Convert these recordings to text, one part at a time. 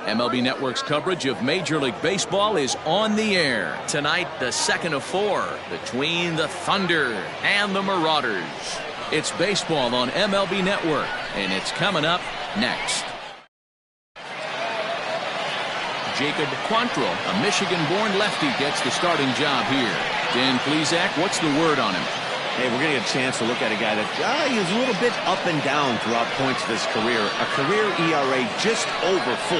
MLB Network's coverage of Major League Baseball is on the air. Tonight, the second of four between the Thunder and the Marauders. It's baseball on MLB Network, and it's coming up next. Jacob Quantrill, a Michigan-born lefty, gets the starting job here. Dan Plesac, what's the word on him? Hey, we're going to get a chance to look at a guy that he's a little bit up and down throughout points of his career. A career ERA just over 4.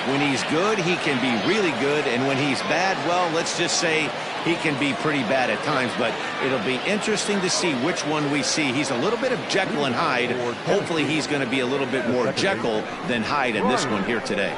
When he's good, he can be really good. And when he's bad, well, let's just say he can be pretty bad at times. But it'll be interesting to see which one we see. He's a little bit of Jekyll and Hyde. Hopefully he's going to be a little bit more Jekyll than Hyde in this one here today.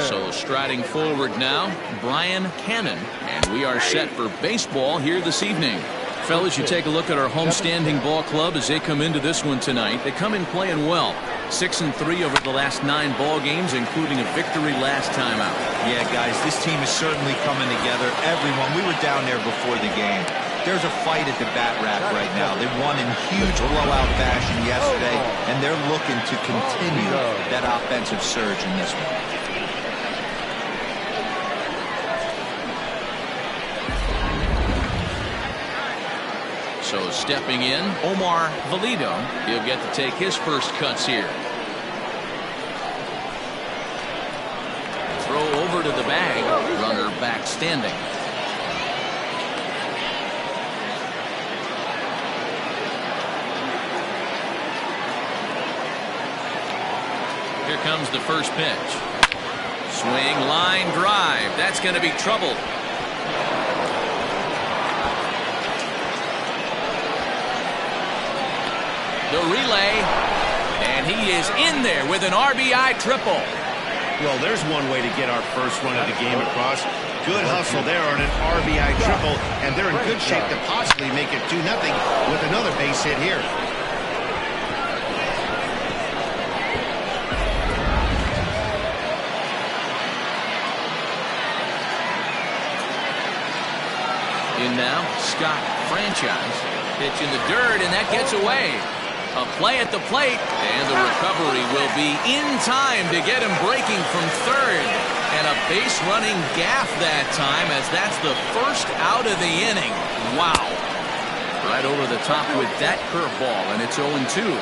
So striding forward now, Brian Cannon. And we are set for baseball here this evening. Fellas, you take a look at our homestanding ball club as they come into this one tonight. They come in playing well. 6-3 over the last 9 ball games, including a victory last time out. Yeah, guys, this team is certainly coming together. Everyone, we were down there before the game. There's a fight at the bat rack right now. They won in huge blowout fashion yesterday, and they're looking to continue that offensive surge in this one. So stepping in, Omar Valido. He'll get to take his first cuts here. Throw over to the bag. Runner back standing. Here comes the first pitch. Swing, line drive. That's going to be trouble. The relay, and he is in there with an RBI triple. Well, there's one way to get our first run of the game across. Good hustle there on an RBI triple, and they're in good shape to possibly make it 2-0 with another base hit here. In now, Scott Franchise. Pitch in the dirt, and that gets away. A play at the plate, and the recovery will be in time to get him breaking from third. And a base-running gaff that time, as that's the first out of the inning. Wow. Right over the top with that curveball, and it's 0-2.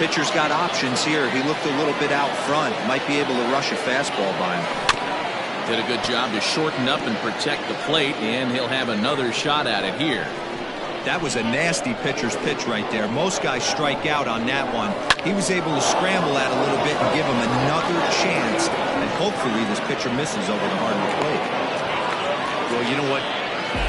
Pitcher's got options here. He looked a little bit out front. Might be able to rush a fastball by him. Did a good job to shorten up and protect the plate, and he'll have another shot at it here. That was a nasty pitcher's pitch right there. Most guys strike out on that one. He was able to scramble that a little bit and give him another chance. And hopefully this pitcher misses over the hard plate. Well, you know what?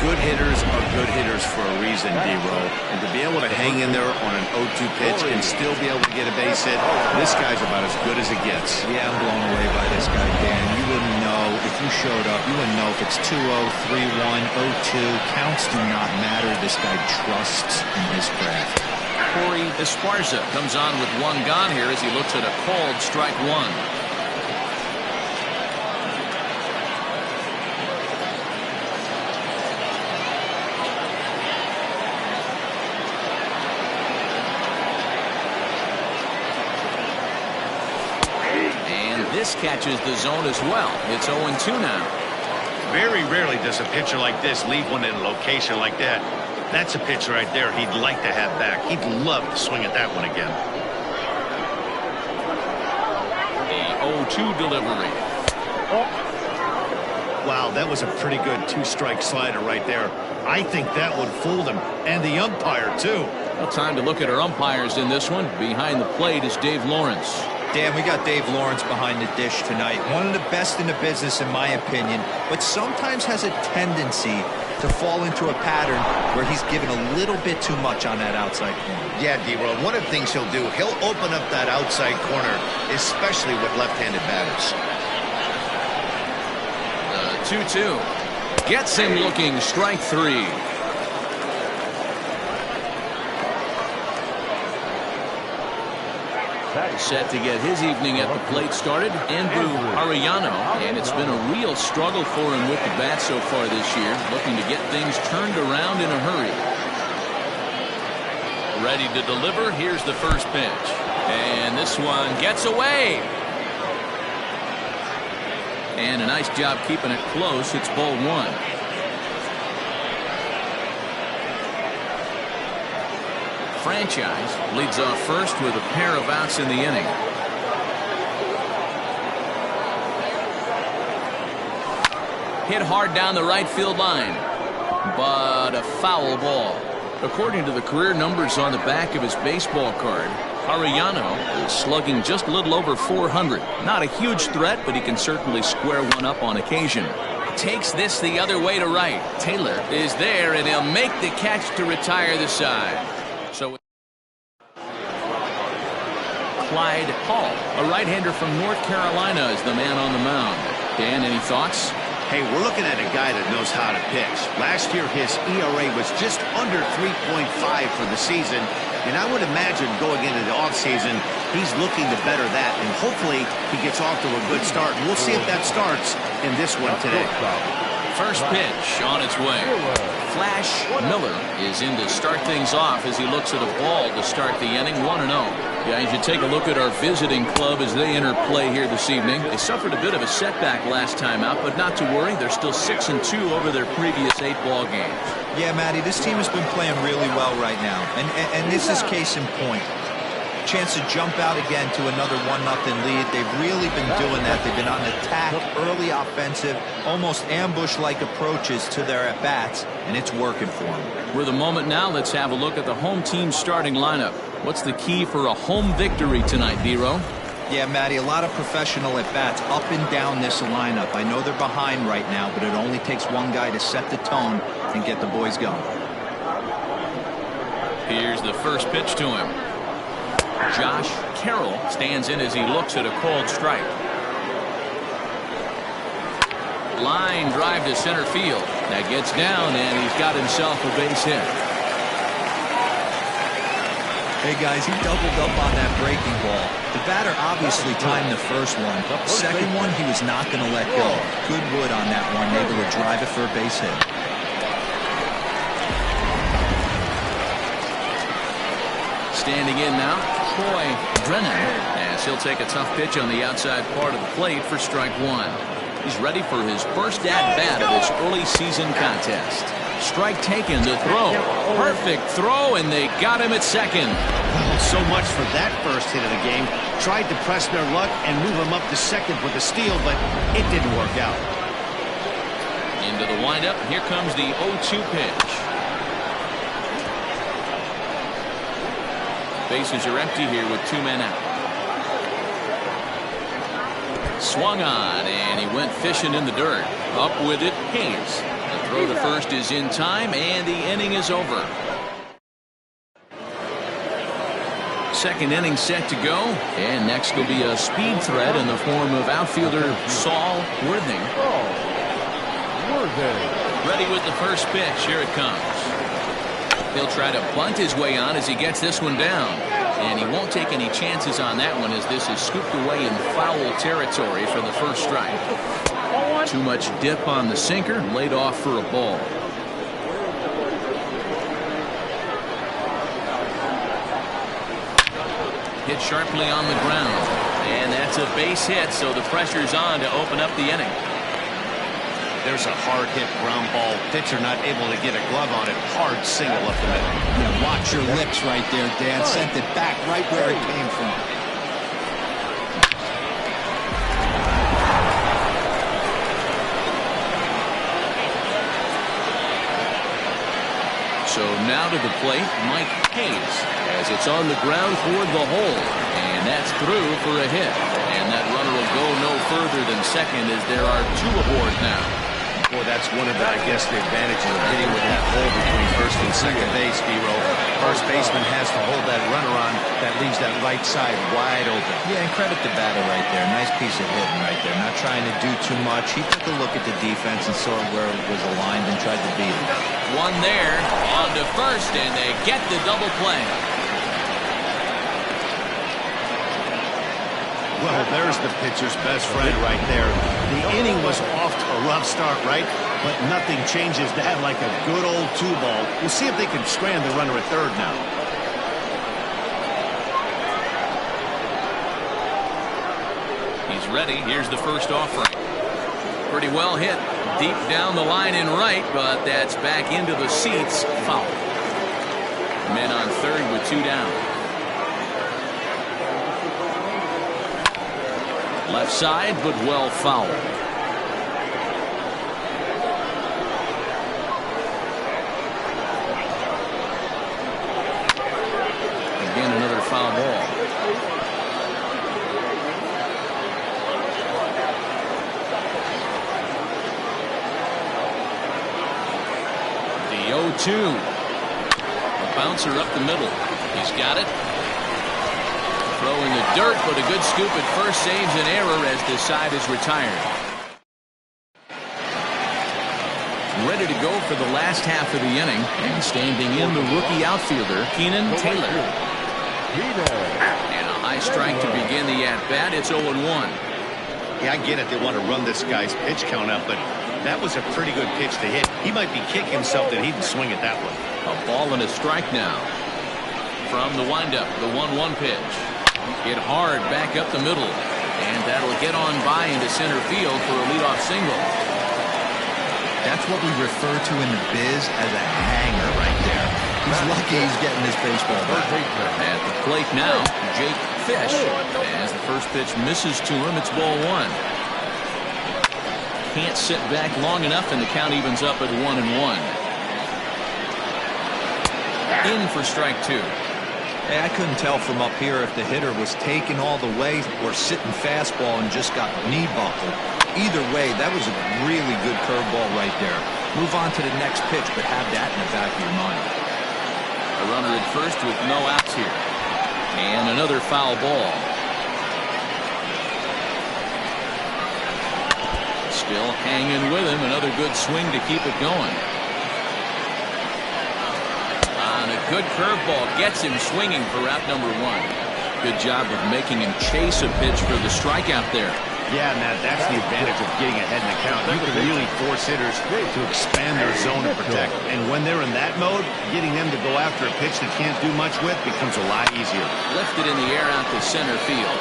Good hitters are good hitters for a reason, D-Row. And to be able to hang in there on an 0-2 pitch and still be able to get a base hit, this guy's about as good as it gets. Yeah, I'm blown away by this guy, Dan. You wouldn't know if you showed up. You wouldn't know if it's 2-0, 3-1, 0-2. Counts do not matter. This guy trusts in his craft. Corey Esparza comes on with one gone here as he looks at a called strike one. This catches the zone as well. It's 0-2 now. Very rarely does a pitcher like this leave one in a location like that. That's a pitch right there he'd like to have back. He'd love to swing at that one again. The 0-2 delivery. Wow, that was a pretty good 2-strike slider right there. I think that one fooled him, and the umpire too. Well, time to look at our umpires in this one. Behind the plate is Dave Lawrence. Dan, we got Dave Lawrence behind the dish tonight. One of the best in the business, in my opinion, but sometimes has a tendency to fall into a pattern where he's given a little bit too much on that outside corner. Yeah, D-Roll, one of the things he'll do, he'll open up that outside corner, especially with left-handed batters. 2-2. Gets him looking, strike 3. Set to get his evening at the plate started, Andrew Arellano, and it's been a real struggle for him with the bat so far this year, looking to get things turned around in a hurry. Ready to deliver, here's the first pitch, and this one gets away. And a nice job keeping it close. It's ball one. Franchise leads off first with a pair of outs in the inning. Hit hard down the right field line, but a foul ball. According to the career numbers on the back of his baseball card, Arellano is slugging just a little over 400. Not a huge threat, but he can certainly square one up on occasion. Takes this the other way to right. Taylor is there, and he'll make the catch to retire the side. So Clyde Hall, a right-hander from North Carolina, is the man on the mound. Dan, any thoughts? Hey, we're looking at a guy that knows how to pitch. Last year, his ERA was just under 3.5 for the season. And I would imagine going into the offseason, he's looking to better that. And hopefully, he gets off to a good start. And we'll see if that starts in this one today. First pitch on its way. Flash Miller is in to start things off as he looks at a ball to start the inning. 1-0. Yeah, you should take a look at our visiting club as they enter play here this evening. They suffered a bit of a setback last time out, but not to worry. They're still 6-2 over their previous 8 ball games. Yeah, Matty, this team has been playing really well right now. And this is case in point. Chance to jump out again to another 1-0 lead. They've really been doing that. They've been on attack, early offensive, almost ambush-like approaches to their at-bats, and it's working for them. For the moment now, let's have a look at the home team starting lineup. What's the key for a home victory tonight, D-Row? Yeah, Matty, a lot of professional at-bats up and down this lineup. I know they're behind right now, but it only takes one guy to set the tone and get the boys going. Here's the first pitch to him. Josh Carroll stands in as he looks at a called strike. Line drive to center field. That gets down, and he's got himself a base hit. Hey, guys, he doubled up on that breaking ball. The batter obviously timed the first one. Second one, he was not going to let go. Good wood on that one, able to drive it for a base hit. Standing in now, Troy Brennan, as he'll take a tough pitch on the outside part of the plate for strike one. He's ready for his first at-bat of this early season contest. Strike taken to throw. Perfect throw, and they got him at second. Well, so much for that first hit of the game. Tried to press their luck and move him up to second with a steal, but it didn't work out. Into the windup, here comes the 0-2 pitch. Bases are empty here with 2 men out. Swung on, and he went fishing in the dirt. Up with it, Hayes. The throw to first is in time, and the inning is over. Second inning set to go, and next will be a speed threat in the form of outfielder Saul Worthing. Ready with the first pitch. Here it comes. He'll try to bunt his way on as he gets this one down. And he won't take any chances on that one as this is scooped away in foul territory for the first strike. Too much dip on the sinker, laid off for a ball. Hit sharply on the ground. And that's a base hit, so the pressure's on to open up the inning. There's a hard hit ground ball. Pitcher not able to get a glove on it. Hard single up the middle. Yeah, watch your lips right there, Dan. Sent it back right where it came from. So now to the plate, Mike Hayes, as it's on the ground toward the hole. And that's through for a hit. And that runner will go no further than second as there are 2 aboard now. Boy, that's one of the, I guess, the advantages of hitting with that hole between first and second base, B-Roll. First baseman has to hold that runner on. That leaves that right side wide open. Yeah, and credit the batter right there. Nice piece of hitting right there. Not trying to do too much. He took a look at the defense and saw where it was aligned and tried to beat it. One there, on to first, and they get the double play. Well, there's the pitcher's best friend right there. The inning was off to a rough start, right? But nothing changes that like a good old 2-ball. We'll see if they can strand the runner at third now. He's ready. Here's the first offering. Pretty well hit. Deep down the line in right, but that's back into the seats. Foul. Men on third with 2 down. Left side, but well fouled. Again, another foul ball. The 0-2. A bouncer up the middle. He's got it. Throw in the dirt, but a good scoop at first saves an error as the side is retired. Ready to go for the last half of the inning, and standing in the rookie outfielder, Keenan Taylor. And a high strike to begin the at-bat. It's 0-1. Yeah, I get it. They want to run this guy's pitch count up, but that was a pretty good pitch to hit. He might be kicking himself that he didn't swing it that way. A ball and a strike now. From the windup, the 1-1 pitch. Hit hard back up the middle, and that'll get on by into center field for a leadoff single. That's what we refer to in the biz as a hanger right there. He's lucky he's getting this baseball back. At the plate now, Jake Fish. As the first pitch misses to him, it's ball 1. Can't sit back long enough, and the count evens up at 1-1. In for strike 2. Hey, I couldn't tell from up here if the hitter was taking all the way or sitting fastball and just got knee buckled. Either way, that was a really good curveball right there. Move on to the next pitch, but have that in the back of your mind. A runner at first with no outs here. And another foul ball. Still hanging with him. Another good swing to keep it going. Good curveball gets him swinging for out number 1. Good job of making him chase a pitch for the strikeout there. Yeah, Matt, that's the advantage of getting ahead in the count. You can really force hitters to expand their zone and protect. And when they're in that mode, getting them to go after a pitch they can't do much with becomes a lot easier. Lifted in the air out to center field.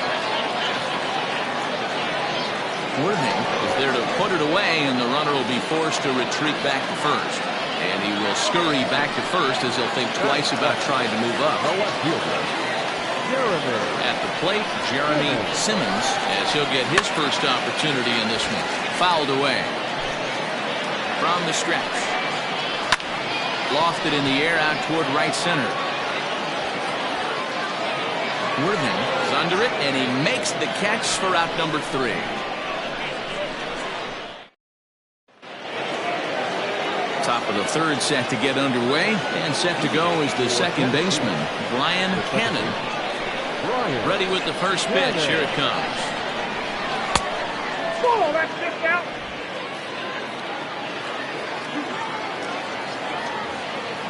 Worthing is there to put it away, and the runner will be forced to retreat back to first. And he will scurry back to first as he'll think twice about trying to move up. At the plate, Jeremy Simmons, as he'll get his first opportunity in this one. Fouled away. From the stretch. Lofted in the air out toward right center. Worthing is under it, and he makes the catch for out number 3. Top of the third set to get underway, and set to go is the second baseman, Brian Cannon. Ready with the first pitch. Here it comes.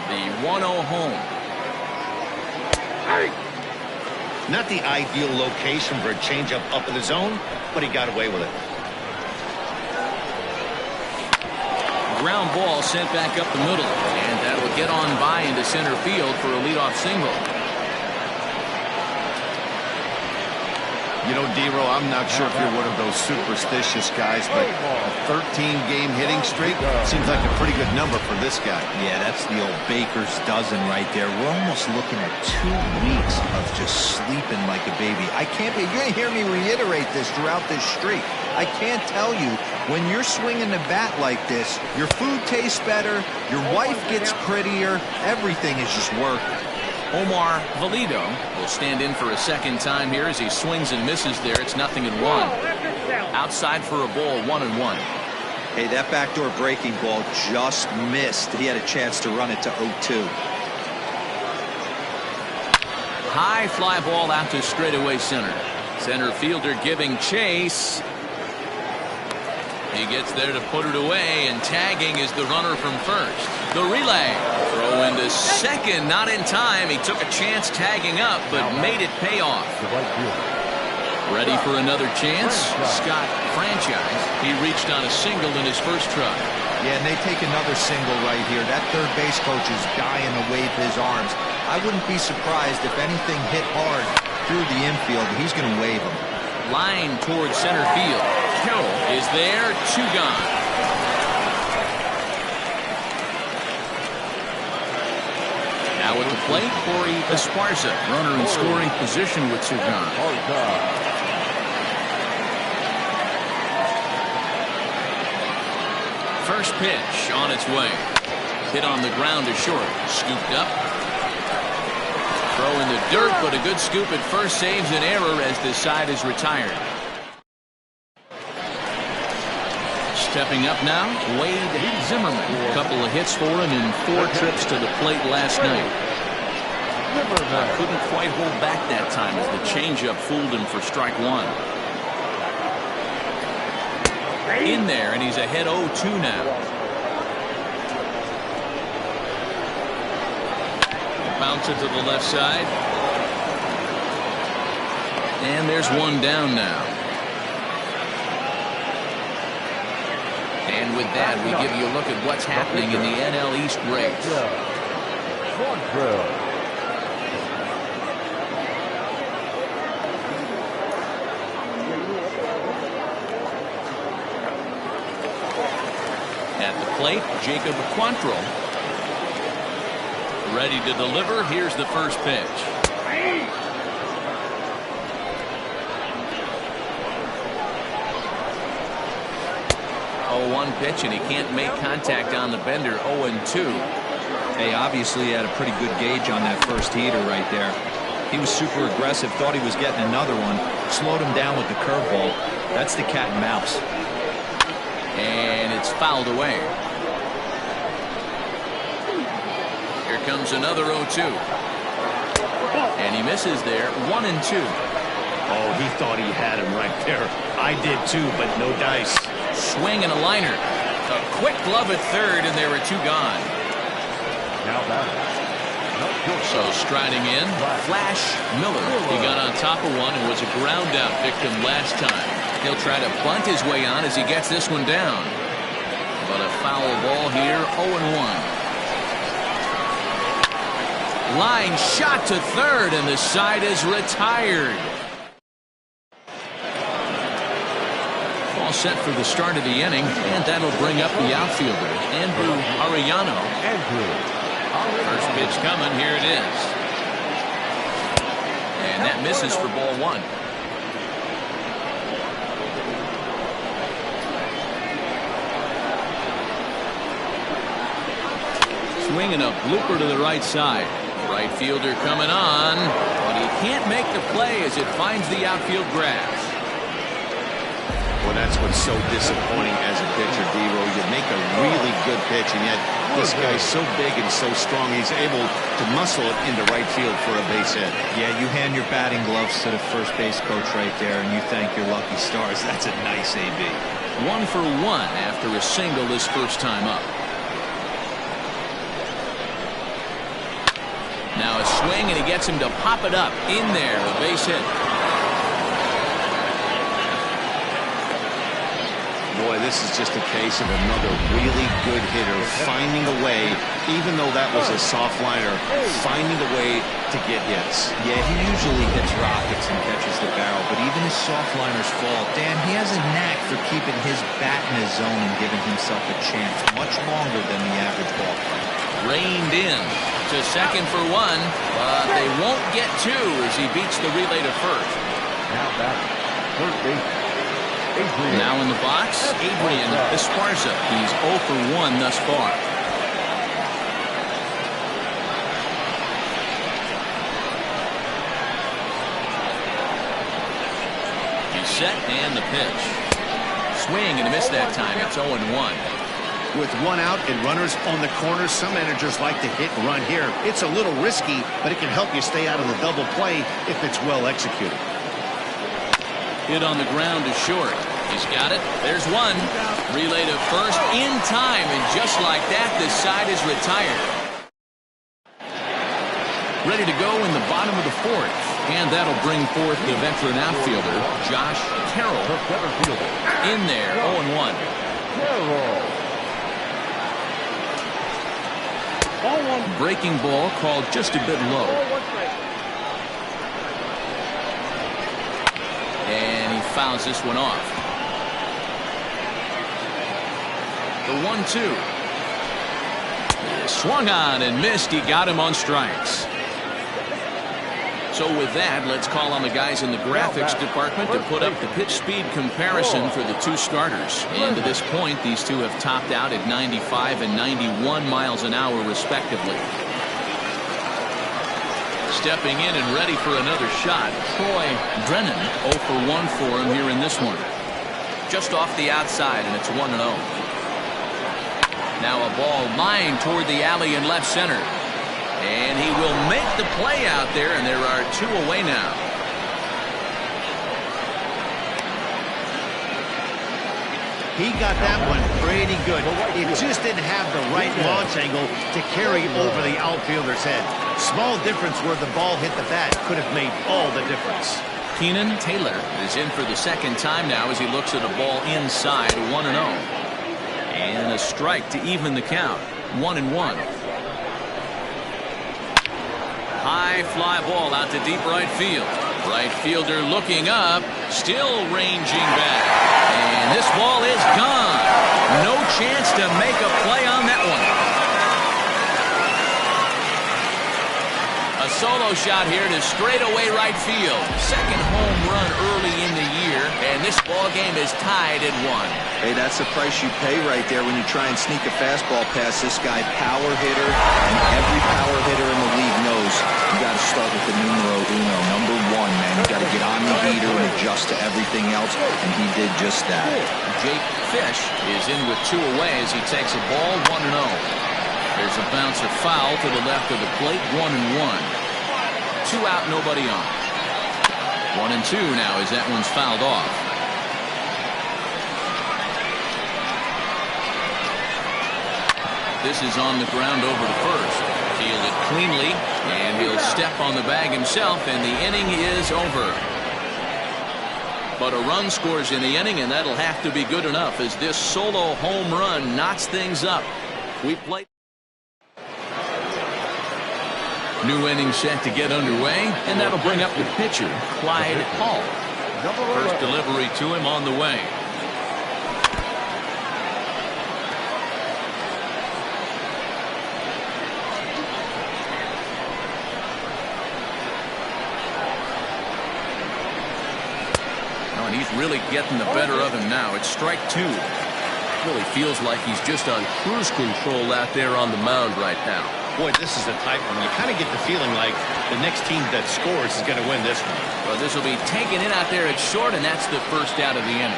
The 1-0 home. Not the ideal location for a changeup up in the zone, but he got away with it. Ground ball sent back up the middle, and that will get on by into center field for a leadoff single. You know, D-Row, I'm not sure if you're one of those superstitious guys, but a 13-game hitting streak seems like a pretty good number for this guy. Yeah, that's the old baker's dozen right there. We're almost looking at 2 weeks of just sleeping like a baby. You're going to hear me reiterate this throughout this streak. I can't tell you, when you're swinging the bat like this, your food tastes better, your wife gets prettier, everything is just working. Omar Valido will stand in for a second time here as he swings and misses there. It's 0-1. Outside for a ball, 1-1. Hey, that backdoor breaking ball just missed. He had a chance to run it to 0-2. High fly ball out to straightaway center. Center fielder giving chase. He gets there to put it away, and tagging is the runner from first. The relay. Throw into second, not in time. He took a chance tagging up, but made it pay off. Ready for another chance? Scott Franchise. He reached on a single in his first try. Yeah, and they take another single right here. That third base coach is dying to wave his arms. I wouldn't be surprised if anything hit hard through the infield. He's going to wave them. Line towards center field. Carroll is there, 2 gone. Now at the plate, Corey Esparza. Runner in scoring position with 2 gone. First pitch on its way. Hit on the ground to short. Scooped up. Throw in the dirt, but a good scoop at first saves an error as this side is retired. Stepping up now, Wade Zimmerman. A couple of hits for him in 4 trips to the plate last night. Couldn't quite hold back that time as the changeup fooled him for strike 1. In there, and he's ahead 0-2 now. Bounce it to the left side. And there's 1 down now. And with that, we give you a look at what's happening in the NL East race. At the plate, Jacob Quantrill. Ready to deliver. Here's the first pitch. 0-1 pitch, and he can't make contact on the bender. 0-2. Hey, obviously he had a pretty good gauge on that first heater right there. He was super aggressive, thought he was getting another one, slowed him down with the curveball. That's the cat and mouse. And it's fouled away. Here comes another 0-2. And he misses there. 1-2. Oh, he thought he had him right there. I did too, but no dice. Swing and a liner. A quick glove at third, and there were 2 gone. Now batter. So striding in, Flash Miller. He got on top of one and was a ground out victim last time. He'll try to bunt his way on as he gets this one down. But a foul ball here, 0-1. Line shot to third, and the side is retired. All set for the start of the inning, and that'll bring up the outfielder, Andrew Arellano. First pitch coming, here it is. And that misses for ball 1. Swinging a blooper to the right side. Right fielder coming on, but he can't make the play as it finds the outfield grass. Well, that's what's so disappointing as a pitcher, D-Row. You make a really good pitch, and yet this guy's so big and so strong, he's able to muscle it into right field for a base hit. Yeah, you hand your batting gloves to the first base coach right there, and you thank your lucky stars. That's a nice AB. 1 for 1 after a single his first time up. Now a swing, and he gets him to pop it up. In there, a base hit. Boy, this is just a case of another really good hitter finding a way, even though that was a soft liner, finding a way to get hits. Yeah, he usually hits rockets and catches the barrel, but even his soft liners fall. Dan, he has a knack for keeping his bat in his zone and giving himself a chance much longer than the average ball player. Reined in to second for 1, but they won't get 2 as he beats the relay to first. Now back. Third base. Now in the box, Adrian Esparza. He's 0 for 1 thus far. He's set, and the pitch. Swing and a miss that time. It's 0-1. With 1 out and runners on the corner, some managers like to hit and run here. It's a little risky, but it can help you stay out of the double play if it's well executed. Hit on the ground to short. He's got it. There's 1. Relay to first in time, and just like that, this side is retired. Ready to go in the bottom of the 4th, and that'll bring forth the veteran outfielder, Josh Carroll. In there, 0-1. Breaking ball called just a bit low. And he fouls this one off. The 1-2. Swung on and missed. He got him on strikes. So with that, let's call on the guys in the graphics department to put up the pitch speed comparison for the two starters. And to this point, these two have topped out at 95 and 91 miles an hour respectively. Stepping in and ready for another shot, Troy Brennan 0 for 1 for him here in this one. Just off the outside, and it's 1-0. Now a ball lined toward the alley in left center. And he will make the play out there, and there are 2 away now. He got that one pretty good. It just didn't have the right launch angle to carry over the outfielder's head. Small difference where the ball hit the bat could have made all the difference. Keenan Taylor is in for the second time now as he looks at a ball inside. 1-0. And a strike to even the count. 1-1. High fly ball out to deep right field. Right fielder looking up, still ranging back. And this ball is gone. No chance to make a play on that one. A solo shot here to straightaway right field. Second home run early in the year, and this ball game is tied at 1. Hey, that's the price you pay right there when you try and sneak a fastball past this guy. Power hitter, and every power hitter in the league knows you got to start with the numero uno, number 1, man. You got to get on the heater and adjust to everything else, and he did just that. Jake Fish is in with 2 away as he takes a ball. 1-0. There's a bouncer foul to the left of the plate. 1-1. 2 out, nobody on. 1-2 now as that one's fouled off. This is on the ground over to first. Fielded cleanly, and he'll step on the bag himself, and the inning is over. But a run scores in the inning, and that'll have to be good enough as this solo home run knocks things up. We play. New inning set to get underway, and that'll bring up the pitcher, Clyde Hall. First delivery to him on the way. Oh, and he's really getting the better of him now. It's strike 2. Really feels like he's just on cruise control out there on the mound right now. Boy, this is a tight one. You kind of get the feeling like the next team that scores is going to win this one. Well, this will be taken in out there at short, and that's the first out of the inning.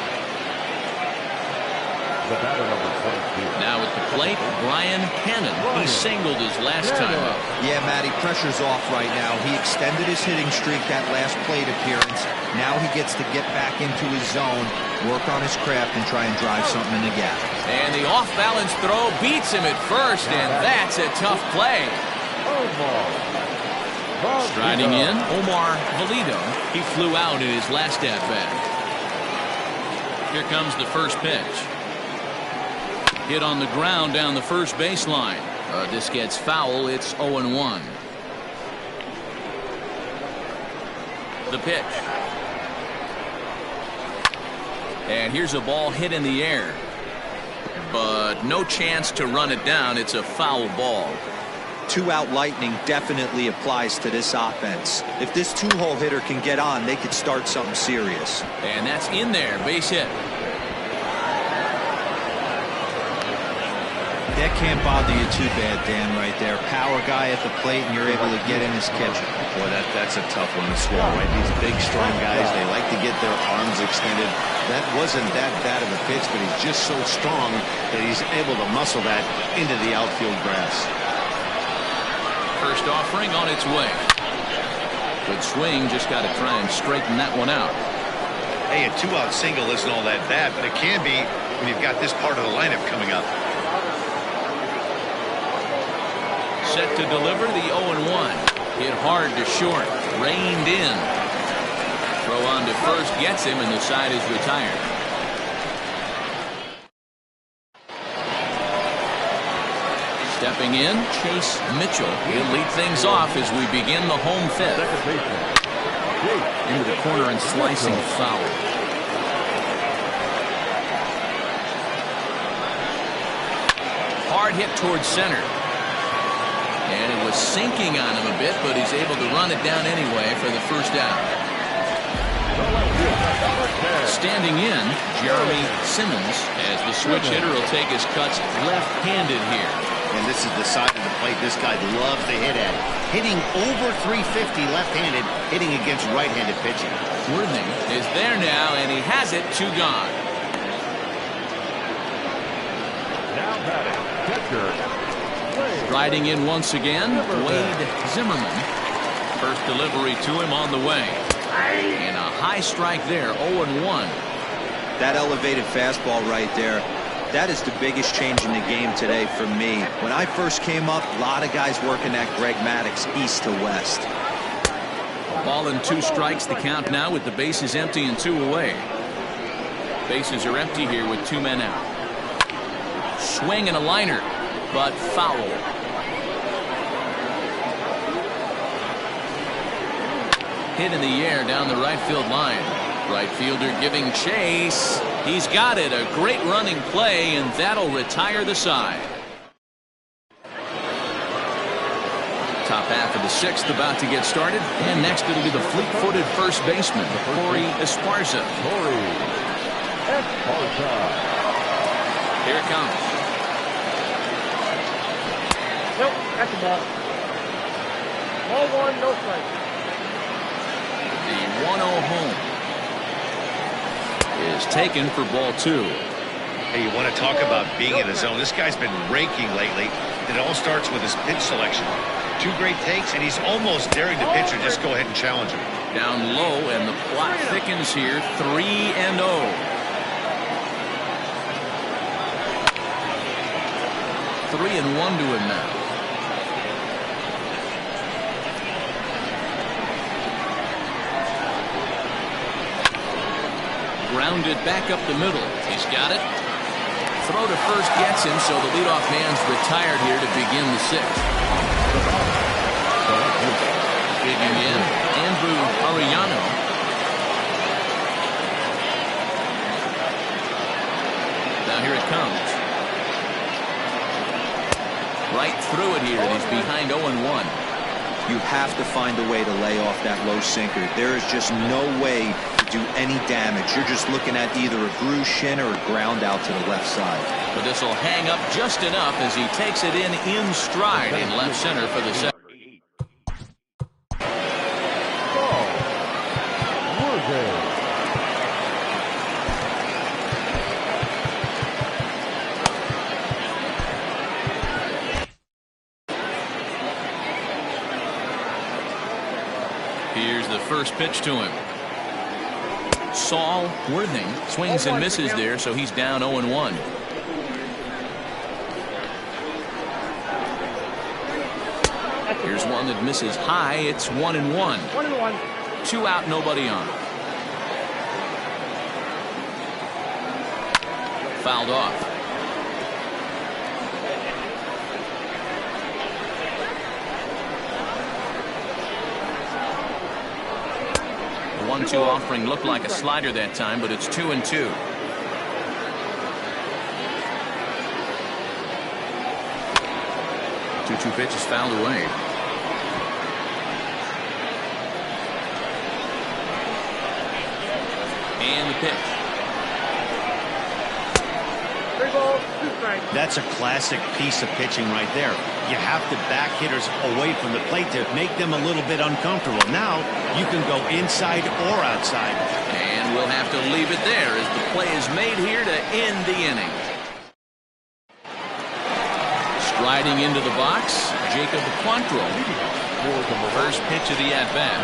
Now at the plate, Brian Cannon. He singled his last time up. Yeah, Matty, pressure's off right now. He extended his hitting streak that last plate appearance. Now he gets to get back into his zone, work on his craft, and try and drive something in the gap. And the off-balance throw beats him at first, and that's a tough play. Striding in, Omar Valido. He flew out in his last at-bat. Here comes the first pitch. Hit on the ground down the first baseline. This gets foul. It's 0-1. The pitch. And here's a ball hit in the air. But no chance to run it down. It's a foul ball. 2-out lightning definitely applies to this offense. If this 2-hole hitter can get on, they could start something serious. And that's in there. Base hit. That can't bother you too bad, Dan, right there. Power guy at the plate, and you're able to get in his catcher. Boy, that's a tough one to swallow, right? These big, strong guys, they like to get their arms extended. That wasn't that bad of a pitch, but he's just so strong that he's able to muscle that into the outfield grass. First offering on its way. Good swing, just got to try and straighten that one out. Hey, a 2-out single isn't all that bad, but it can be when you've got this part of the lineup coming up. Set to deliver the 0-1. Hit hard to short. Reined in. Throw on to first gets him, and the side is retired. Stepping in, Chase Mitchell. He'll lead things off as we begin the home fifth. Into the corner and slicing foul. hard hit towards center. And it was sinking on him a bit, but he's able to run it down anyway for the first out. Standing in, Jeremy Simmons, as the switch hitter will take his cuts left-handed here. And this is the side of the plate this guy loves to hit at. Hitting over 350 left-handed, hitting against right-handed pitching. Worthing is there now, and he has it, 2 gone. Now batting, catcher. Riding in once again, Wade Zimmerman. First delivery to him on the way. And a high strike there, 0-1. That elevated fastball right there, that is the biggest change in the game today for me. When I first came up, a lot of guys working that Greg Maddux east to west. Ball and 2 strikes, the count now with the bases empty and 2 away. Bases are empty here with 2 men out. Swing and a liner, but foul. Hit in the air down the right field line. Right fielder giving chase. He's got it. A great running play, and that'll retire the side. Top half of the 6th about to get started. And next it'll be the fleet-footed first baseman, Corey Esparza. Corey Esparza. Here it comes. Nope, that's a ball. Ball 1, no strike. The 1-0 home is taken for ball 2. Hey, you want to talk about being in the zone? This guy's been raking lately. It all starts with his pitch selection. 2 great takes, and he's almost daring the pitcher just go ahead and challenge him. Down low, and the plot thickens here. 3-0. 3-1 to him now. Grounded back up the middle. He's got it. Throw to first gets him, so the leadoff man's retired here to begin the 6th. Digging in, Andrew Arellano. Now here it comes. Right through it here, and he's behind 0-1. You have to find a way to lay off that low sinker. There is just no way to do any damage. You're just looking at either a bruised shin or a ground out to the left side. But this will hang up just enough as he takes it in stride in left center for the 7th. Here's the first pitch to him. Saul Worthing swings and misses there, so he's down 0-1. Here's one that misses high. It's 1-1. 1-1. 2 out, nobody on. Fouled off. The 1-2 offering looked like a slider that time, but it's 2-2. Two pitches fouled away. And the pitch. 3 balls, 2 strikes. That's a classic piece of pitching right there. You have to back hitters away from the plate to make them a little bit uncomfortable. Now you can go inside or outside. And we'll have to leave it there as the play is made here to end the inning. Striding into the box, Jacob Quantrill. First pitch of the at-bat.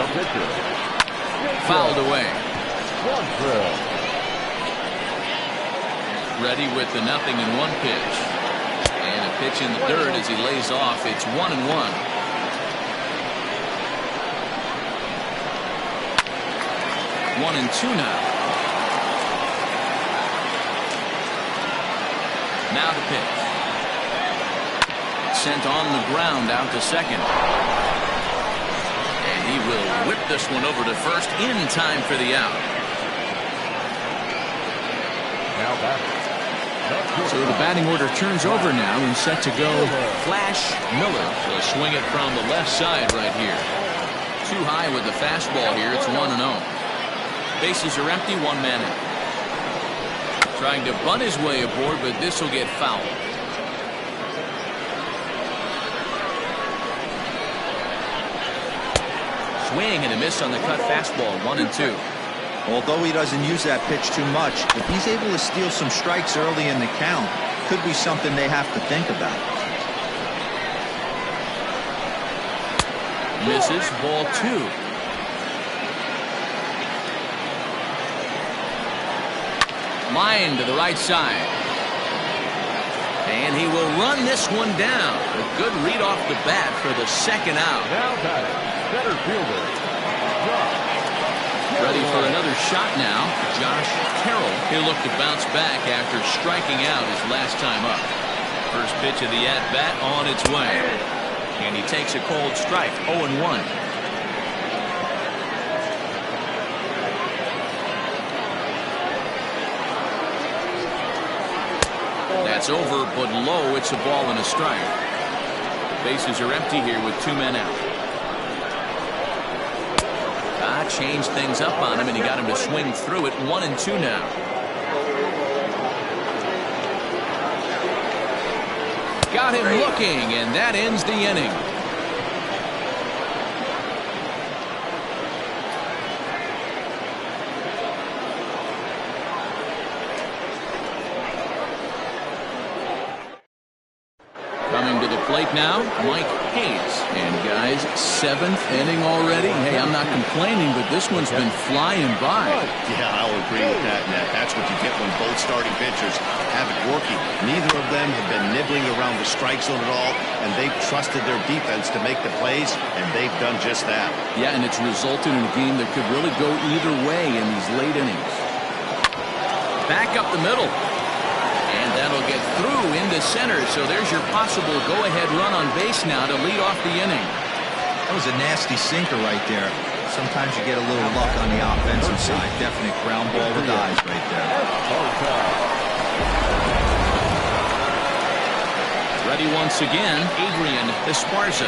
Fouled away. Ready with the 0-1 pitch. And a pitch in the dirt as he lays off. It's 1-1. One and 2 now. Now the pitch. Sent on the ground out to second. And he will whip this one over to first in time for the out. Now back. So the batting order turns over now and set to go. Flash Miller will swing it from the left side right here. Too high with the fastball here. It's 1-0. Bases are empty, one man in. Trying to bunt his way aboard, but this will get fouled. Swing and a miss on the cut fastball, 1-2. Although he doesn't use that pitch too much, if he's able to steal some strikes early in the count, could be something they have to think about. Misses, ball 2. Line to the right side. And he will run this one down. A good read off the bat for the second out. Now batting, center fielder, Josh. Ready for another shot now. Josh Carroll. He'll look to bounce back after striking out his last time up. First pitch of the at-bat on its way. And he takes a cold strike, 0-1. That's over, but low. It's a ball and a strike. Bases are empty here with 2 men out. Changed things up on him, and he got him to swing through it. 1-2 now. Got him looking, and that ends the inning. Coming to the plate now, Mike Hayes. And guys, 7th inning already. Hey, I'm not complaining, but this one's been flying by. Yeah, I'll agree with that, Nat. That's what you get when both starting pitchers have it working. Neither of them have been nibbling around the strike zone at all, and they've trusted their defense to make the plays, and they've done just that. Yeah, and it's resulted in a game that could really go either way in these late innings. Back up the middle. And that'll get through into center, so there's your possible go-ahead run on base now to lead off the inning. That was a nasty sinker right there. Sometimes you get a little luck on the offensive side. Definite ground ball with eyes right there. Ready once again, Adrian Esparza.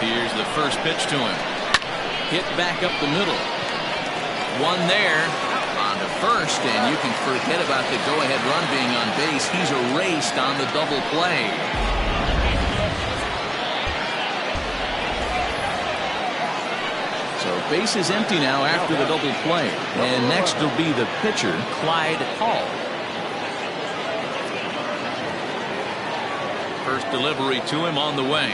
Here's the first pitch to him. Hit back up the middle. One there on the first, and you can forget about the go-ahead run being on base. He's erased on the double play. So base is empty now after the double play. And next will be the pitcher, Clyde Hall. First delivery to him on the way.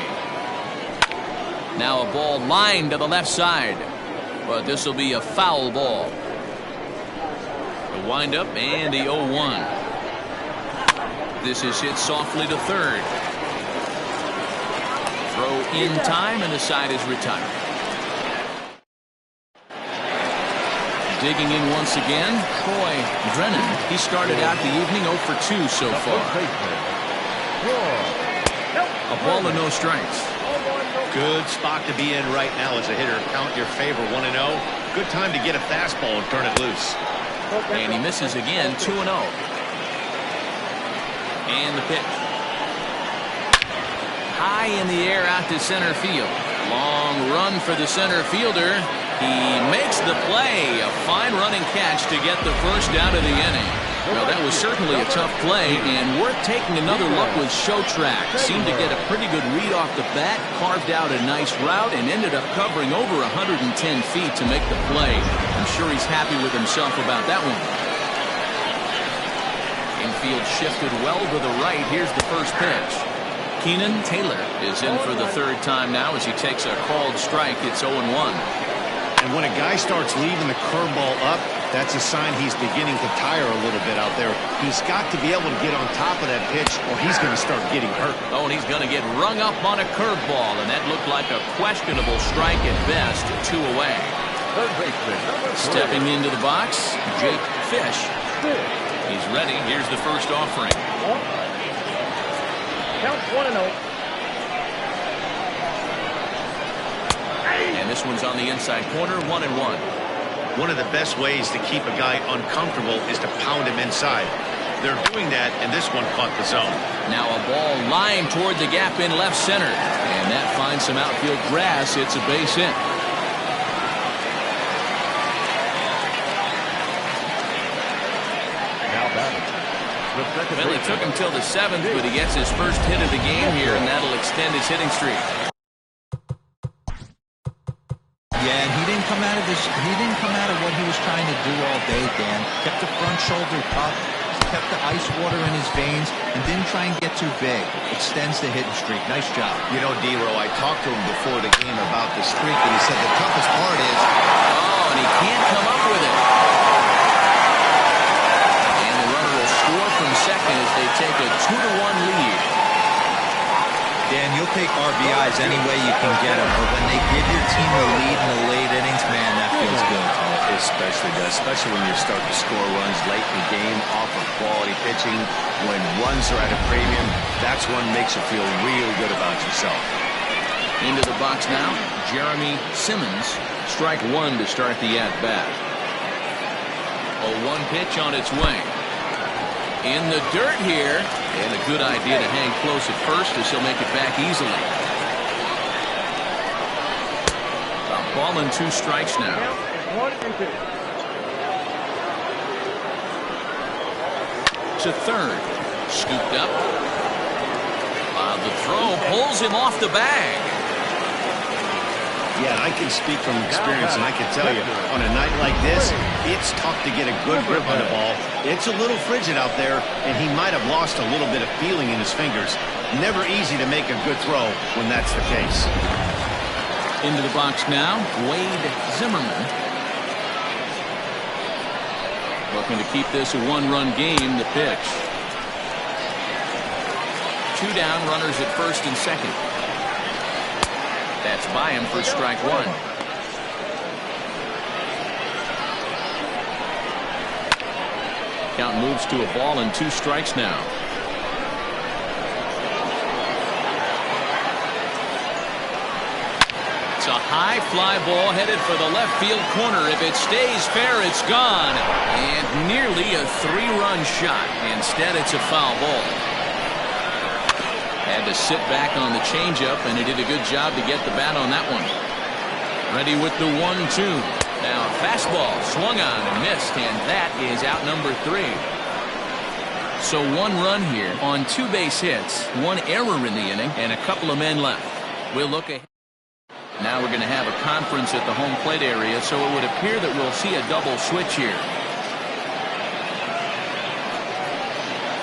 Now a ball lined to the left side. But this will be a foul ball. The windup and the 0-1. This is hit softly to third. Throw in time, and the side is retired. Digging in once again, Troy Drennan. He started out the evening 0 for 2 so far. A ball and no strikes. Good spot to be in right now as a hitter. Count your favor, 1-0. Good time to get a fastball and turn it loose. And he misses again, 2-0. And the pitch. High in the air out to center field. Long run for the center fielder. He makes the play. A fine running catch to get the first out of the inning. Well, that was certainly a tough play, and worth taking another look with Showtrack. Seemed to get a pretty good read off the bat, carved out a nice route, and ended up covering over 110 feet to make the play. I'm sure he's happy with himself about that one. Infield shifted well to the right. Here's the first pitch. Keenan Taylor is in for the third time now as he takes a called strike. It's 0-1. And when a guy starts leaving the curveball up, that's a sign he's beginning to tire a little bit out there. He's got to be able to get on top of that pitch, or he's going to start getting hurt. Oh, and he's going to get rung up on a curveball, and that looked like a questionable strike at best. 2 away. Stepping into the box, Jake Fish. He's ready. Here's the first offering. Count 1-0. And this one's on the inside corner, 1-1. one of the best ways to keep a guy uncomfortable is to pound him inside. They're doing that, and this one caught the zone. Now a ball lined toward the gap in left center. And that finds some outfield grass. It's a base hit. Now batting. Well, it took him till the 7th, but he gets his first hit of the game here, and that'll extend his hitting streak. Yeah, and he didn't come out of this. He didn't come out of what he was trying to do all day, Dan. Kept the front shoulder up, kept the ice water in his veins, and didn't try and get too big. Extends the hitting streak. Nice job. You know, D-Row, I talked to him before the game about the streak, and he said the toughest part is... Oh, and he can't come up with it. And the runner will score from second as they take a 2-1 lead. Dan, you'll take RBIs any way you can get them, but when they give your team the lead in the late innings, man, that feels good. Especially when you start to score runs late in the game off of quality pitching. When runs are at a premium, that's when makes you feel really good about yourself. Into the box now, Jeremy Simmons. Strike one to start the at-bat. A 1 pitch on its way. In the dirt here, and a good idea to hang close at first as he'll make it back easily. A ball and 2 strikes now. 1-2. To third, scooped up. The throw pulls him off the bag. Yeah, I can speak from experience, and I can tell you, on a night like this, it's tough to get a good grip on the ball. It's a little frigid out there, and he might have lost a little bit of feeling in his fingers. Never easy to make a good throw when that's the case. Into the box now, Wade Zimmerman. Looking to keep this a 1-run game. The pitch. 2 down, runners at first and second. That's by him for strike 1. Count moves to a ball and 2 strikes now. It's a high fly ball headed for the left field corner. If it stays fair, it's gone. And nearly a 3-run shot. Instead, it's a foul ball. Had to sit back on the changeup, and he did a good job to get the bat on that one. Ready with the 1-2. Now fastball swung on and missed, and that is out number 3. So 1 run here on 2 base hits, 1 error in the inning, and a couple of men left. We'll look ahead. Now we're going to have a conference at the home plate area, so it would appear that we'll see a double switch here.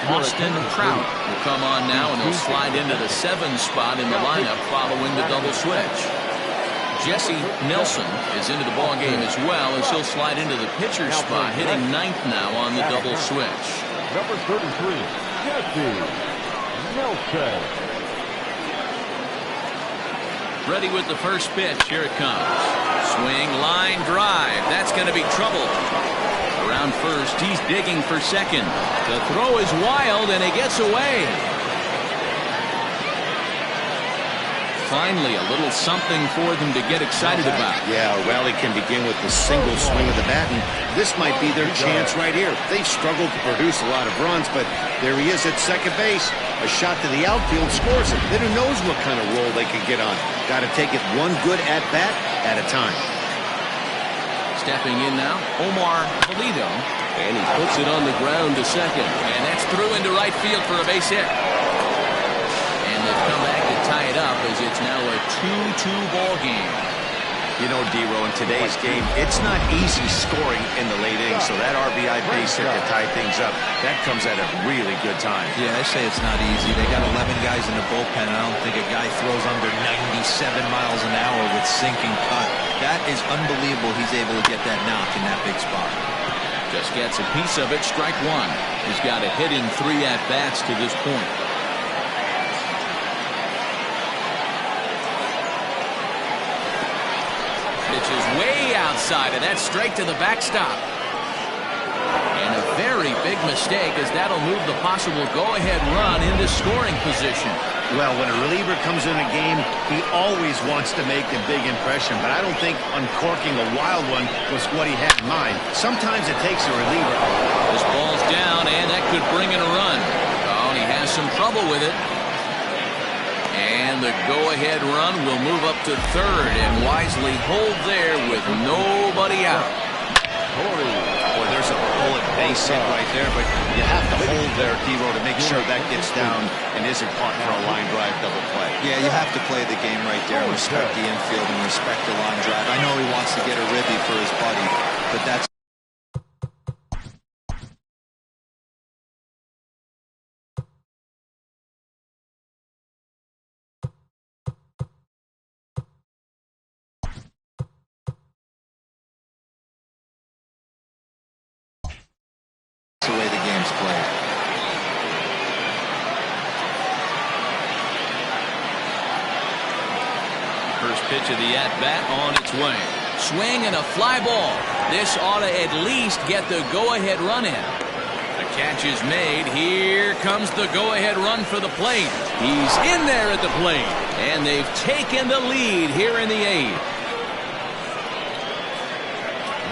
Austin Trout will come on now, and he'll slide into the 7 spot in the lineup following the double switch. Jesse Nelson is into the ball game as well, as he'll slide into the pitcher spot, hitting 9th now on the double switch. Number 33, Jesse Nelson. Ready with the first pitch. Here it comes. Swing, line drive. That's going to be trouble. Around first, he's digging for second. The throw is wild, and it gets away. Finally, a little something for them to get excited about. Yeah, a rally can begin with the single swing of the bat, and this might be their chance right here. They've struggled to produce a lot of runs, but there he is at second base. A shot to the outfield scores it. Then who knows what kind of roll they can get on. Got to take it one good at-bat at a time. Stepping in now, Omar Pulido, and he puts it on the ground to second. And that's through into right field for a base hit. And they've come back to tie it up as it's now a 2-2 ball game. You know, D-Row, in today's game, it's not easy scoring in the late innings, so that RBI base hit to tie things up, that comes at a really good time. Yeah, I say it's not easy. They got 11 guys in the bullpen, and I don't think a guy throws under 97 miles an hour with sinking cut. That is unbelievable he's able to get that knock in that big spot. Just gets a piece of it. Strike 1. He's got a hit in 3 at-bats to this point. Pitch is way outside, and that's straight to the backstop. And a very big mistake, as that'll move the possible go-ahead run into scoring position. Well, when a reliever comes in a game, he always wants to make a big impression, but I don't think uncorking a wild one was what he had in mind. Sometimes it takes a reliever. This ball's down, and that could bring in a run. Oh, he has some trouble with it. And the go-ahead run will move up to third and wisely hold there with nobody out. Boy, there's a bullet base hit right there, but you have to hold there, Dero, to make sure that gets down and isn't caught for a line drive double play. Yeah, you have to play the game right there, respect the infield and respect the line drive. I know he wants to get a ribby for his buddy, but that's the way the game's played. First pitch of the at-bat on its way. Swing and a fly ball. This ought to at least get the go-ahead run in. The catch is made. Here comes the go-ahead run for the plate. He's in there at the plate. And they've taken the lead here in the eighth.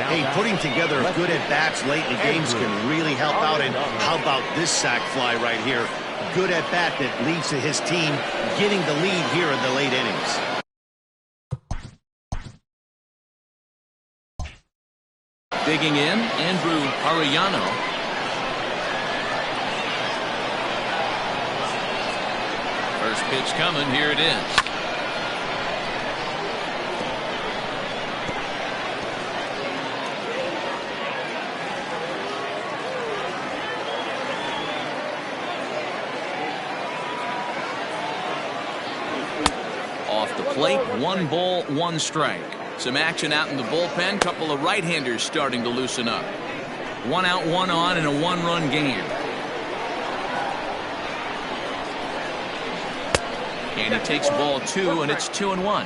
Hey, putting together good at-bats late in the games can really help out. And how about this sac fly right here? Good at-bat that leads to his team getting the lead here in the late innings. Digging in, Andrew Arellano. First pitch coming, here it is. Off the plate, 1 ball, 1 strike. Some action out in the bullpen. Couple of right-handers starting to loosen up. 1 out, 1 on in a 1-run game. And he takes ball 2, and it's 2-1.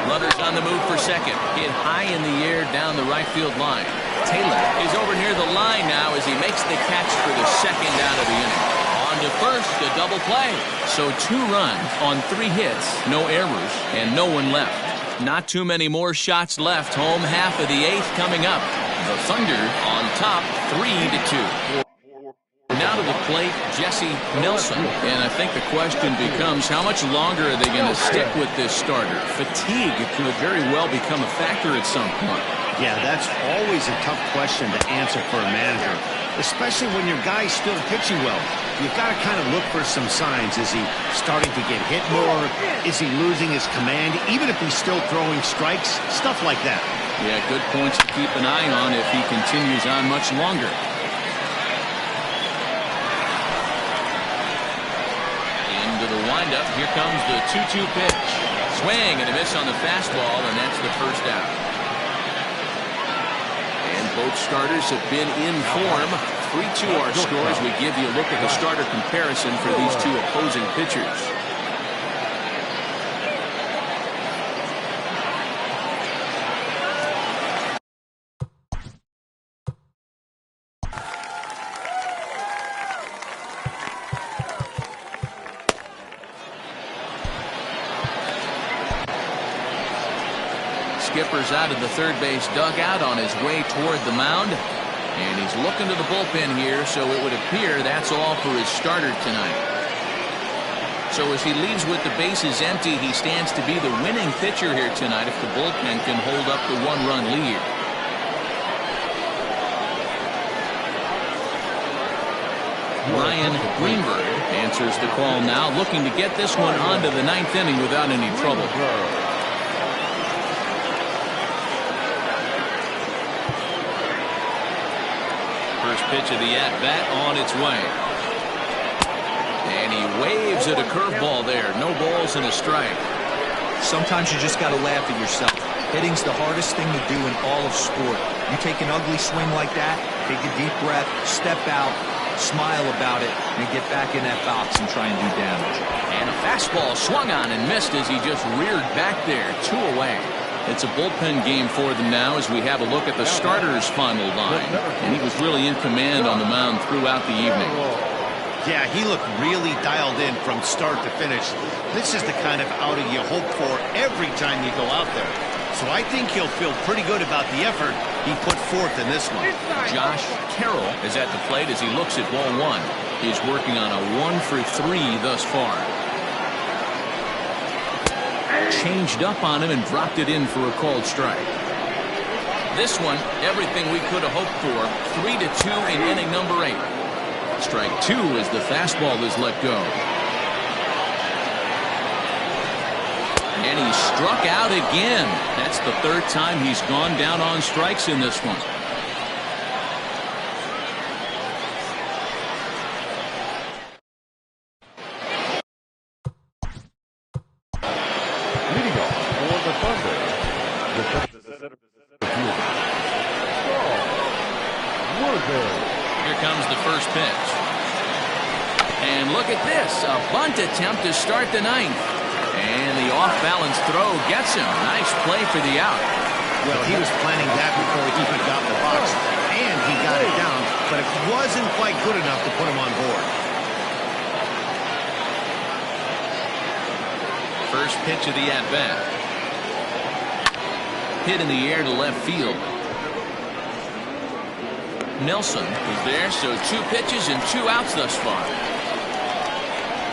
Runners on the move for second. Hit high in the air down the right field line. Taylor is over near the line now as he makes the catch for the second out of the inning. On to first, a double play. So 2 runs on 3 hits, no errors, and no one left. Not too many more shots left. Home half of the 8th coming up. The Thunder on top, 3-2. Now to the plate, Jesse Nelson. And I think the question becomes, how much longer are they going to stick with this starter? Fatigue could very well become a factor at some point. Yeah, that's always a tough question to answer for a manager, especially when your guy's still pitching well. You've got to kind of look for some signs. Is he starting to get hit more? Is he losing his command, even if he's still throwing strikes? Stuff like that. Yeah, good points to keep an eye on if he continues on much longer. Into the windup. Here comes the 2-2 pitch. Swing and a miss on the fastball, and that's the first out. Both starters have been in form. 3-2 our scores. We give you a look at the starter comparison for these 2 opposing pitchers. Skipper's out of the third base dugout on his way toward the mound. And he's looking to the bullpen here, so it would appear that's all for his starter tonight. So as he leaves with the bases empty, he stands to be the winning pitcher here tonight if the bullpen can hold up the 1-run lead. Ryan Greenberg answers the call now, looking to get this one onto the 9th inning without any trouble. First pitch of the at-bat on its way. And he waves at a curveball there. No balls and a strike. Sometimes you just got to laugh at yourself. Hitting's the hardest thing to do in all of sport. You take an ugly swing like that, take a deep breath, step out, smile about it, and get back in that box and try and do damage. And a fastball swung on and missed as he just reared back there. 2 away. It's a bullpen game for them now as we have a look at the starters' final line. And he was really in command on the mound throughout the evening. Yeah, he looked really dialed in from start to finish. This is the kind of outing you hope for every time you go out there. So I think he'll feel pretty good about the effort he put forth in this one. Josh Carroll is at the plate as he looks at ball one. He's working on a 1-for-3 thus far. Changed up on him and dropped it in for a called strike. This one, everything we could have hoped for. 3-2 in inning number 8. Strike 2 as the fastball is let go. And he struck out again. That's the 3rd time he's gone down on strikes in this one. Leading off for the Thunder, the center fielder, Woodard. Here comes the first pitch. And look at this, a bunt attempt to start the 9th. And the off-balance throw gets him. Nice play for the out. Well, he was planning that before he even got in the box, and he got it down, but it wasn't quite good enough to put him on board. First pitch of the at-bat. Hit in the air to left field. Nelson is there, so 2 pitches and 2 outs thus far.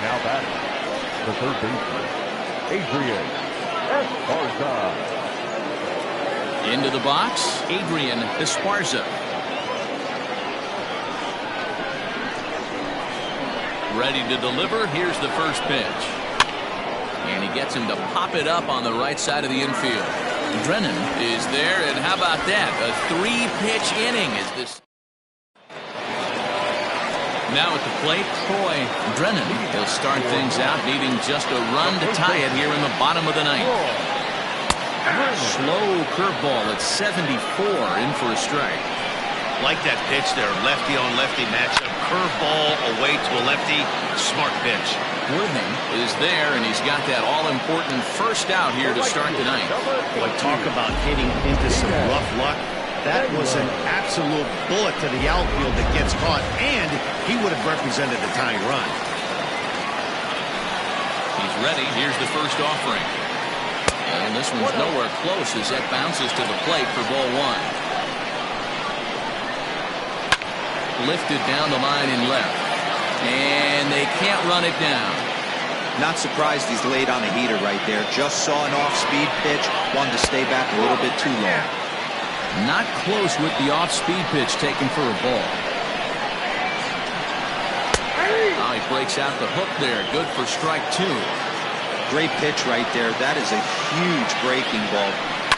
Now batting, the third baseman, Adrian Esparza. Into the box, Adrian Esparza. Ready to deliver. Here's the first pitch. And he gets him to pop it up on the right side of the infield. Drennan is there, and how about that? A 3-pitch inning is this. Now at the plate, Troy Drennan will start things out, needing just a run to tie it here in the bottom of the 9th. Slow curveball at 74, in for a strike. Like that pitch there, lefty on lefty matchup, curveball away to a lefty, smart pitch. Worthing is there, and he's got that all-important first out here to start the 9th. Boy, talk about hitting into some rough luck. That was an absolute bullet to the outfield that gets caught, and he would have represented the tying run. He's ready. Here's the first offering. And this one's nowhere close as that bounces to the plate for ball 1. Lifted down the line in left. And they can't run it down. Not surprised he's laid on a heater right there. Just saw an off-speed pitch. Wanted to stay back a little bit too long. Not close with the off-speed pitch taken for a ball. Now he breaks out the hook there. Good for strike 2. Great pitch right there. That is a huge breaking ball.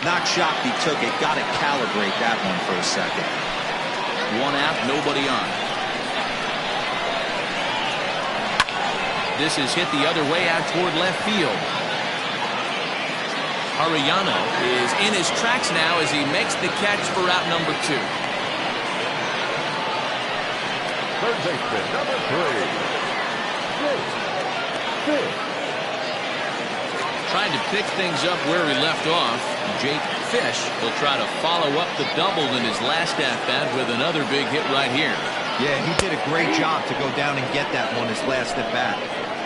Not shocked he took it. Got to calibrate that one for a second. 1 out, nobody on. This is hit the other way out toward left field. Arellano is in his tracks now as he makes the catch for out number 2. Third baseman, number 3, Jake Fish. Trying to pick things up where he left off. Jake Fish will try to follow up the double in his last at-bat with another big hit right here. Yeah, he did a great job to go down and get that one his last at-bat.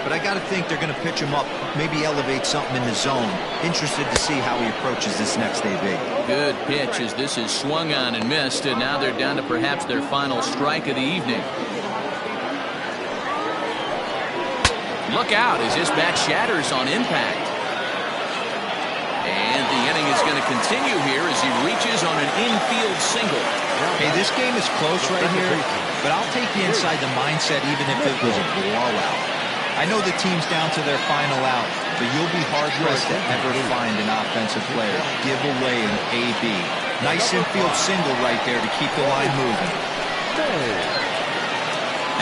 But I got to think they're going to pitch him up, maybe elevate something in the zone. Interested to see how he approaches this next AB. Good pitch as this is swung on and missed, and now they're down to perhaps their final strike of the evening. Look out as this bat shatters on impact. And the inning is going to continue here as he reaches on an infield single. Hey, this game is close right here, but I'll take the inside the mindset even if it was a blowout. I know the team's down to their final out, but you'll be hard-pressed to ever find an offensive player give away an AB. Nice infield single right there to keep the line moving.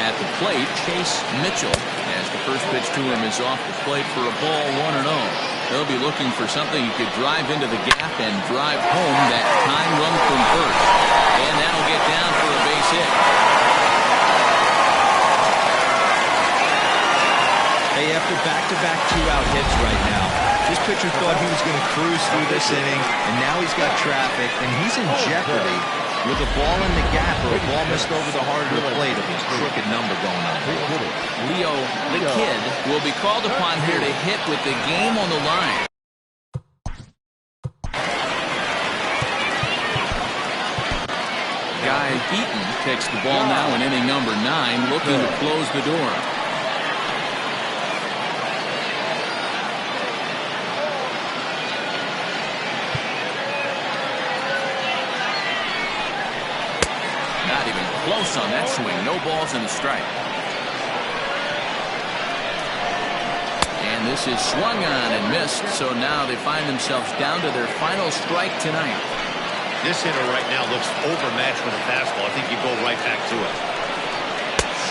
At the plate, Chase Mitchell, as the first pitch to him is off the plate for a ball 1-0. They'll be looking for something he could drive into the gap and drive home that time run from first. And that'll get down for a base hit. Hey, after back-to-back 2-out hits right now, This pitcher thought he was going to cruise through this inning, and now he's got traffic, and he's in jeopardy with a ball in the gap or a ball missed over the heart of the plate of a crooked number going on. Leo, the kid, will be called upon here to hit with the game on the line. Guy Eaton takes the ball now in inning number 9, looking to close the door. Not even close on that swing. No balls and a strike. And this is swung on and missed, so now they find themselves down to their final strike tonight. This hitter right now looks overmatched with a fastball. I think you go right back to it.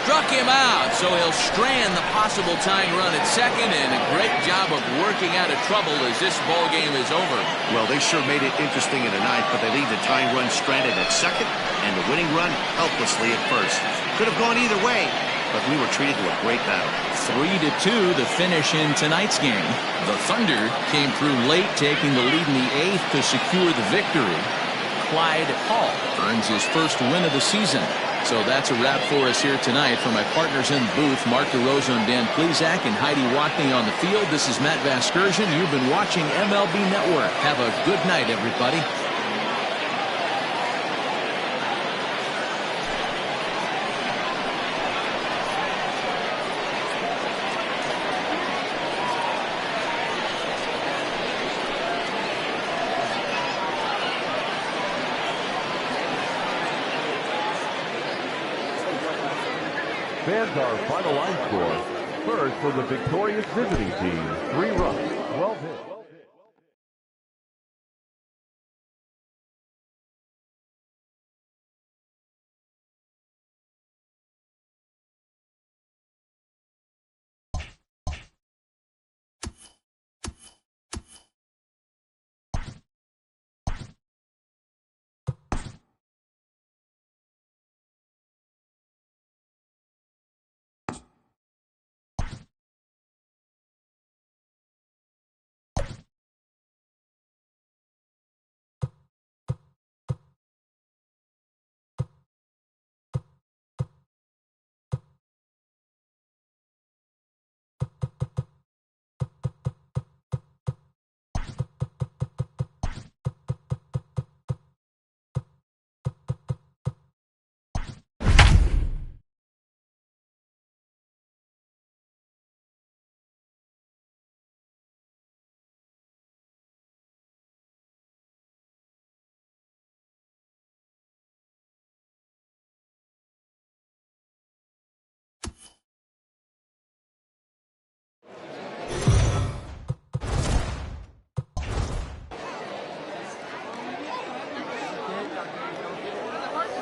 Struck him out, so he'll strand the possible tying run at second, and a great job of working out of trouble as this ball game is over. Well, they sure made it interesting in the ninth, but they leave the tying run stranded at second and the winning run helplessly at first. Could have gone either way, but we were treated to a great battle. 3-2 the finish in tonight's game. The Thunder came through late, taking the lead in the 8th to secure the victory. Clyde Hall earns his first win of the season. So that's a wrap for us here tonight. For my partners in the booth, Mark DeRosa and Dan Plesac, and Heidi Watney on the field, this is Matt Vasgersian. You've been watching MLB Network. Have a good night, everybody. Fans, our final line score. First for the victorious visiting team, 3 runs, 12 hits.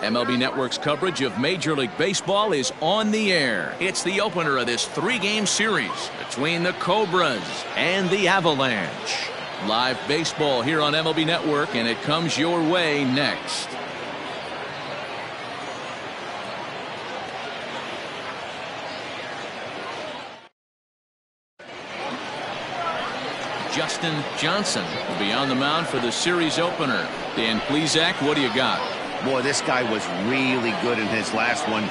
MLB Network's coverage of Major League Baseball is on the air. It's the opener of this 3-game series between the Cobras and the Avalanche. Live baseball here on MLB Network, and it comes your way next. Justin Johnson will be on the mound for the series opener. Dan Plesac, what do you got? Boy, this guy was really good in his last one.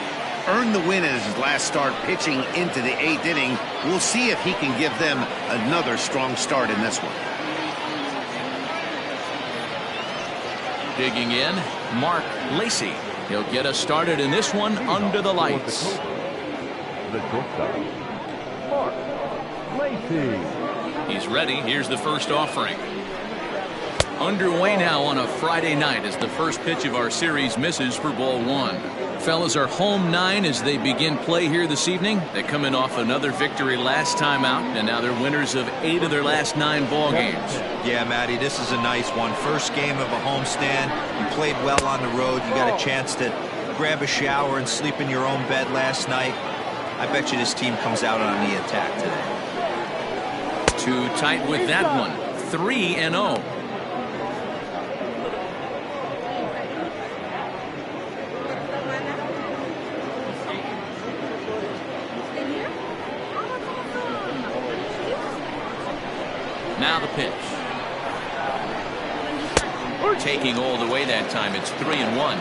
Earned the win in his last start, pitching into the 8th inning. We'll see if he can give them another strong start in this one. Digging in, Mark Lacy. He'll get us started in this one under the lights. The shortstop, Mark Lacy. He's ready. Here's the first offering. Underway now on a Friday night as the first pitch of our series misses for ball 1. Fellas are home 9 as they begin play here this evening. They come in off another victory last time out, and now they're winners of 8 of their last 9 ball games. Yeah, Matty, this is a nice one. First game of a homestand. You played well on the road. You got a chance to grab a shower and sleep in your own bed last night. I bet you this team comes out on the attack today. Too tight with that one. 3-0. Now the pitch. Taking all the way that time. It's 3-1.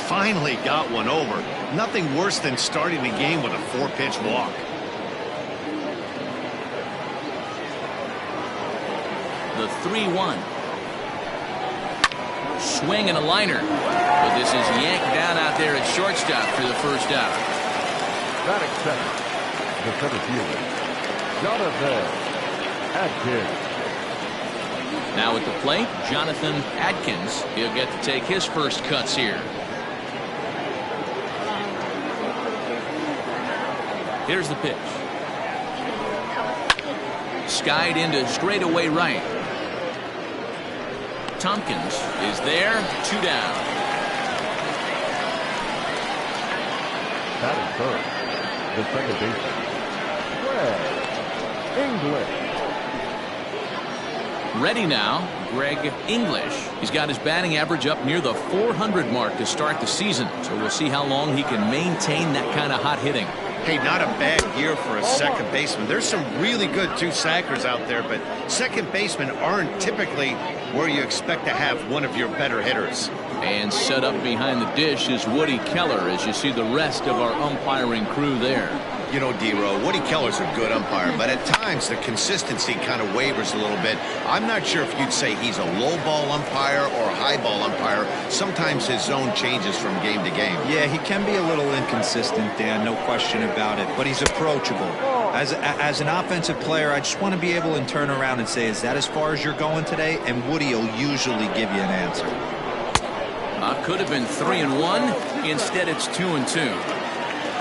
Finally got one over. Nothing worse than starting the game with a 4-pitch walk. The 3-1. Swing and a liner. But this is yanked down out there at shortstop for the first out. Batting second, the center fielder, Jonathan Adkins. Now at the plate, Jonathan Adkins. He'll get to take his first cuts here. Here's the pitch. Skied into straightaway right. Tompkins is there. 2 down. Batting third, the second baseman, Greg English. Ready now, Greg English. He's got his batting average up near the 400 mark to start the season. So we'll see how long he can maintain that kind of hot hitting. Hey, not a bad year for a second baseman. There's some really good two-sackers out there, but second basemen aren't typically where you expect to have one of your better hitters. And set up behind the dish is Woody Keller as you see the rest of our umpiring crew there. You know, D-Row, Woody Keller's a good umpire, but at times the consistency kind of wavers a little bit. I'm not sure if you'd say he's a low ball umpire or a high ball umpire. Sometimes his zone changes from game to game. Yeah, he can be a little inconsistent, Dan, no question about it, but he's approachable. As an offensive player, I just want to be able to turn around and say, is that as far as you're going today? And Woody will usually give you an answer. Could have been 3-1. Instead, it's 2-2.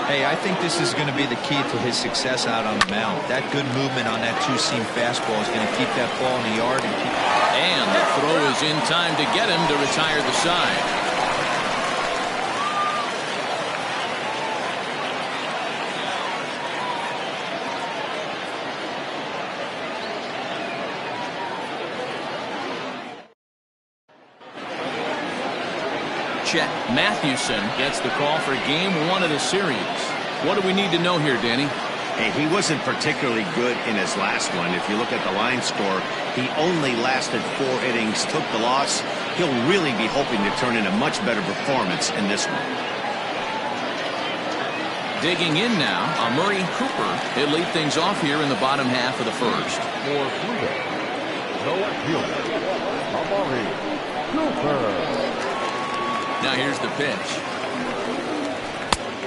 Hey, I think this is going to be the key to his success out on the mound. That good movement on that two-seam fastball is going to keep that ball in the yard. And the throw is in time to get him to retire the side. Chet Mathewson gets the call for game 1 of the series. What do we need to know here, Danny? Hey, he wasn't particularly good in his last one. If you look at the line score, he only lasted 4 innings, took the loss. He'll really be hoping to turn in a much better performance in this one. Digging in now, Murray Cooper. He'll lead things off here in the bottom half of the first. For Cleveland, the left fielder, Amari Cooper. Now here's the pitch.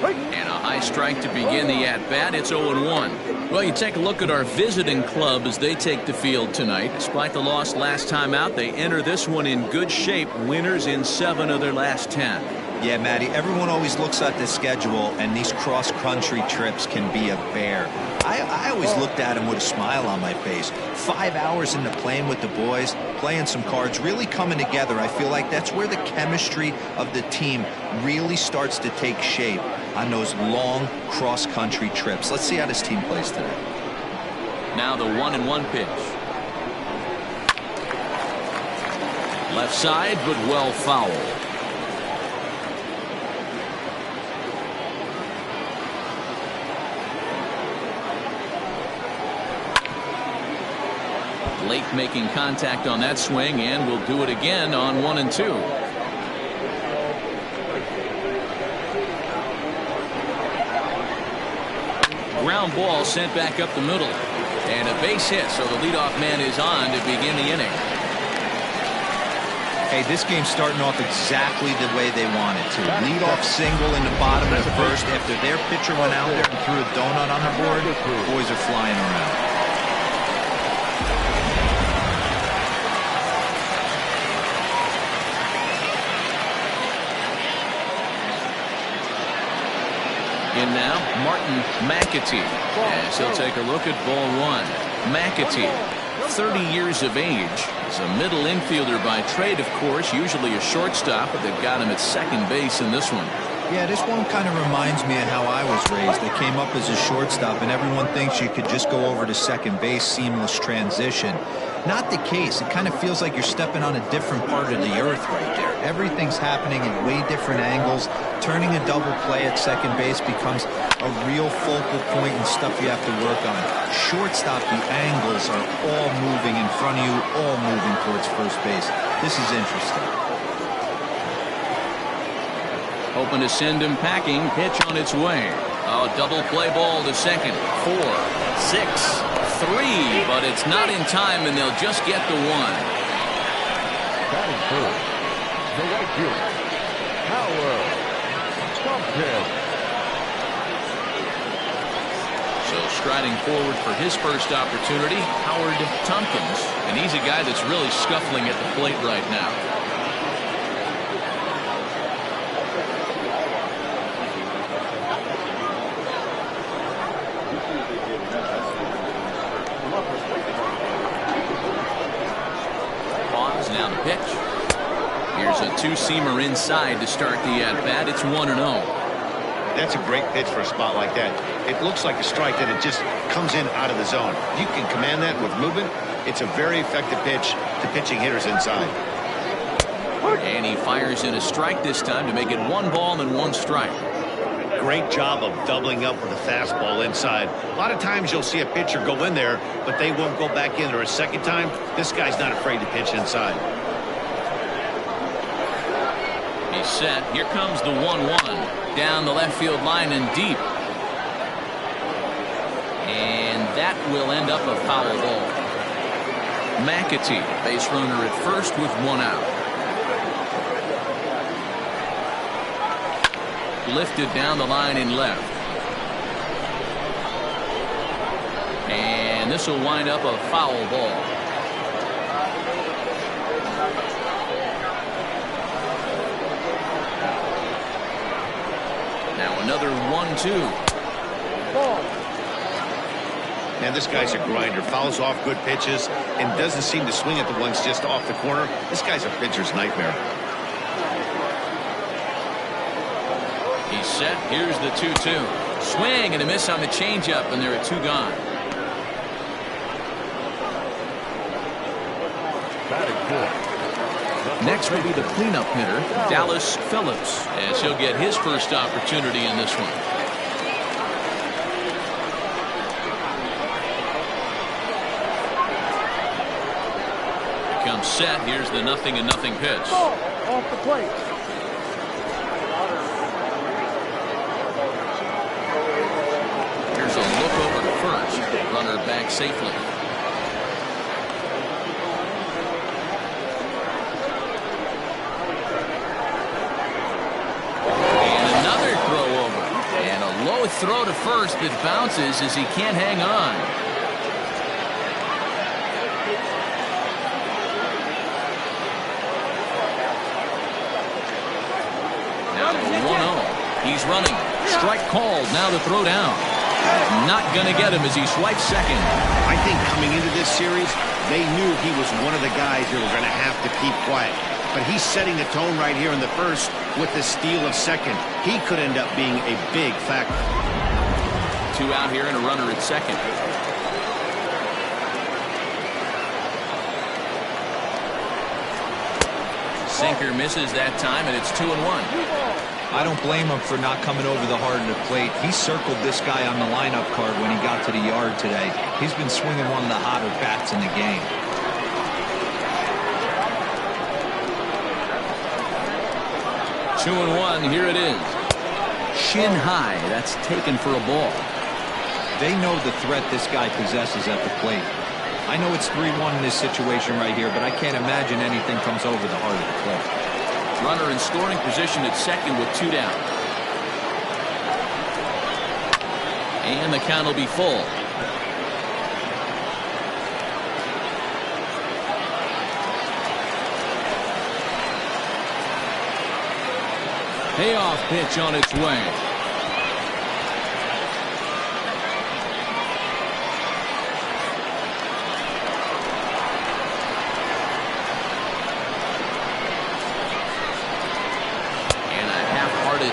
And a high strike to begin the at-bat. It's 0-1. Well, you take a look at our visiting club as they take the field tonight. Despite the loss last time out, they enter this one in good shape. Winners in 7 of their last 10. Yeah, Matty, everyone always looks at the schedule, and these cross-country trips can be a bear. I always looked at him with a smile on my face. 5 hours in the plane with the boys, playing some cards, really coming together. I feel like that's where the chemistry of the team really starts to take shape on those long cross-country trips. Let's see how this team plays today. Now the 1-1 pitch. Left side, but well fouled. Lake making contact on that swing, and will do it again on 1 and 2. Ground ball sent back up the middle, and a base hit, so the leadoff man is on to begin the inning. Hey, this game's starting off exactly the way they want it to. Leadoff single in the bottom of the first after their pitcher went out there and threw a donut on the board. Boys are flying around. In now, Martin McAtee, as he'll take a look at ball 1. McAtee, 30 years of age, is a middle infielder by trade, of course, usually a shortstop, but they've got him at second base in this one. Yeah, this one kind of reminds me of how I was raised. I came up as a shortstop, and everyone thinks you could just go over to second base, seamless transition. Not the case. It kind of feels like you're stepping on a different part of the earth right there. Everything's happening at way different angles. Turning a double play at second base becomes a real focal point and stuff you have to work on. Shortstop, the angles are all moving in front of you, all moving towards first base. This is interesting. Hoping to send him packing. Pitch on its way. A double play ball to second. 4, 6, 3. But it's not in time, and they'll just get the one. Batting first, the right fielder, Howard Tompkins. So striding forward for his first opportunity, Howard Tompkins. And he's a guy that's really scuffling at the plate right now. Now the pitch. Here's a two-seamer inside to start the at-bat. It's 1-0. That's a great pitch for a spot like that. It looks like a strike that it just comes in out of the zone. You can command that with movement. It's a very effective pitch to pitching hitters inside. And he fires in a strike this time to make it 1 ball and 1 strike. Great job of doubling up with a fastball inside. A lot of times you'll see a pitcher go in there, but they won't go back in there a second time. This guy's not afraid to pitch inside. He's set. Here comes the 1-1. Down the left field line and deep. And that will end up a foul ball. McAtee, base runner at first with 1 out. Lifted down the line in left. And this will wind up a foul ball. Now another 1-2. Man, this guy's a grinder. Fouls off good pitches and doesn't seem to swing at the ones just off the corner. This guy's a pitcher's nightmare. He's set. Here's the 2-2. Swing and a miss on the changeup, and there are 2 gone. Next will be the cleanup hitter, Dallas Phillips, as he'll get his first opportunity in this one. Comes set. Here's the 0-0 pitch. Off the plate. Here's a look over to first. Runner back safely. And another throw over. And a low throw to first that bounces as he can't hang on. Now the 1-0. He's running. Strike called. Now the throw down. Not going to get him as he swipes second. I think coming into this series, they knew he was one of the guys that were going to have to keep quiet. But he's setting the tone right here in the first with the steal of second. He could end up being a big factor. 2 out here and a runner at second. Sinker misses that time, and it's 2-1. I don't blame him for not coming over the hard of the plate. He circled this guy on the lineup card when he got to the yard today. He's been swinging one of the hotter bats in the game. Two and one. Here it is. Shin high. That's taken for a ball. They know the threat this guy possesses at the plate. I know it's 3-1 in this situation right here, but I can't imagine anything comes over the heart of the plate. Runner in scoring position at second with 2 down. And the count will be full. Payoff pitch on its way.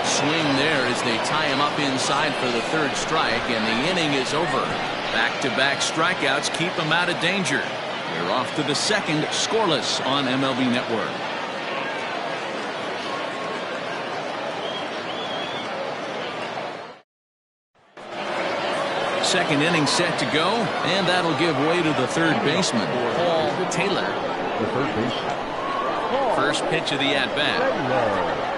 Swing as they tie him up inside for the third strike, and the inning is over. Back-to-back strikeouts keep him out of danger. We're off to the second, scoreless on MLB Network. Second inning set to go, and that'll give way to the third baseman, Paul Taylor. The third baseman. First pitch of the at-bat.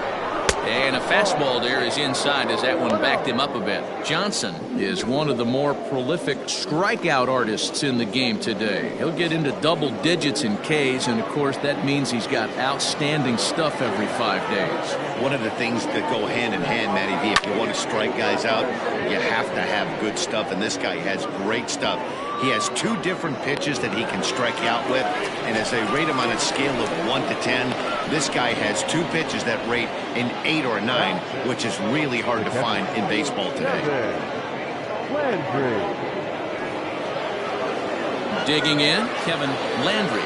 And a fastball there is inside as that one backed him up a bit. Johnson is one of the more prolific strikeout artists in the game today. He'll get into double digits in Ks, and of course that means he's got outstanding stuff every 5 days. One of the things that go hand in hand, Matty V, if you want to strike guys out, you have to have good stuff, and this guy has great stuff. He has 2 different pitches that he can strike you out with, and as they rate him on a scale of 1 to 10, this guy has 2 pitches that rate an 8 or a 9, which is really hard to find in baseball today. Landry. Digging in, Kevin Landry.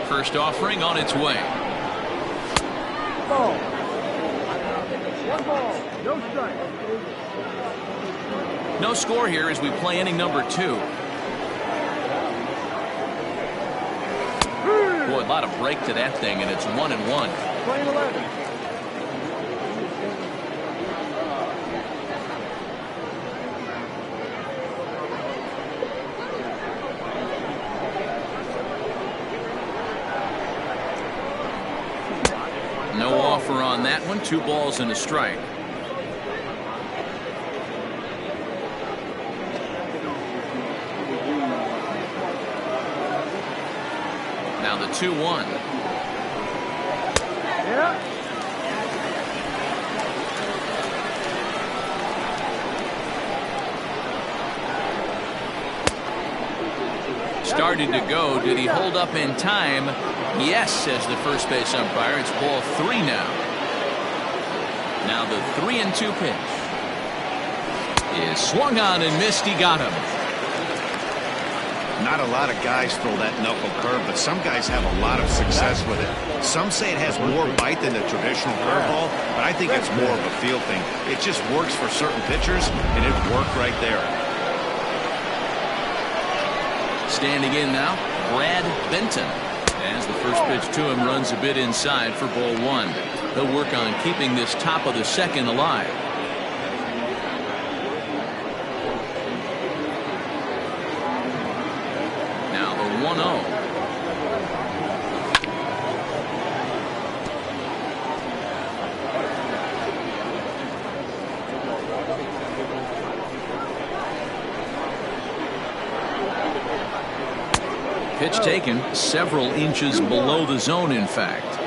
First offering on its way. Ball. 1 ball, no strike. No score here as we play inning number 2. Boy, a lot of break to that thing, and it's 1-1. Playing 11. No offer on that one. 2 balls and a strike. Now the 2-1. Yeah. Started to go. Did he hold up in time? Yes, says the first base umpire. It's ball 3 now. Now the 3-2 pitch is swung on and missed. He got him. Not a lot of guys throw that knuckle curve, but some guys have a lot of success with it. Some say it has more bite than the traditional curveball, but I think it's more of a feel thing. It just works for certain pitchers, and it worked right there. Standing in now, Brad Benton. As the first pitch to him runs a bit inside for ball 1. They'll work on keeping this top of the second alive. Now the 1-0. Pitch taken several inches below the zone, in fact.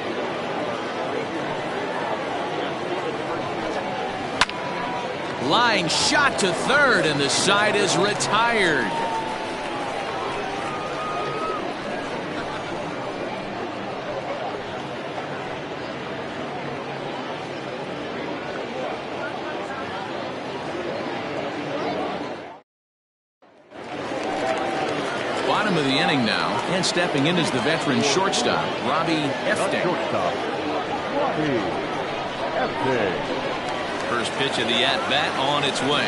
Line shot to third, and the side is retired. Bottom of the inning now, and stepping in is the veteran shortstop, Robbie Efting. Shortstop, Robbie Efting. First pitch of the at-bat on its way.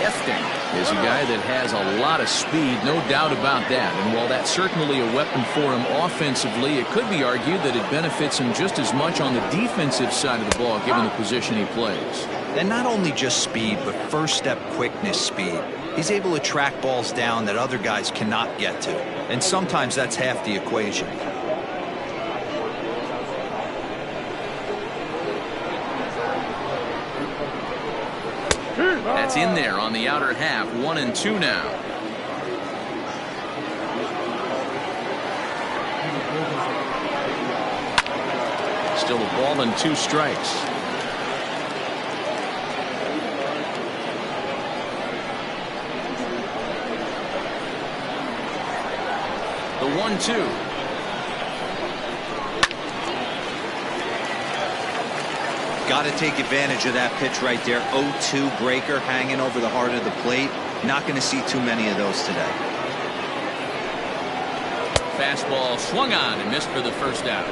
Efting is a guy that has a lot of speed, no doubt about that. And while that's certainly a weapon for him offensively, it could be argued that it benefits him just as much on the defensive side of the ball, given the position he plays. And not only just speed, but first step quickness speed. He's able to track balls down that other guys cannot get to. And sometimes that's half the equation. That's in there on the outer half. 1-2 now. Still a ball and 2 strikes. The 1-2. Got to take advantage of that pitch right there. 0-2 breaker hanging over the heart of the plate. Not going to see too many of those today. Fastball swung on and missed for the first out.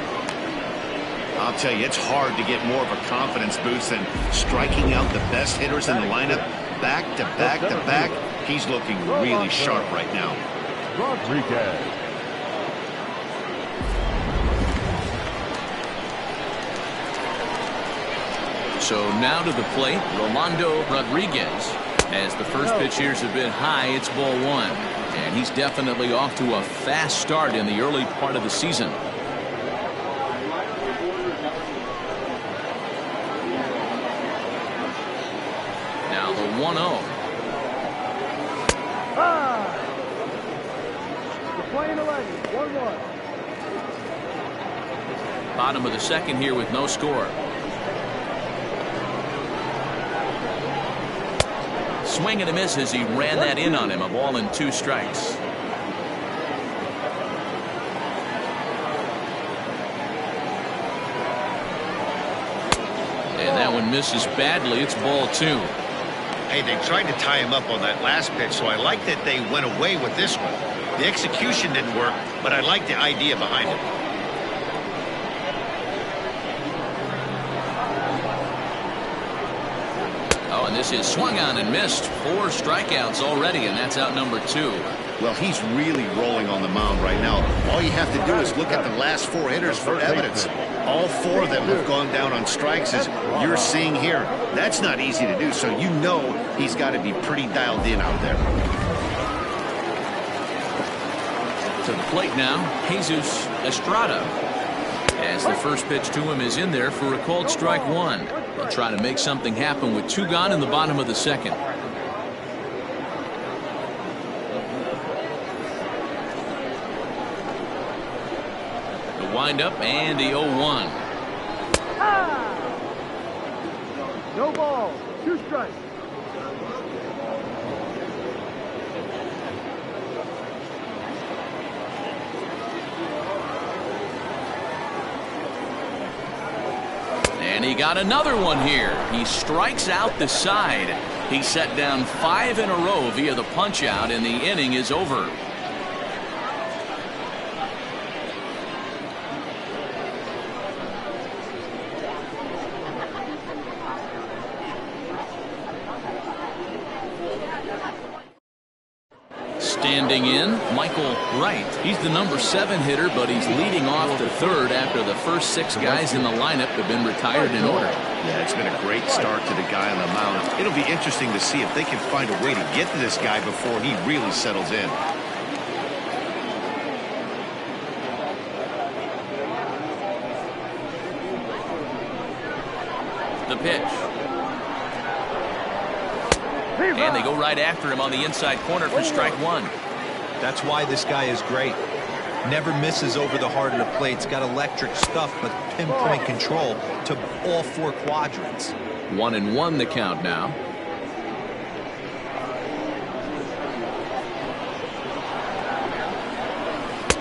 I'll tell you, it's hard to get more of a confidence boost than striking out the best hitters in the lineup back to back to back. He's looking really sharp right now. Rodriguez. So now to the plate, Rolando Rodriguez. As the first pitch here is a bit high, it's ball one. And he's definitely off to a fast start in the early part of the season. Now the 1-0. You're playing 11, 1-1. Bottom of the second here with no score. Swing and a miss as he ran that in on him. A ball and 2 strikes. And that one misses badly. It's ball 2. Hey, they tried to tie him up on that last pitch, so I like that they went away with this one. The execution didn't work, but I like the idea behind it. Oh, and this is swung on and missed. 4 strikeouts already, and that's out number 2. Well, he's really rolling on the mound right now. All you have to do is look at the last 4 hitters for evidence. All 4 of them have gone down on strikes, as you're seeing here. That's not easy to do, so you know he's got to be pretty dialed in out there. To the plate now, Jesus Estrada. As the first pitch to him is in there for a called strike 1. They'll try to make something happen with 2 gone in the bottom of the second. The windup and the 0-1. No ball, 2 strikes. And he got another one here. He strikes out the side. He set down 5 in a row via the punch out, and the inning is over. Standing in, Michael Wright. He's the number 7 hitter, but he's leading off to third after the first 6 guys in the lineup have been retired in order. Yeah, it's been a great start to the guy on the mound. It'll be interesting to see if they can find a way to get to this guy before he really settles in. The pitch. And they go right after him on the inside corner for strike 1. That's why this guy is great. Never misses over the heart of the plate. He's got electric stuff, but pinpoint control to all 4 quadrants. 1-1 the count now.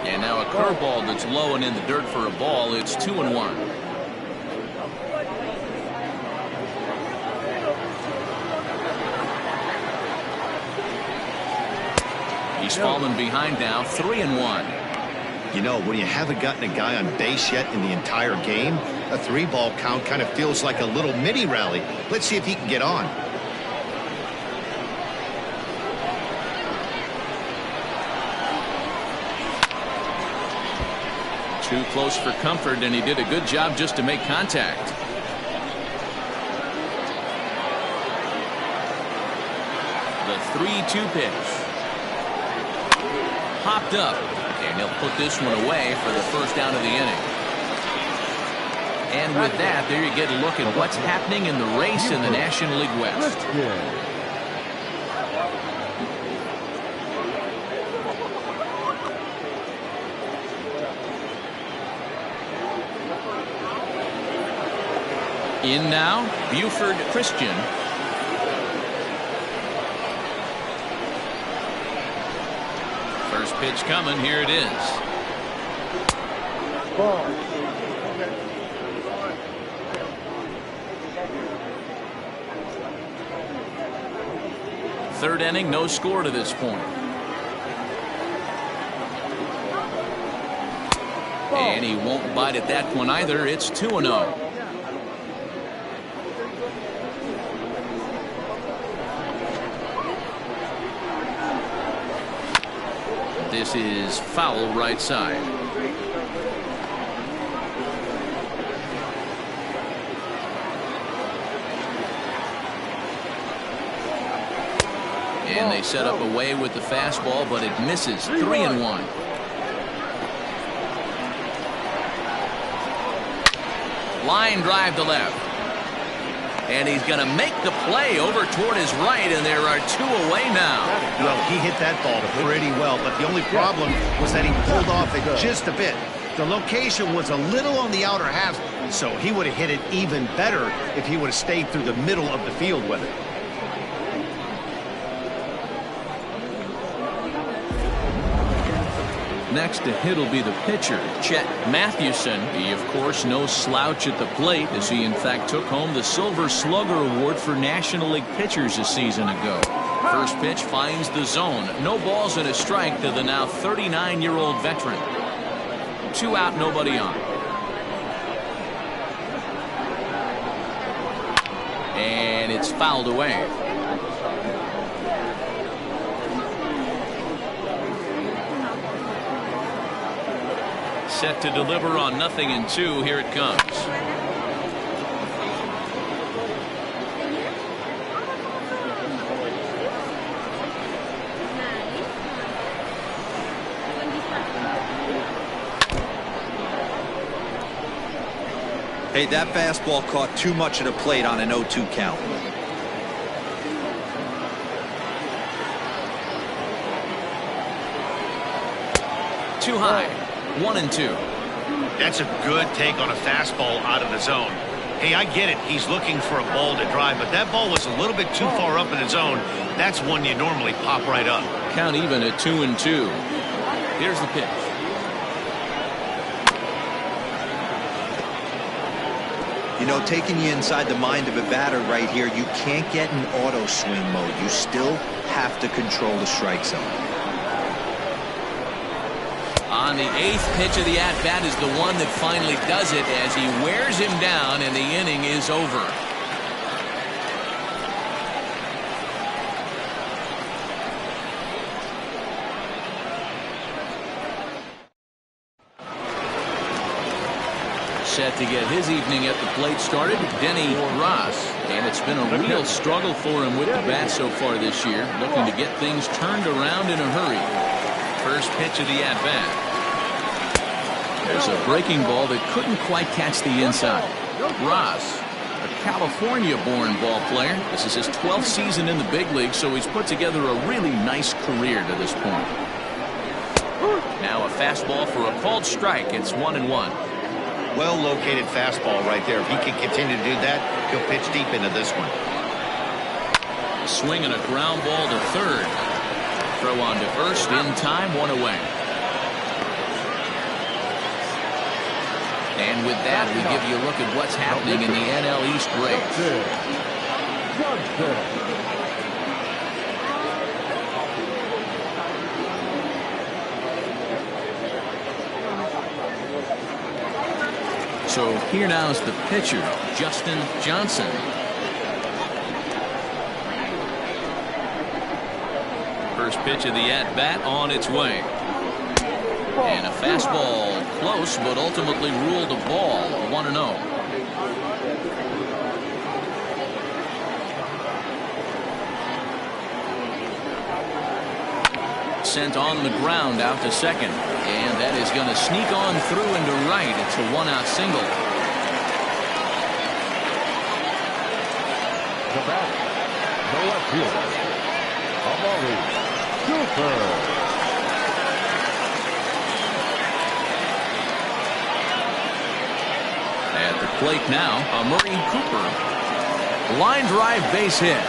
And now a curveball that's low and in the dirt for a ball. It's 2-1. He's fallen behind now, 3-1. You know, when you haven't gotten a guy on base yet in the entire game, a 3-ball count kind of feels like a little mini rally. Let's see if he can get on. Too close for comfort, and he did a good job just to make contact. The 3-2 pitch. Popped up, and he'll put this one away for the first down of the inning. And with that, there you get a look at what's happening in the race in the National League West. In now, Buford Christian. First pitch coming. Here it is. Ball. Third inning, no score to this point. And he won't bite at that one either. It's 2-0. This is foul right side. And they set up away with the fastball, but it misses. 3-1. Line drive to left. And he's going to make the play over toward his right, and there are 2 away now. Well, he hit that ball pretty well, but the only problem was that he pulled off it just a bit. The location was a little on the outer half, so he would have hit it even better if he would have stayed through the middle of the field with it. Next to hit will be the pitcher, Chet Mathewson. He, of course, no slouch at the plate, as he, in fact, took home the Silver Slugger Award for National League pitchers a season ago. First pitch finds the zone. No balls and a strike to the now 39-year-old veteran. 2 out, nobody on. And it's fouled away. Set to deliver on 0-2. Here it comes. Hey, that fastball caught too much of the plate on an 0-2 count. Too high. 1-2. That's a good take on a fastball out of the zone. Hey, I get it. He's looking for a ball to drive, but that ball was a little bit too far up in the zone. That's one you normally pop right up. Count even at 2-2. Here's the pitch. You know, taking you inside the mind of a batter right here, you can't get in auto swing mode. You still have to control the strike zone. On the 8th pitch of the at-bat is the one that finally does it as he wears him down, and the inning is over. Set to get his evening at the plate started, Denny Ross. And it's been a real struggle for him with the bat so far this year, looking to get things turned around in a hurry. First pitch of the at-bat. There's a breaking ball that couldn't quite catch the inside. Ross, a California-born ball player. This is his 12th season in the big league, so he's put together a really nice career to this point. Now a fastball for a called strike. It's 1-1. Well-located fastball right there. If he can continue to do that, he'll pitch deep into this one. Swing and a ground ball to third. Throw on to first in time, 1 away. And with that, we give you a look at what's happening in the NL East race. So here now is the pitcher, Justin Johnson. First pitch of the at-bat on its way. And a fastball close, but ultimately ruled a ball, 1-0. Sent on the ground out to second. And that is going to sneak on through into right. It's a 1-out single. The batter, the left fielder, Amari Cooper. At the plate now, Amari Cooper. Line drive base hit.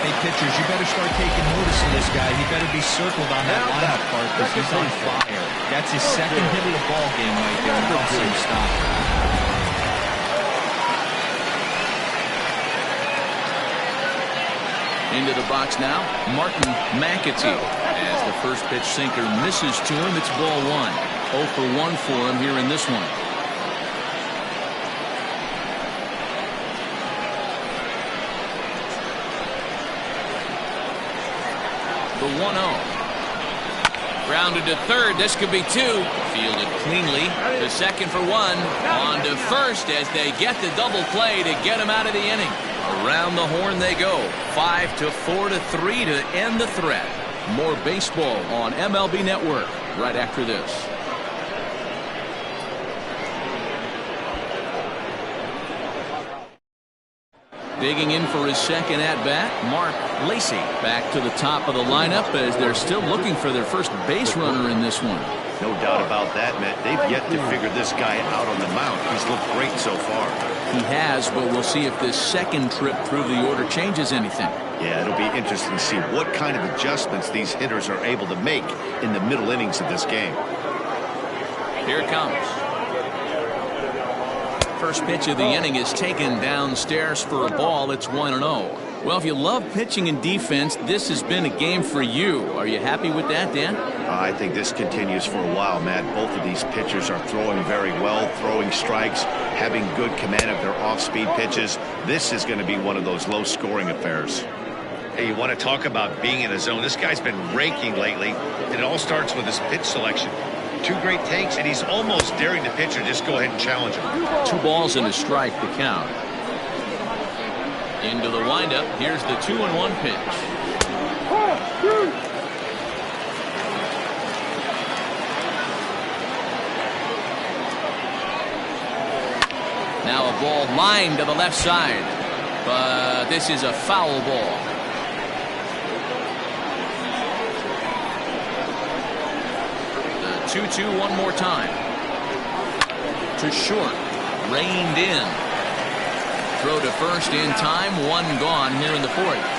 Hey, pitchers, you better start taking notice of this guy. He better be circled on that lineup part because he's on fire. That's his second hit of the ball game right there. Now see him stop. Into the box now, Martin McAtee. As the first pitch sinker misses to him, it's ball 1. 0 for 1 for him here in this one. The 1-0. Grounded to third. This could be 2. Fielded cleanly. To second for 1. On to first as they get the double play to get him out of the inning. Around the horn they go. 5-4-3 to end the threat. More baseball on MLB Network right after this. Digging in for his second at-bat, Mark Lacy. Back to the top of the lineup as they're still looking for their first base runner in this one. No doubt about that, Matt. They've yet to figure this guy out on the mound. He's looked great so far. He has, but we'll see if this second trip through the order changes anything. Yeah, it'll be interesting to see what kind of adjustments these hitters are able to make in the middle innings of this game. Here it comes. First pitch of the inning is taken downstairs for a ball. It's 1-0. Well, if you love pitching and defense, this has been a game for you. Are you happy with that, Dan? I think this continues for a while, Matt. Both of these pitchers are throwing very well, throwing strikes, having good command of their off-speed pitches. This is going to be one of those low-scoring affairs. Hey, you want to talk about being in a zone? This guy's been raking lately, and it all starts with his pitch selection. 2 great takes, and he's almost daring the pitcher just go ahead and challenge him. 2 balls and a strike to count. Into the windup. Here's the 2-1 pitch. Now a ball lined to the left side, but this is a foul ball. The 2-2 one more time. To short. Reined in. Throw to first in time. 1 gone here in the 4th.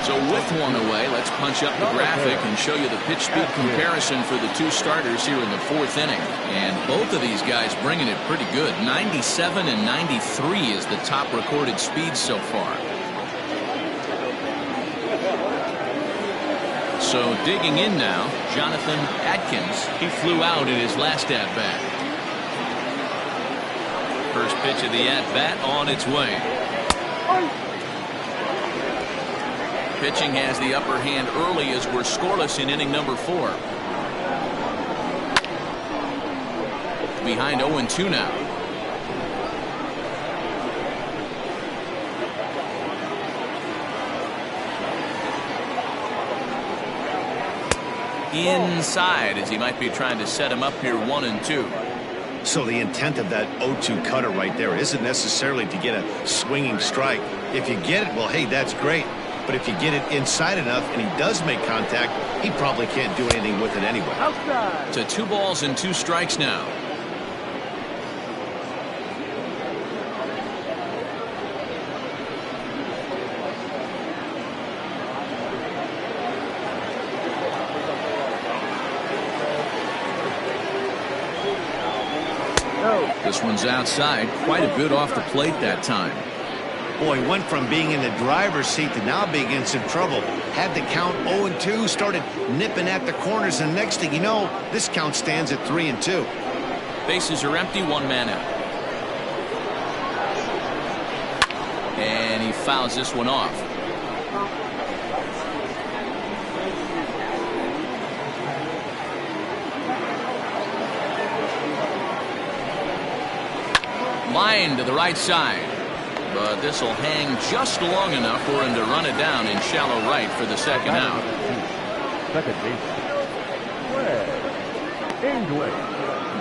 So with 1 away, let's punch up the graphic and show you the pitch speed comparison for the 2 starters here in the 4th inning. And both of these guys bringing it pretty good. 97 and 93 is the top recorded speed so far. So digging in now, Jonathan Atkins. He flew out in his last at-bat. First pitch of the at-bat on its way. Pitching has the upper hand early as we're scoreless in inning number 4. Behind 0-2 now. Inside as he might be trying to set him up here 1-2. So the intent of that 0-2 cutter right there isn't necessarily to get a swinging strike. If you get it, well, hey, that's great. But if you get it inside enough and he does make contact, he probably can't do anything with it anyway. Outside. To 2 balls and 2 strikes now. This one's outside, quite a bit off the plate that time. Boy, went from being in the driver's seat to now being in some trouble. Had the count 0-2, started nipping at the corners, and next thing you know, this count stands at 3-2. Bases are empty, 1 man out. And he fouls this one off. Line to the right side. But this will hang just long enough for him to run it down in shallow right for the second out. Second base. English.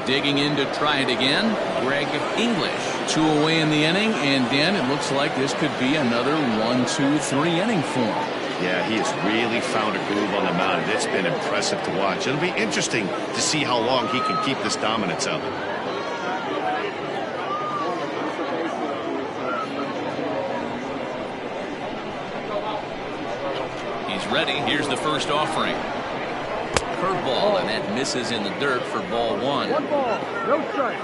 Digging in to try it again, Greg English. 2 away in the inning, and Dan, it looks like this could be another 1-2-3 inning for him. Yeah, he has really found a groove on the mound. It's been impressive to watch. It'll be interesting to see how long he can keep this dominance up. Ready. Here's the first offering. Curveball, and that misses in the dirt for ball 1. 1 ball, no strike.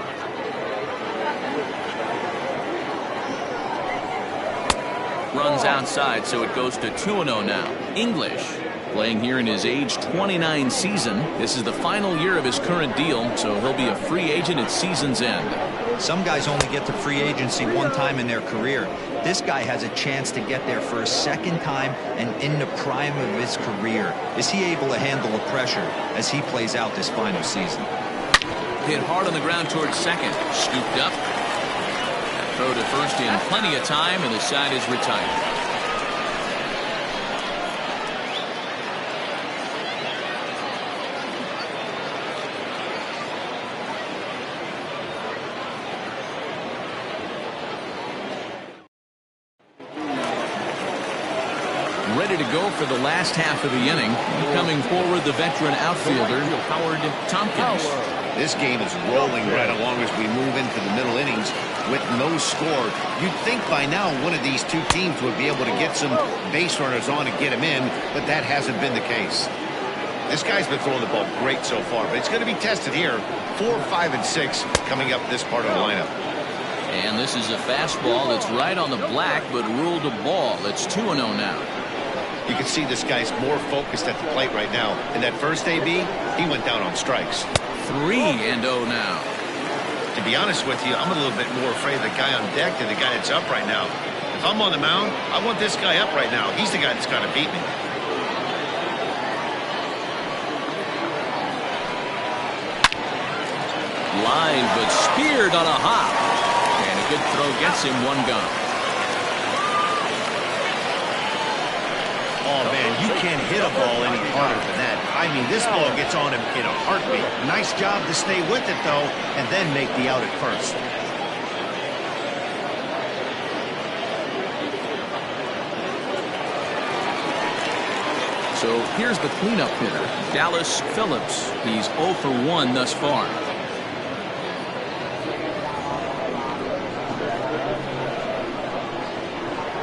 Runs outside, so it goes to 2-0 now. English playing here in his age 29 season. This is the final year of his current deal, so he'll be a free agent at season's end. Some guys only get to free agency one time in their career. This guy has a chance to get there for a second time and in the prime of his career. Is he able to handle the pressure as he plays out this final season? Hit hard on the ground towards second. Scooped up. That throw to first in plenty of time, and the side is retired. Ready to go for the last half of the inning. Coming forward, the veteran outfielder, Howard Tompkins. This game is rolling right along as we move into the middle innings with no score. You'd think by now one of these two teams would be able to get some base runners on and get them in, but that hasn't been the case. This guy's been throwing the ball great so far, but it's going to be tested here. 4, 5, and 6 coming up this part of the lineup. And this is a fastball that's right on the black, but ruled a ball. It's 2-0 now. You can see this guy's more focused at the plate right now. In that first AB, he went down on strikes. 3-0 now. To be honest with you, I'm a little bit more afraid of the guy on deck than the guy that's up right now. If I'm on the mound, I want this guy up right now. He's the guy that's got to beat me. Line, but speared on a hop. And a good throw gets him one gone. Oh, man, you can't hit a ball any harder than that. I mean, this ball gets on him in a heartbeat. Nice job to stay with it, though, and then make the out at first. So here's the cleanup hitter, Dallas Phillips. He's 0 for 1 thus far.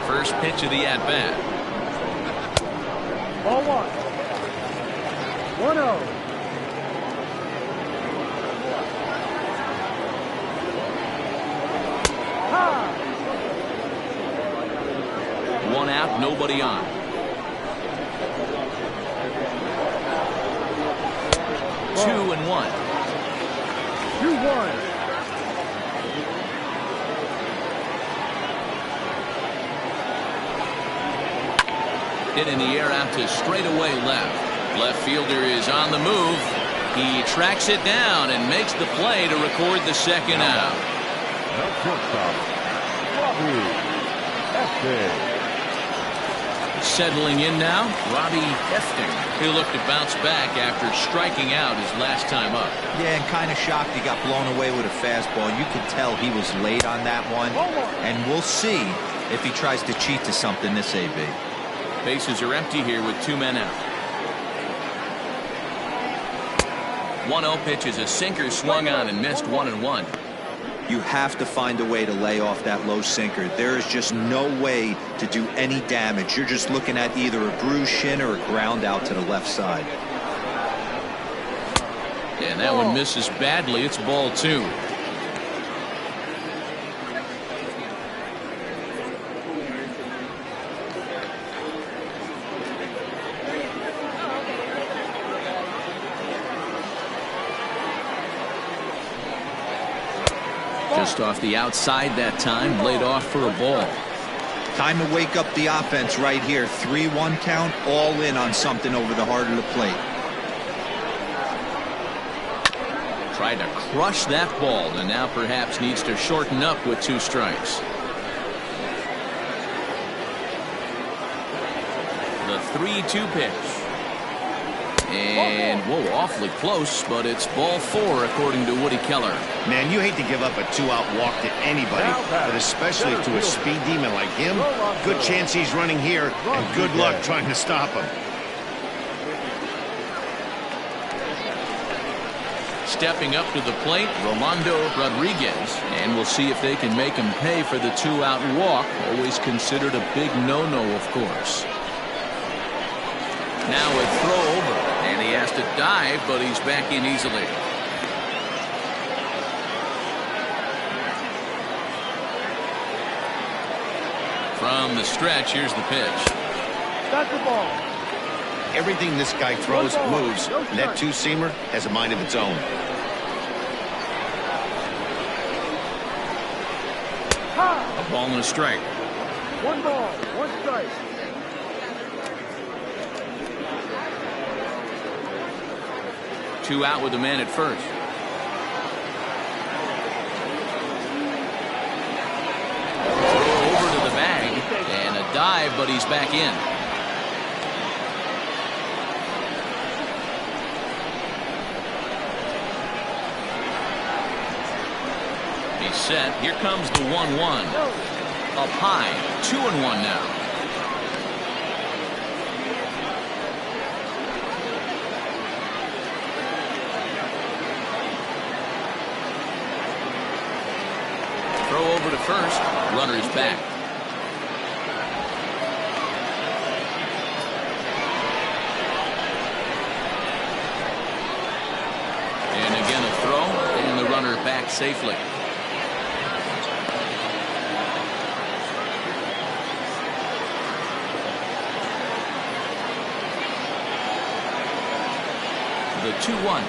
First pitch of the at-bat. Ball 1. 1-0. One out, nobody on. 2-1. 2-1. Hit in the air out to straightaway left. Left fielder is on the move. He tracks it down and makes the play to record the second out. The shortstop, Robbie Efting. Settling in now, Robbie Efting. He'll look to bounce back after striking out his last time up. Yeah, and kind of shocked he got blown away with a fastball. You could tell he was late on that one. And we'll see if he tries to cheat to something this AB. Bases are empty here with 2 men out. 1-0 pitch is a sinker swung on and missed 1-1. You have to find a way to lay off that low sinker. There is just no way to do any damage. You're just looking at either a bruised shin or a ground out to the left side. And that one misses badly. It's ball 2. Just off the outside that time, laid off for a ball. Time to wake up the offense right here. 3-1 count, all in on something over the heart of the plate. Tried to crush that ball and now perhaps needs to shorten up with 2 strikes. The 3-2 pitch. And, whoa, awfully close, but it's ball 4 according to Woody Keller. Man, you hate to give up a 2-out walk to anybody, but especially to a speed demon like him. Good chance he's running here, and good luck trying to stop him. Stepping up to the plate, Rolando Rodriguez. And we'll see if they can make him pay for the 2-out walk. Always considered a big no-no, of course. Now a throw over, and he has to dive, but he's back in easily. From the stretch, here's the pitch. Got the ball. Everything this guy throws moves. And that two-seamer has a mind of its own. A ball and a strike. 1 ball, 1 strike. Two out with the man at first. Throw over to the bag and a dive, but he's back in. He's set. Here comes the 1-1. Up high, 2-1 now. Throw over to first. Runner's back. And again a throw, and the runner back safely. The 2-1.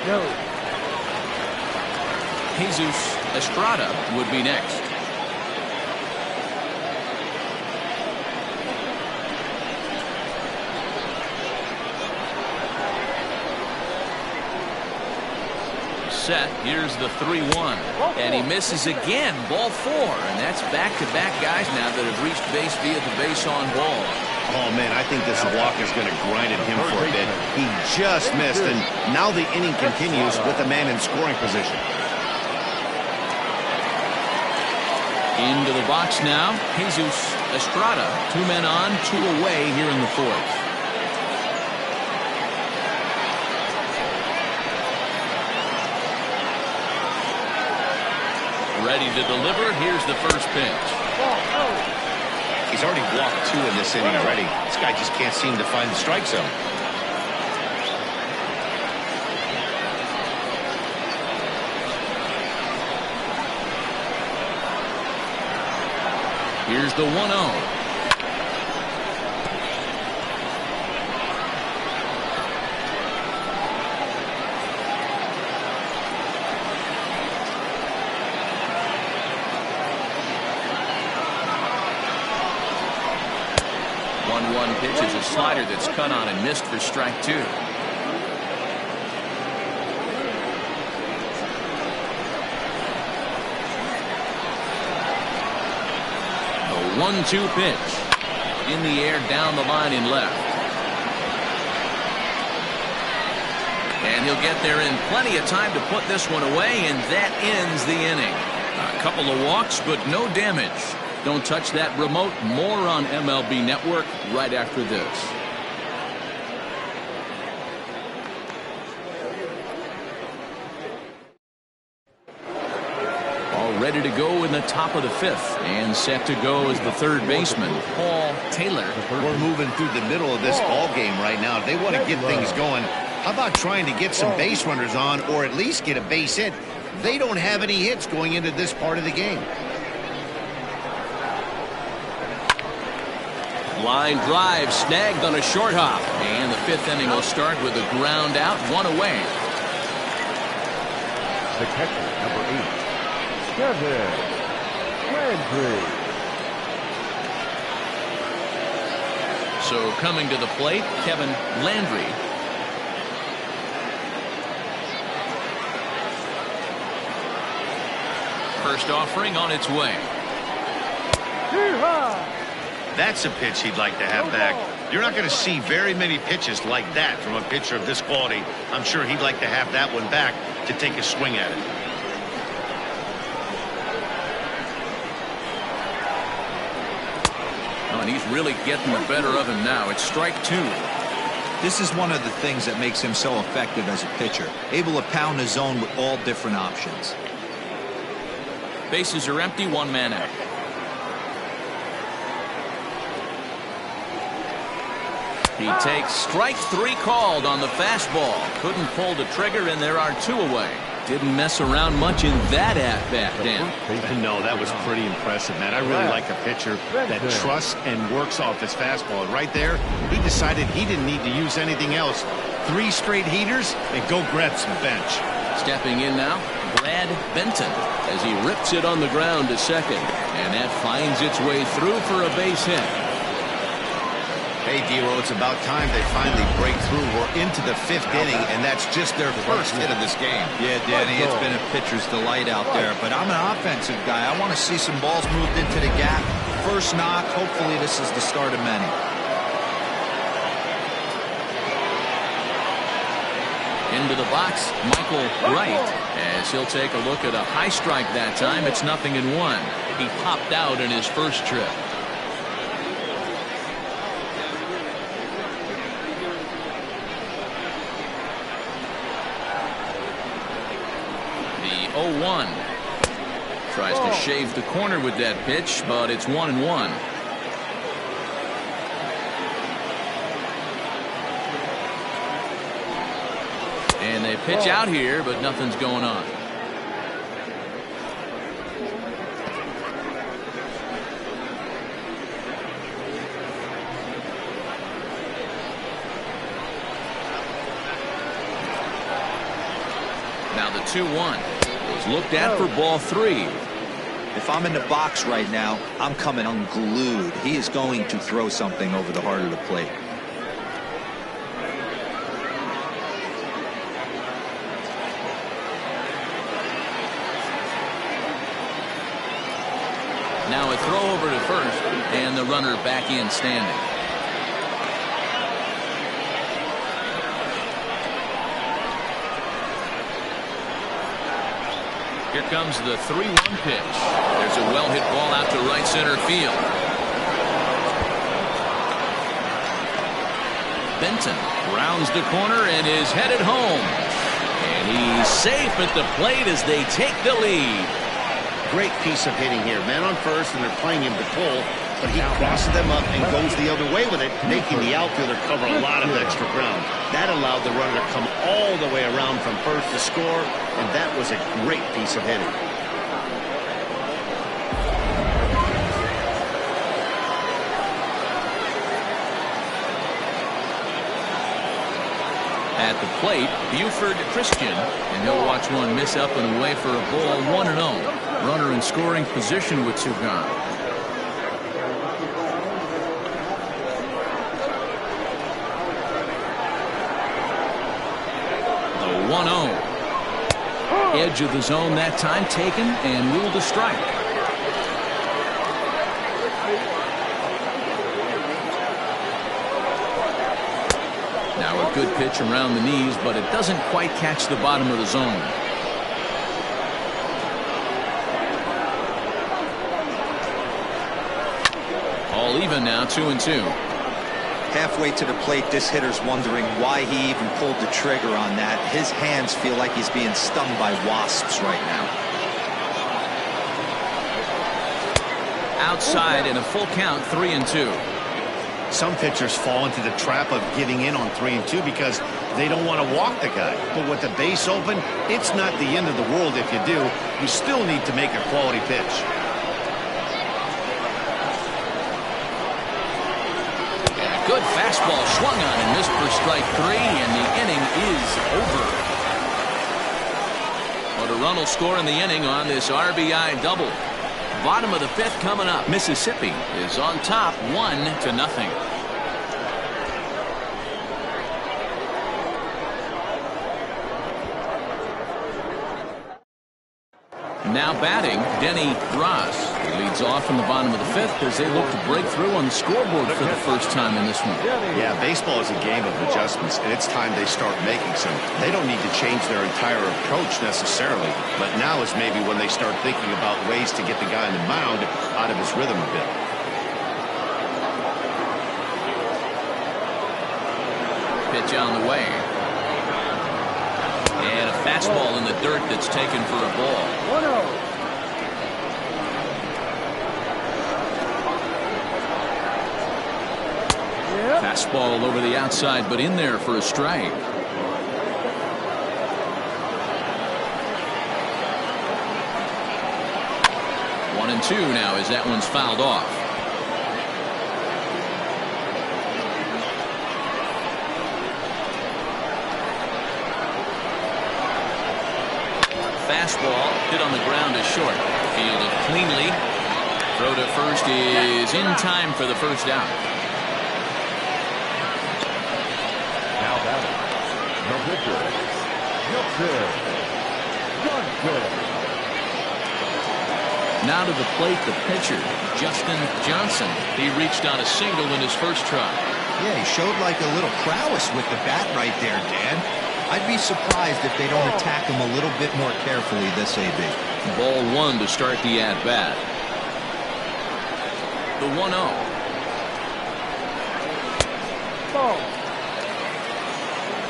No. Jesus Estrada would be next. Set. Here's the 3-1. And he misses again. Ball 4. And that's back-to-back guys now that have reached base via the base on ball. Oh, man, I think this walk is going to grind at him for a bit. He just missed, and now the inning continues with the man in scoring position. Into the box now, Jesus Estrada. 2 men on, 2 away here in the 4th. Ready to deliver. Here's the first pitch. He's already walked 2 in this inning already. This guy just can't seem to find the strike zone. Here's the 1-0. Pitch is a slider that's cut on and missed for strike 2. A 1-2 pitch. In the air, down the line in left. And he'll get there in plenty of time to put this one away, and that ends the inning. A couple of walks, but no damage. Don't touch that remote. More on MLB Network right after this. All ready to go in the top of the 5th. And set to go is the 3rd baseman, Paul Taylor. We're moving through the middle of this ball game right now. If they want to get things going, how about trying to get some base runners on or at least get a base hit? They don't have any hits going into this part of the game. Line drive snagged on a short hop. And the 5th inning will start with a ground out, 1 away. The catcher, number 8, Kevin Landry. So coming to the plate, Kevin Landry. First offering on its way. That's a pitch he'd like to have back. You're not going to see very many pitches like that from a pitcher of this quality. I'm sure he'd like to have that one back to take a swing at it. Oh, and he's really getting the better of him now. It's strike 2. This is one of the things that makes him so effective as a pitcher. Able to pound the zone with all different options. Bases are empty, 1 man out. He takes strike 3 called on the fastball. Couldn't pull the trigger, and there are 2 away. Didn't mess around much in that at-bat, Dan. No, that was pretty impressive, man. I really like a pitcher that trusts and works off his fastball. And right there, he decided he didn't need to use anything else. 3 straight heaters and go grab some bench. Stepping in now, Brad Benton, as he rips it on the ground to second. And that finds its way through for a base hit. Hey, D-Row, it's about time they finally break through. We're into the 5th inning, and that's just their first hit of this game. Yeah, Danny, it's been a pitcher's delight out there, but I'm an offensive guy. I want to see some balls moved into the gap. First knock, hopefully this is the start of many. Into the box, Michael Wright, as he'll take a look at a high strike that time. It's 0-1. He popped out in his first trip. The 0-1. Tries to shave the corner with that pitch, but it's 1-1. And they pitch out here, but nothing's going on. Now the 2-1 was looked at for ball 3. If I'm in the box right now, I'm coming unglued. He is going to throw something over the heart of the plate. Now a throw over to first, and the runner back in standing. Here comes the 3-1 pitch. There's a well-hit ball out to right center field. Benton rounds the corner and is headed home. And he's safe at the plate as they take the lead. Great piece of hitting here. Man on first, and they're playing him to pull, but he crosses them up and goes the other way with it, making the outfielder cover a lot of extra ground. That allowed the runner to come all the way around from first to score, and that was a great piece of hitting. At the plate, Buford Christian, and he'll watch one miss up and away for a ball. 1-0. Runner in scoring position with 2 gone. The 1-0. Edge of the zone that time taken and ruled a strike. Now a good pitch around the knees, but it doesn't quite catch the bottom of the zone. All even now, 2-2. Halfway to the plate, this hitter's wondering why he even pulled the trigger on that. His hands feel like he's being stung by wasps right now. Outside in a full count, 3-2. Some pitchers fall into the trap of giving in on 3-2 because they don't want to walk the guy. But with the base open, it's not the end of the world if you do. You still need to make a quality pitch. Good fastball swung on and missed for strike 3, and the inning is over. But a run will score in the inning on this RBI double. Bottom of the 5th coming up. Mississippi is on top 1-0. Now batting, Denny Ross. He leads off in the bottom of the 5th as they look to break through on the scoreboard for the first time in this one. Yeah, baseball is a game of adjustments, and it's time they start making some. They don't need to change their entire approach necessarily, but now is maybe when they start thinking about ways to get the guy on the mound out of his rhythm a bit. Pitch on the way. And a fastball in the dirt that's taken for a ball. 1-0. Fastball over the outside, but in there for a strike. 2 now as that one's fouled off. Fastball hit on the ground is short. Fielded cleanly. Throw to first is in time for the first down. Now batting, the pitcher, Johnson. Now to the plate, the pitcher, Justin Johnson. He reached on a single in his first try. Yeah, he showed like a little prowess with the bat right there, Dan. I'd be surprised if they don't attack him a little bit more carefully this AB. Ball 1 to start the at-bat. The 1-0.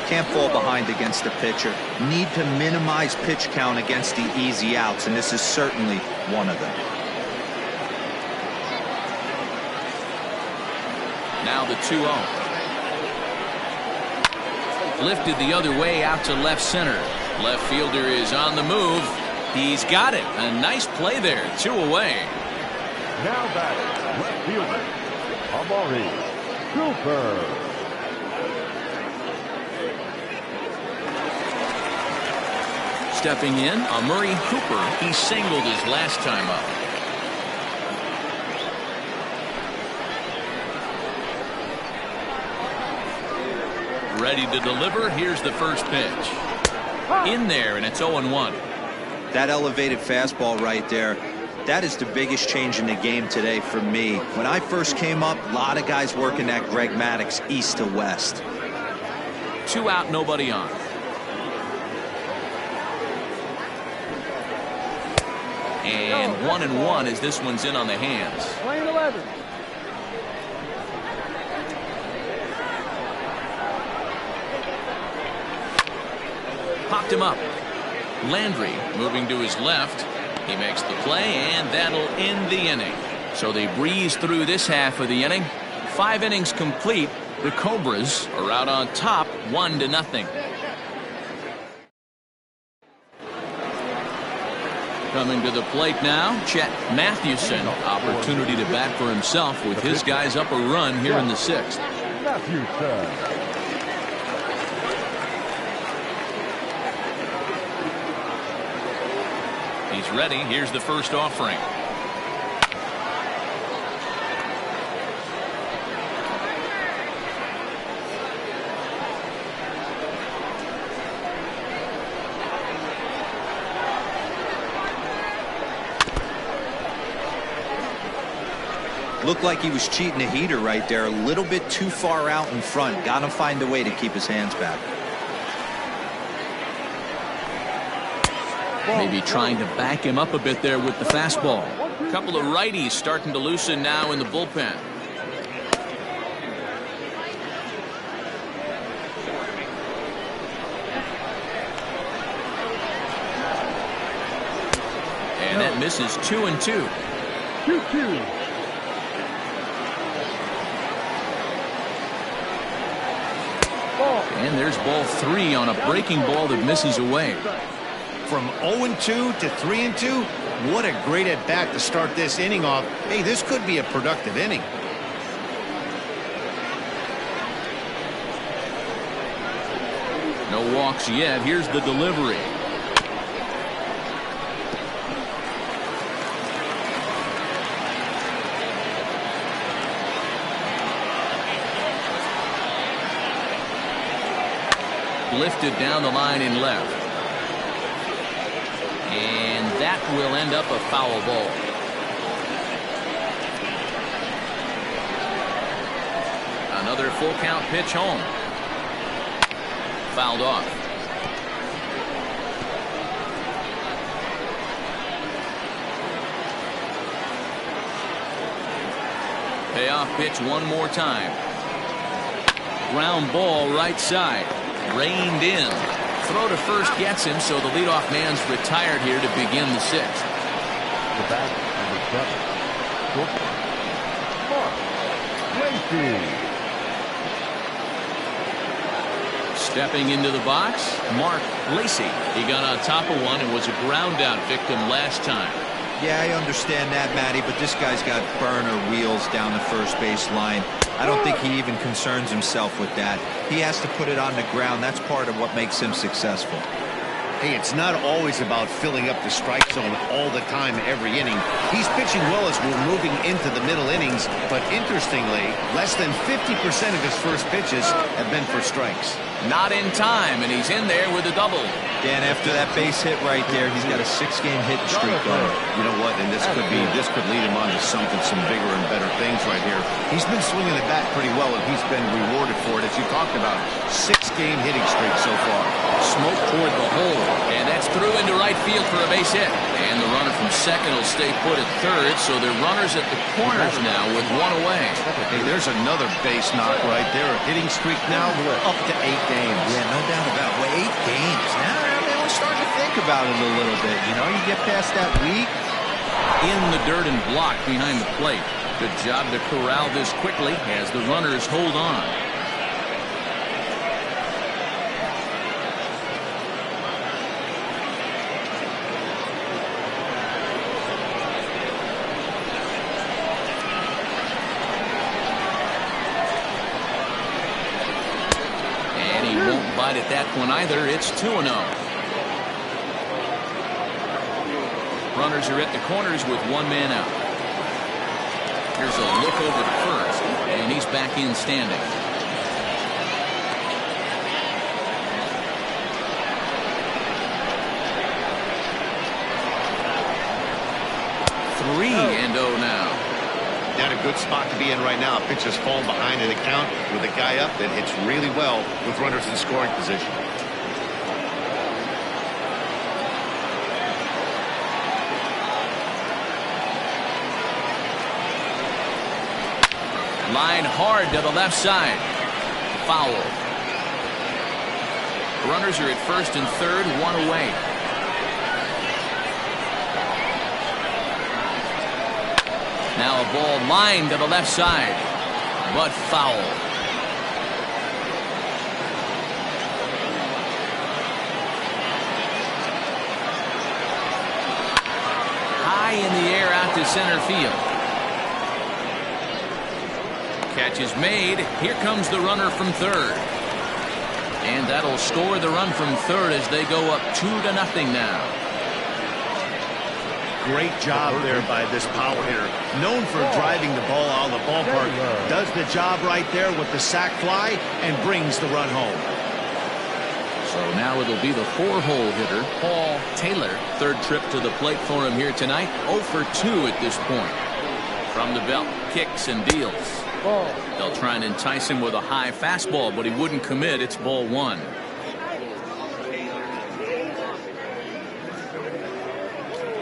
Can't fall behind against the pitcher. Need to minimize pitch count against the easy outs, and this is certainly one of them. Now the 2-0. Lifted the other way out to left center. Left fielder is on the move. He's got it. A nice play there. 2 away. Now batting, left fielder, Amari Cooper. Stepping in, Amari Cooper. He singled his last time up. Ready to deliver. Here's the first pitch. In there, and it's 0-1. That elevated fastball right there, that is the biggest change in the game today for me. When I first came up, a lot of guys working that Greg Maddux east to west. 2 out, nobody on. And 1-1 as this one's in on the hands. Lane 11. Popped him up. Landry moving to his left. He makes the play, and that'll end the inning. So they breeze through this half of the inning. 5 innings complete. The Cobras are out on top, 1-0. Coming to the plate now, Chet Mathewson. Opportunity to bat for himself with his guys up a run here in the 6th. Mathewson. He's ready. Here's the first offering. Looked like he was cheating a heater right there. A little bit too far out in front. Got to find a way to keep his hands back. Maybe trying to back him up a bit there with the fastball. A couple of righties starting to loosen now in the bullpen. And that misses 2-2. 2-2. And there's ball 3 on a breaking ball that misses away. From 0-2 to 3-2, what a great at-bat to start this inning off. Hey, this could be a productive inning. No walks yet. Here's the delivery. Lifted down the line in left. And that will end up a foul ball. Another full count pitch home. Fouled off. Payoff pitch one more time. Ground ball right side. Reined in. Throw to first gets him, so the leadoff man's retired here to begin the 6th. The batter, number 7, Mark Lacy. Stepping into the box, Mark Lacy. He got on top of one and was a ground out victim last time. Yeah, I understand that, Matty, but this guy's got burner wheels down the first base line. I don't think he even concerns himself with that. He has to put it on the ground. That's part of what makes him successful. Hey, it's not always about filling up the strike zone all the time, every inning. He's pitching well as we're moving into the middle innings, but interestingly, less than 50% of his first pitches have been for strikes. Not in time, and he's in there with a double. Dan, after that base hit right there, he's got a 6-game hit streak going. You know what? And this could lead him on to something, some bigger and better things right here. He's been swinging the bat pretty well, and he's been rewarded for it, as you talked about. 6-game hitting streak so far. Smoke toward the hole, and that's through into right field for a base hit. And the runner from second will stay put at third, so they're runners at the corners now with one away. Hey, there's another base knock right there. A hitting streak now up to 8 games. Yeah, no doubt about it. 8 games. Now we're starting to think about it a little bit. You know, you get past that week. In the dirt and blocked behind the plate. Good job to corral this quickly as the runners hold on. At that one either. It's 2-0. Runners are at the corners with one man out. Here's a look over to first, and he's back in standing. Three and 0 now. Not a good spot to be in right now. Pitcher's falling behind in the count with a guy up that hits really well with runners in scoring position. Line hard to the left side. Foul. Runners are at first and third, one away. Now a ball lined to the left side, but foul. High in the air out to center field. Catch is made. Here comes the runner from third. And that'll score the run from third as they go up 2-0 now. Great job there by this power hitter. Known for driving the ball out of the ballpark. Does the job right there with the sac fly and brings the run home. So now it'll be the 4-hole hitter, Paul Taylor. Third trip to the plate for him here tonight. 0 for 2 at this point. From the belt, kicks and deals. They'll try and entice him with a high fastball, but he wouldn't commit. It's ball 1.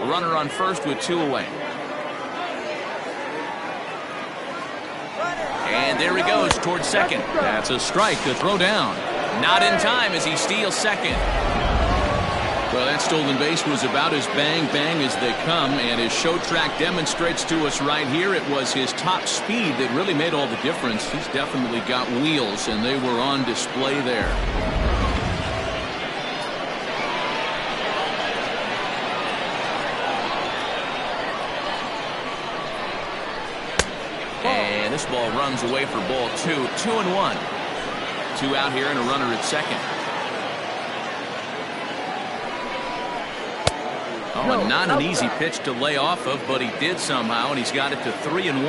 Runner on first with 2 away. And there he goes towards second. That's a strike to throw down. Not in time as he steals second. Well, that stolen base was about as bang-bang as they come, and his show track demonstrates to us right here it was his top speed that really made all the difference. He's definitely got wheels, and they were on display there. And this ball runs away for ball 2. 2-1. 2 out here and a runner at second. Oh, not an easy pitch to lay off of, but he did somehow, and he's got it to 3-1.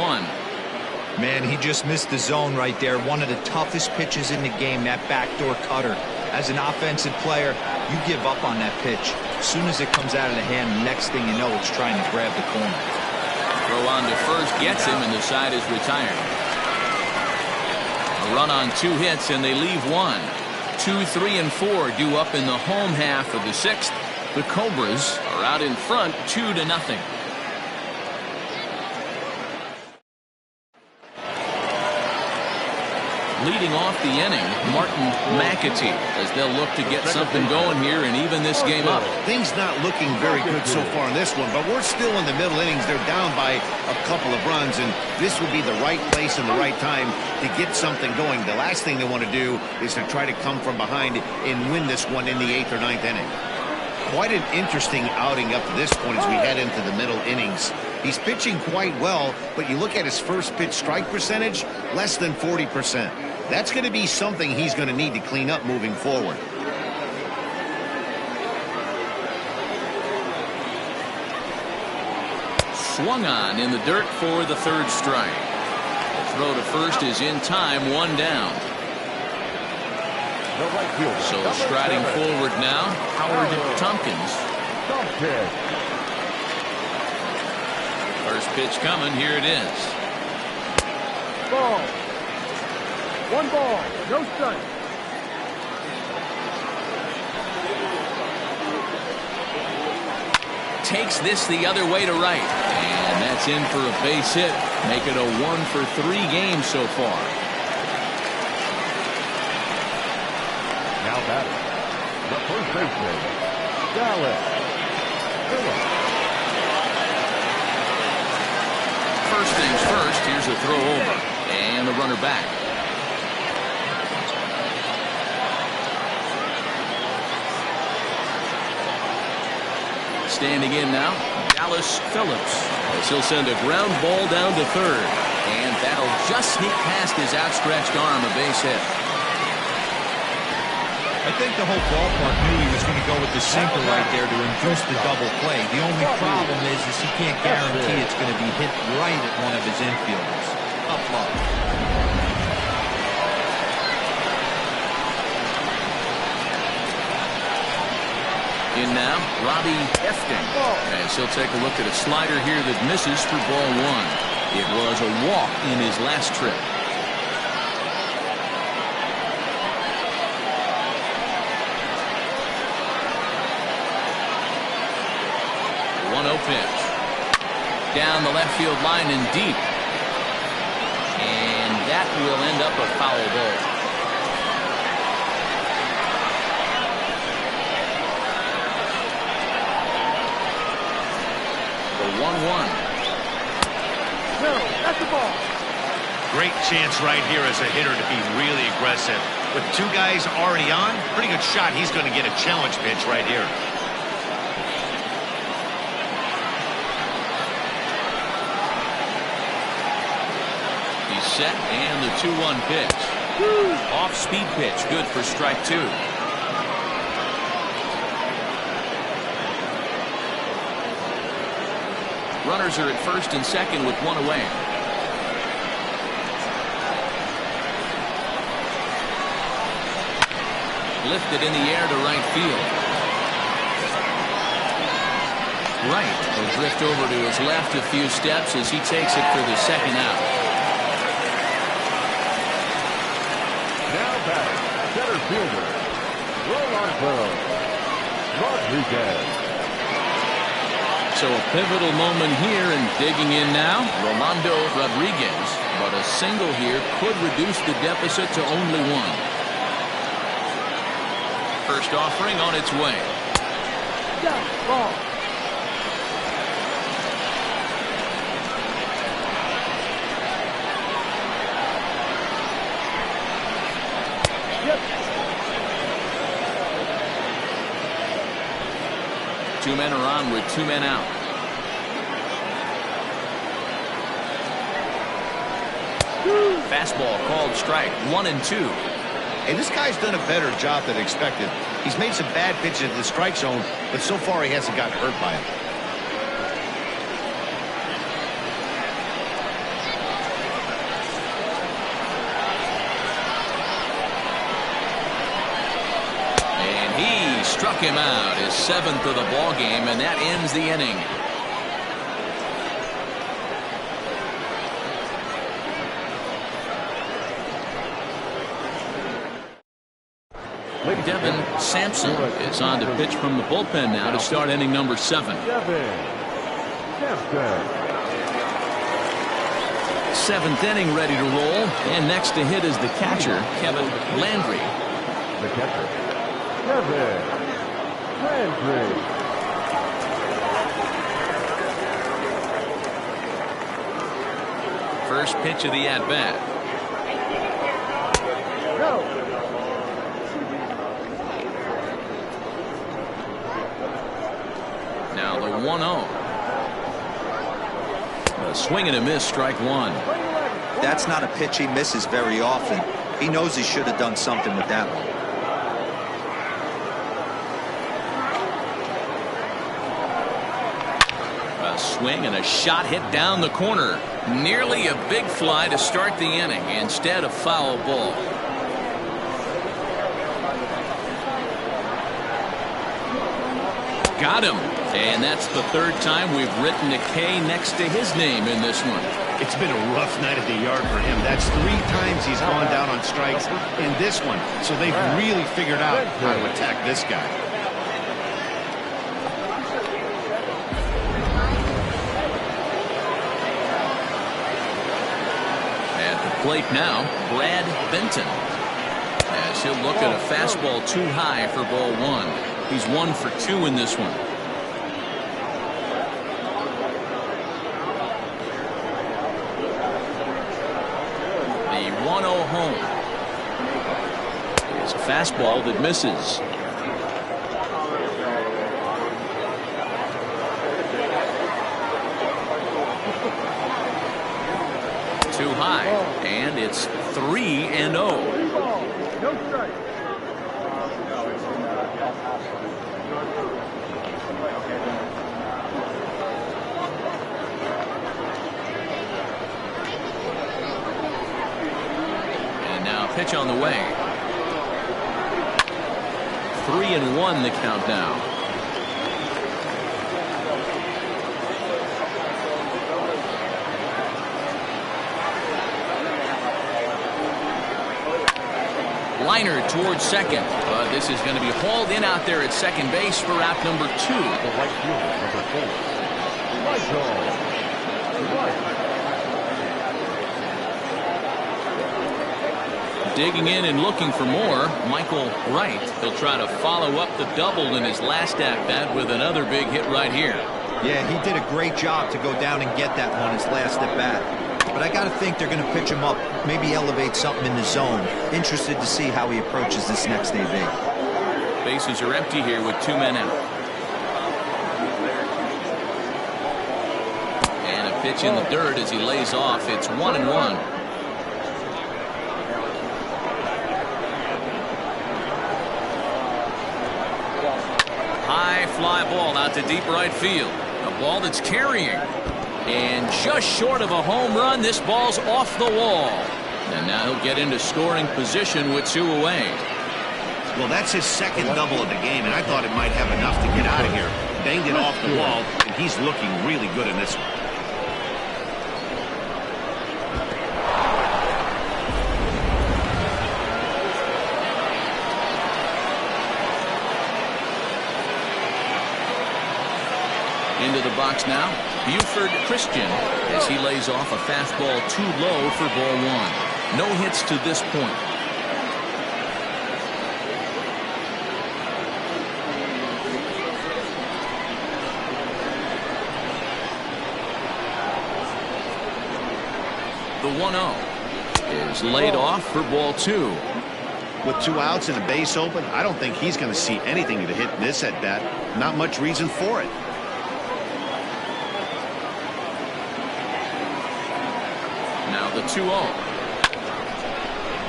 Man, he just missed the zone right there. One of the toughest pitches in the game, that backdoor cutter. As an offensive player, you give up on that pitch. As soon as it comes out of the hand, the next thing you know, it's trying to grab the corner. Throw on to first gets him, and the side is retired. A run on 2 hits, and they leave 1. 2, 3, and 4 due up in the home half of the 6th. The Cobras are out in front 2-0. Leading off the inning, Martin McAtee, as they'll look to get something going here and even this game up. Things not looking very good so far in this one, but we're still in the middle innings. They're down by a couple of runs, and this would be the right place and the right time to get something going. The last thing they want to do is to try to come from behind and win this one in the 8th or 9th inning. quite an interesting outing up to this point as we head into the middle innings. He's pitching quite well, but you look at his first pitch strike percentage, less than 40%. That's going to be something he's going to need to clean up moving forward. Swung on in the dirt for the third strike. The throw to first is in time, one down. So striding forward now, Howard Tompkins. First pitch coming, here it is. Ball. One ball, no strike. Takes this the other way to right. And that's in for a base hit. Make it a 1-for-3 game so far. Now batting, the first baseman, Dallas Phillips. First things first, here's a throw over. And the runner back. Standing in now, Dallas Phillips. As he'll send a ground ball down to third. And that'll just sneak past his outstretched arm, a base hit. I think the whole ballpark knew he was going to go with the sinker right there to induce the double play. The only problem is he can't guarantee it's going to be hit right at one of his infielders. Tough luck. In now, Robbie Hefting. As he'll take a look at a slider here that misses for ball one. It was a walk in his last trip. The 1-0 pitch. Down the left field line and deep. And that will end up a foul ball. The 1-1. No, that's the ball. Great chance right here as a hitter to be really aggressive. With two guys already on, pretty good shot. He's going to get a challenge pitch right here. He's set, and the 2-1 pitch. Off-speed pitch, good for strike two. Runners are at first and second with one away. Lifted in the air to right field. Right will drift over to his left a few steps as he takes it for the second out. Now batting, center fielder, Rolando Rodriguez. So a pivotal moment here, and digging in now, Rolando Rodriguez. But a single here could reduce the deficit to only one. First offering on its way. Yeah, ball. Two men are on with two men out. Fastball called strike, 1-2. And this guy's done a better job than expected. He's made some bad pitches into the strike zone, but so far he hasn't gotten hurt by it. Struck him out, his seventh of the ball game, and that ends the inning. Devin Sampson is on to pitch from the bullpen now to start inning number 7. Seventh inning ready to roll, and next to hit is the catcher, Kevin Landry. The catcher, Kevin Landry. First pitch of the at-bat. 1-0. A swing and a miss, strike one. That's not a pitch he misses very often. He knows he should have done something with that one. A swing and a shot hit down the corner. Nearly a big fly to start the inning. Instead, a foul ball. Got him. And that's the third time we've written a K next to his name in this one. It's been a rough night at the yard for him. That's 3 times he's gone down on strikes in this one. So they've really figured out how to attack this guy. At the plate now, Brad Benton. As he'll look at a fastball too high for ball one. He's 1 for 2 in this one. The 1-0 home. It's a fastball that misses. Too high, and it's 3-0. No strike. Pitch on the way. 3-1 the count now. Liner towards second, but this is going to be hauled in out there at second base for out number 2. The right fielder, number 4, Michael Wright. Digging in and looking for more, Michael Wright. He'll try to follow up the double in his last at-bat with another big hit right here. Yeah, he did a great job to go down and get that one his last at-bat. But I got to think they're going to pitch him up, maybe elevate something in the zone. Interested to see how he approaches this next AB. Bases are empty here with 2 men out. And a pitch in the dirt as he lays off. It's 1-1. High fly ball out to deep right field. A ball that's carrying. And just short of a home run, this ball's off the wall. And now he'll get into scoring position with 2 away. Well, that's his second double of the game, and I thought it might have enough to get out of here. Banged it off the wall, and he's looking really good in this one. Into the box now, Buford Christian, as he lays off a fastball too low for ball 1. No hits to this point. The 1-0 is laid off for ball 2. With 2 outs and a base open, I don't think he's going to see anything to hit this at bat. Not much reason for it. Now the 2-0.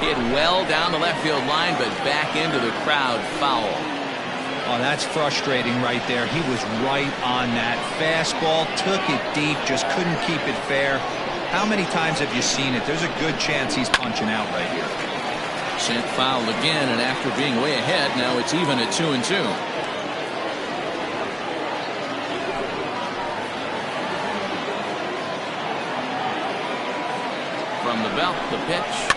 Hit well down the left field line, but back into the crowd, foul. Oh, that's frustrating right there. He was right on that. Fastball, took it deep, just couldn't keep it fair. How many times have you seen it? There's a good chance he's punching out right here. Sent foul again, and after being way ahead, now it's even at 2-2. From the belt, the pitch.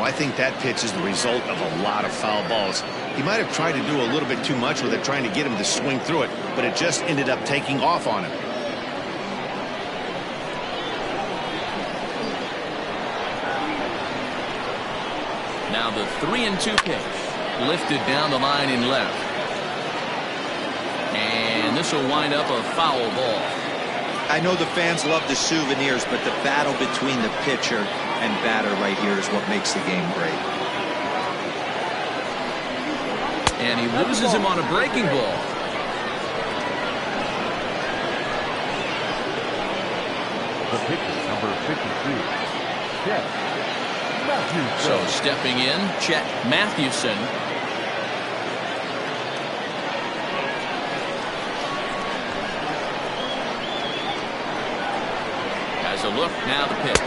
I think that pitch is the result of a lot of foul balls. He might have tried to do a little bit too much with it, trying to get him to swing through it, but it just ended up taking off on him. Now the 3-2 pitch. Lifted down the line in left. And this will wind up a foul ball. I know the fans love the souvenirs, but the battle between the pitcher and batter right here is what makes the game great. And he loses him on a breaking ball. The pitcher, number 52, Chet Mathewson. So stepping in, Chet Mathewson. Has a look, now the pitch.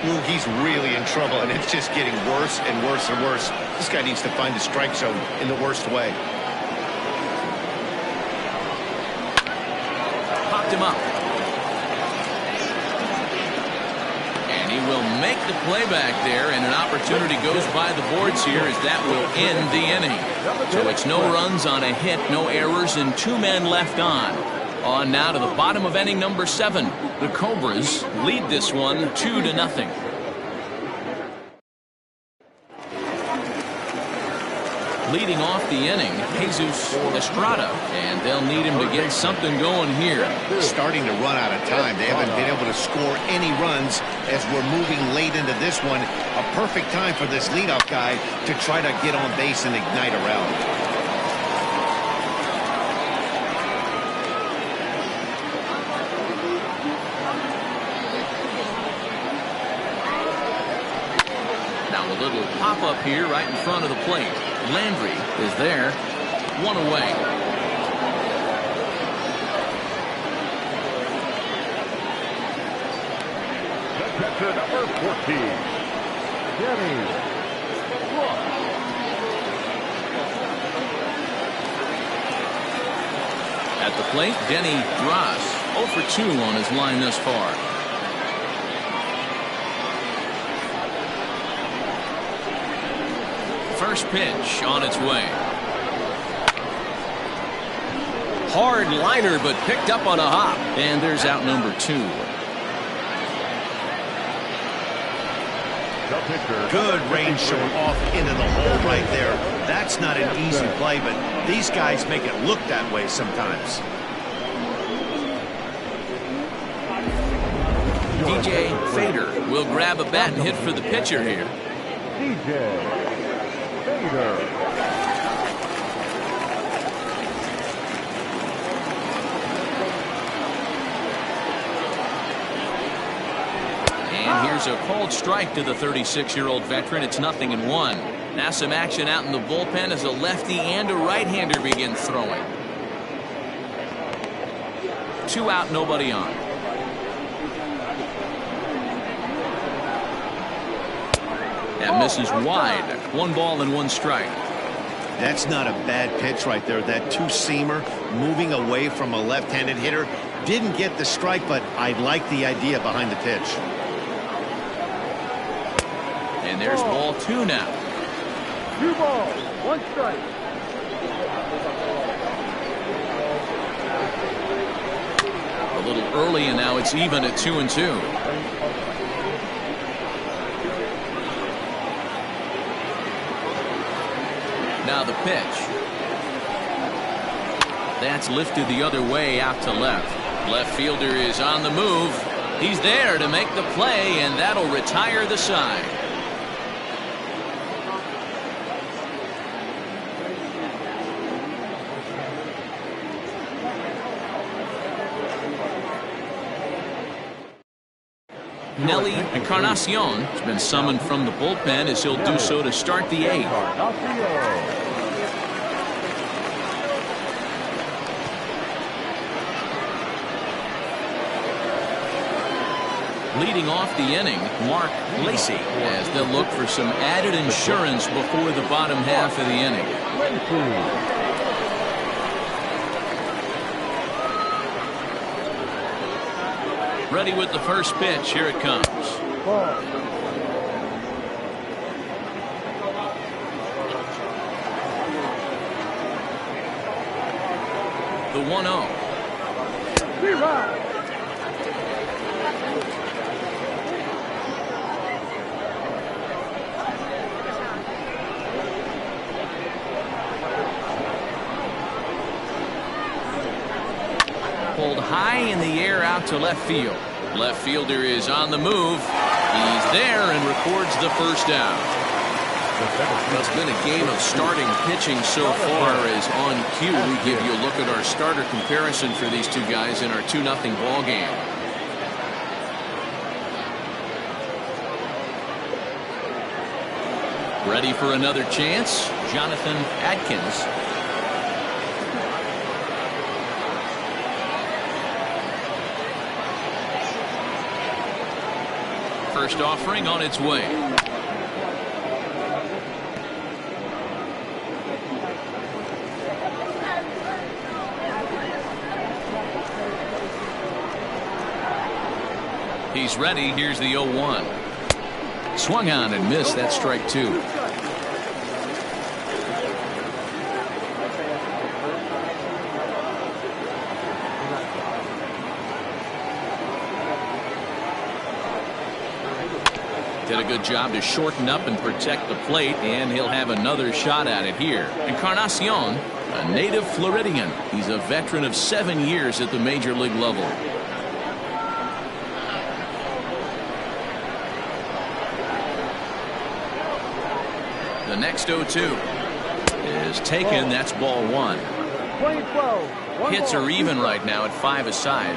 Ooh, he's really in trouble, and it's just getting worse and worse and worse. This guy needs to find the strike zone in the worst way. Popped him up. And he will make the play back there, and an opportunity goes by the boards here as that will end the inning. So it's no runs on a hit, no errors, and 2 men left on. On now to the bottom of inning number 7. The Cobras lead this one 2-0. Leading off the inning, Jesus Estrada, and they'll need him to get something going here. Starting to run out of time. They haven't been able to score any runs as we're moving late into this one. A perfect time for this leadoff guy to try to get on base and ignite a rally. Little pop-up here right in front of the plate. Landry is there. 1 away. The catcher, number 14, Denny Ross. At the plate, Denny Ross. 0 for 2 on his line thus far. First pitch on its way. Hard liner, but picked up on a hop. And there's out number 2. Good range showing off into the hole right there. That's not an easy play, but these guys make it look that way sometimes. DJ Fader will grab a bat and hit for the pitcher here. DJ Fader. And here's a called strike to the 36-year-old veteran. It's 0-1. Now some action out in the bullpen as a lefty and a right-hander begin throwing. 2 out, nobody on. That misses wide. 1 ball and 1 strike. That's not a bad pitch right there. That 2-seamer moving away from a left-handed hitter. Didn't get the strike, but I like the idea behind the pitch. And there's ball 2 now. 2 balls, 1 strike. A little early, and now it's even at 2-2. Now the pitch. That's lifted the other way out to left. Left fielder is on the move. He's there to make the play, and that'll retire the side. Nelly Encarnacion has been summoned from the bullpen as he'll do so to start the 8th. Leading off the inning, Mark Lacy, as they'll look for some added insurance before the bottom half of the inning. Ready with the first pitch. Here it comes. The 1-0. Pulled high in the air out to left field. Left fielder is on the move. He's there and records the first down. It's been a game of starting pitching so far as on cue. We give you a look at our starter comparison for these two guys in our 2-0 ball game. Ready for another chance? Jonathan Adkins. First offering on its way. He's ready. Here's the 0-1. Swung on and missed. That's strike 2. Did a good job to shorten up and protect the plate, and he'll have another shot at it here. Encarnacion, a native Floridian. He's a veteran of 7 years at the major league level. The next 0-2 is taken. That's ball 1. Hits are even right now at 5 aside.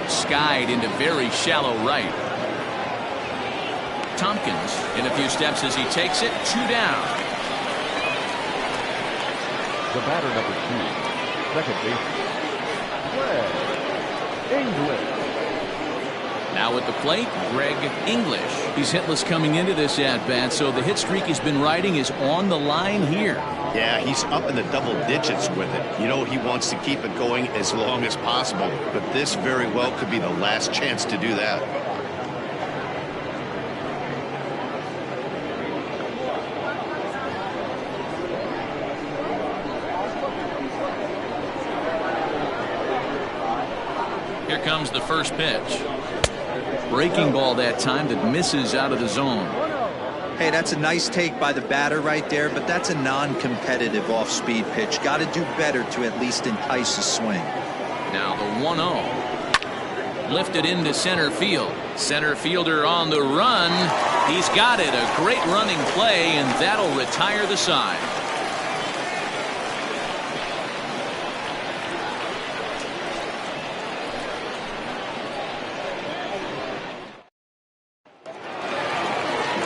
Skied into very shallow right. Tompkins in a few steps as he takes it. 2 down. The batter, number 2, second baseman, Greg English. Now at the plate, Greg English. He's hitless coming into this at-bat, so the hit streak he's been riding is on the line here. Yeah, he's up in the double digits with it. You know, he wants to keep it going as long as possible, but this very well could be the last chance to do that. Here comes the first pitch. Breaking ball that time that misses out of the zone. Hey, that's a nice take by the batter right there, but that's a non-competitive off-speed pitch. Got to do better to at least entice a swing. Now the 1-0. Lifted into center field. Center fielder on the run. He's got it. A great running play, and that'll retire the side.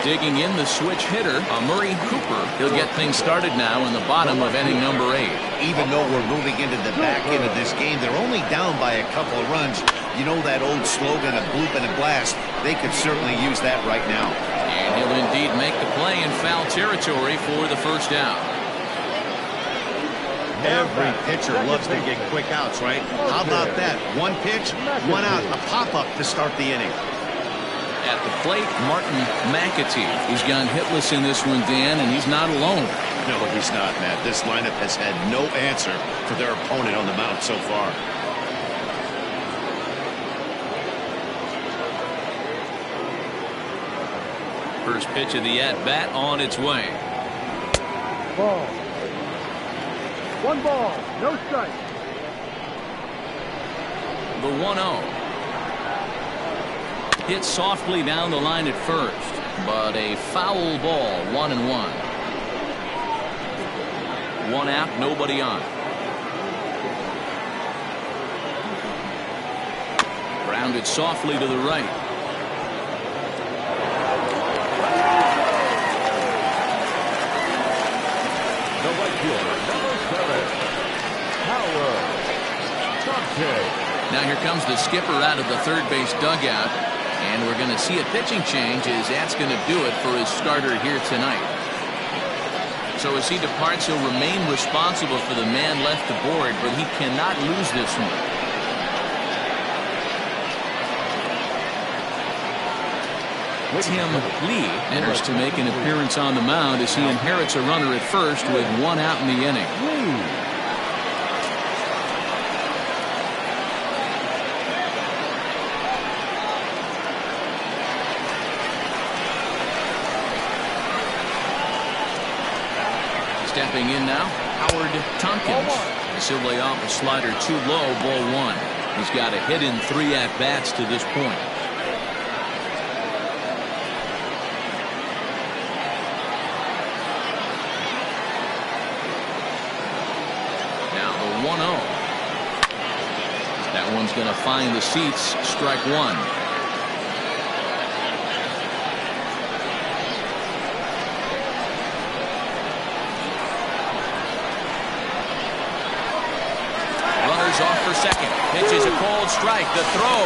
Digging in the switch hitter, Murray Cooper. He'll get things started now in the bottom of inning number 8. Even though we're moving into the back end of this game, they're only down by a couple of runs. You know that old slogan, a bloop and a blast. They could certainly use that right now. And he'll indeed make the play in foul territory for the first down. Every pitcher loves to get quick outs, right? How about that? One pitch, one out, a pop-up to start the inning. At the plate, Martin McAtee. He's gone hitless in this one, Dan, and he's not alone. No, he's not, Matt. This lineup has had no answer for their opponent on the mound so far. First pitch of the at-bat on its way. Ball. 1 ball, no strike. The 1-0. Hit softly down the line at first, but a foul ball, 1-1. 1 out, nobody on. Grounded softly to the right. The right fielder, number 7, Howard Dante. Now here comes the skipper out of the third base dugout. And we're going to see a pitching change as that's going to do it for his starter here tonight. So as he departs, he'll remain responsible for the man left aboard, but he cannot lose this one. Tim Lee enters to make an appearance on the mound as he inherits a runner at first with 1 out in the inning. Stepping in now, Howard Tompkins. He'll lay off a slider too low, ball 1. He's got a hit in 3 at-bats to this point. Now the 1-0. That one's going to find the seats. Strike 1. Off for second. Pitch is a cold strike. The throw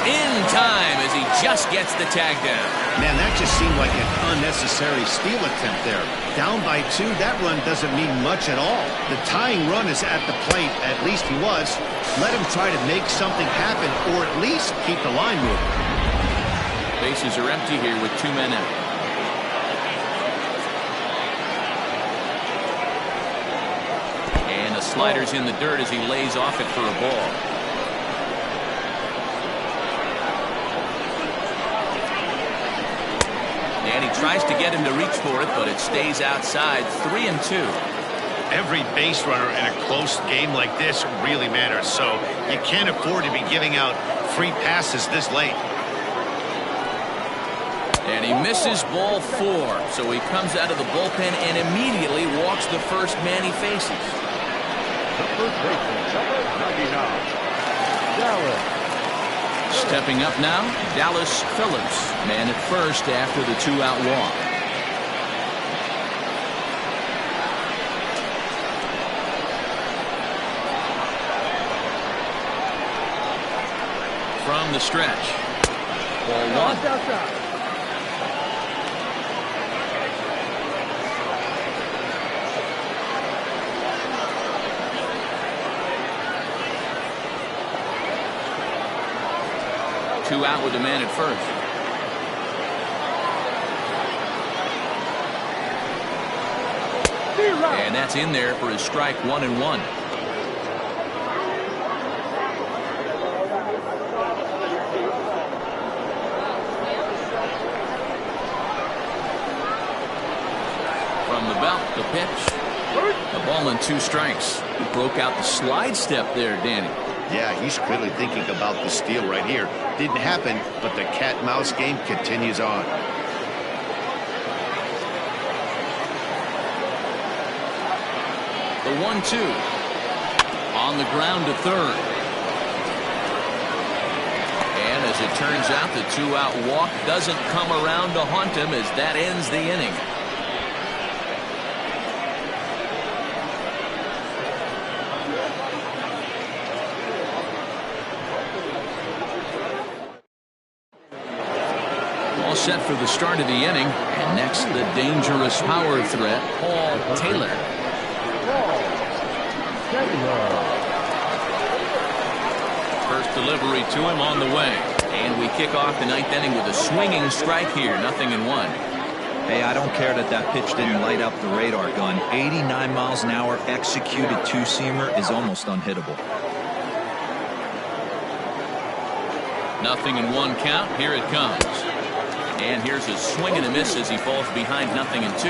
in time as he just gets the tag down. Man, that just seemed like an unnecessary steal attempt there. Down by 2, that run doesn't mean much at all. The tying run is at the plate. At least he was. Let him try to make something happen or at least keep the line moving. Bases are empty here with 2 men out. Sliders in the dirt as he lays off it for a ball. And he tries to get him to reach for it, but it stays outside. 3-2. Every base runner in a close game like this really matters, so you can't afford to be giving out free passes this late. And he misses ball 4, so he comes out of the bullpen and immediately walks the first man he faces. First baseman, number 99, Dallas. Stepping up now, Dallas Phillips, man at first after the 2-out walk. From the stretch, ball 1. Outside. 2 out with a man at first. And that's in there for his strike 1-1. From the belt, the pitch. A ball and 2 strikes. He broke out the slide step there, Danny. Yeah, he's clearly thinking about the steal right here. Didn't happen, but the cat-mouse game continues on. The 1-2. On the ground to third. And as it turns out, the 2-out walk doesn't come around to haunt him as that ends the inning. All set for the start of the inning. And next, the dangerous power threat, Paul Taylor. First delivery to him on the way. And we kick off the 9th inning with a swinging strike here. 0-1. Hey, I don't care that that pitch didn't light up the radar gun. 89 miles an hour executed 2-seamer is almost unhittable. 0-1 count. Here it comes. And here's a swing and a miss as he falls behind 0-2.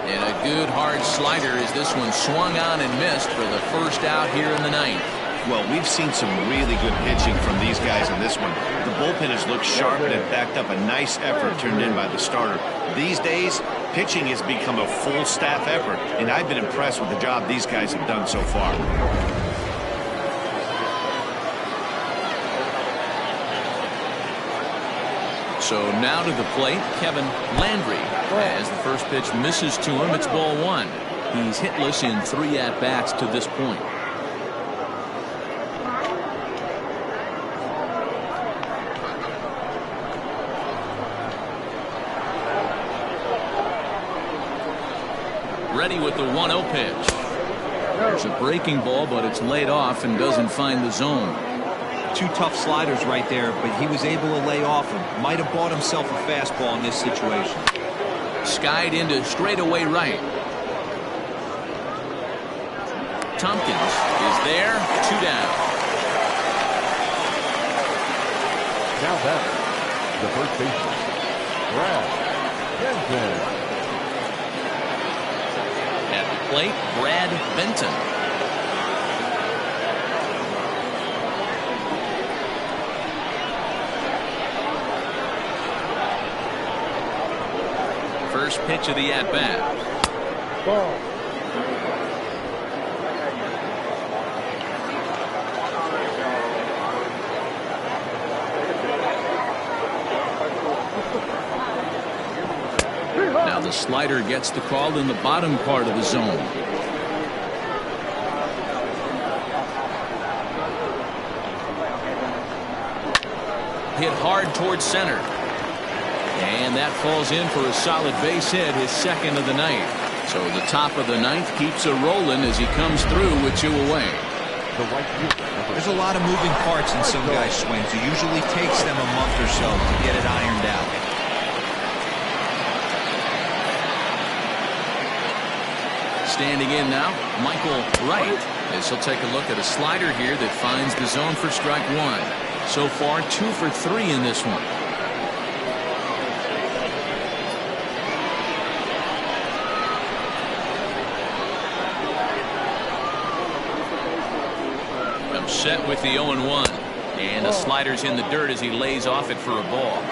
And a good hard slider as this one swung on and missed for the first out here in the 9th. Well, we've seen some really good pitching from these guys in this one. The bullpen has looked sharp and it backed up a nice effort turned in by the starter. These days, pitching has become a full staff effort, and I've been impressed with the job these guys have done so far. So now to the plate, Kevin Landry. As the first pitch misses to him, it's ball 1. He's hitless in 3 at-bats to this point. ready with the 1-0 pitch. There's a breaking ball, but it's laid off and doesn't find the zone. Two tough sliders right there, but he was able to lay off him. Might have bought himself a fastball in this situation. Skied into straightaway right. Tompkins is there, 2 down. Now back, the first baseman, Brad Benton. At the plate, Brad Benton. First pitch of the at-bat. Ball. Now the slider gets the call in the bottom part of the zone. Hit hard towards center. And that falls in for a solid base hit, his second of the night. So the top of the ninth keeps it rolling as he comes through with 2 away. There's a lot of moving parts in some guys' swings. It usually takes them a month or so to get it ironed out. Standing in now, Michael Wright, as he'll take a look at a slider here that finds the zone for strike 1. So far, 2 for 3 in this one. Set with the 0-1, and the slider's in the dirt as he lays off it for a ball.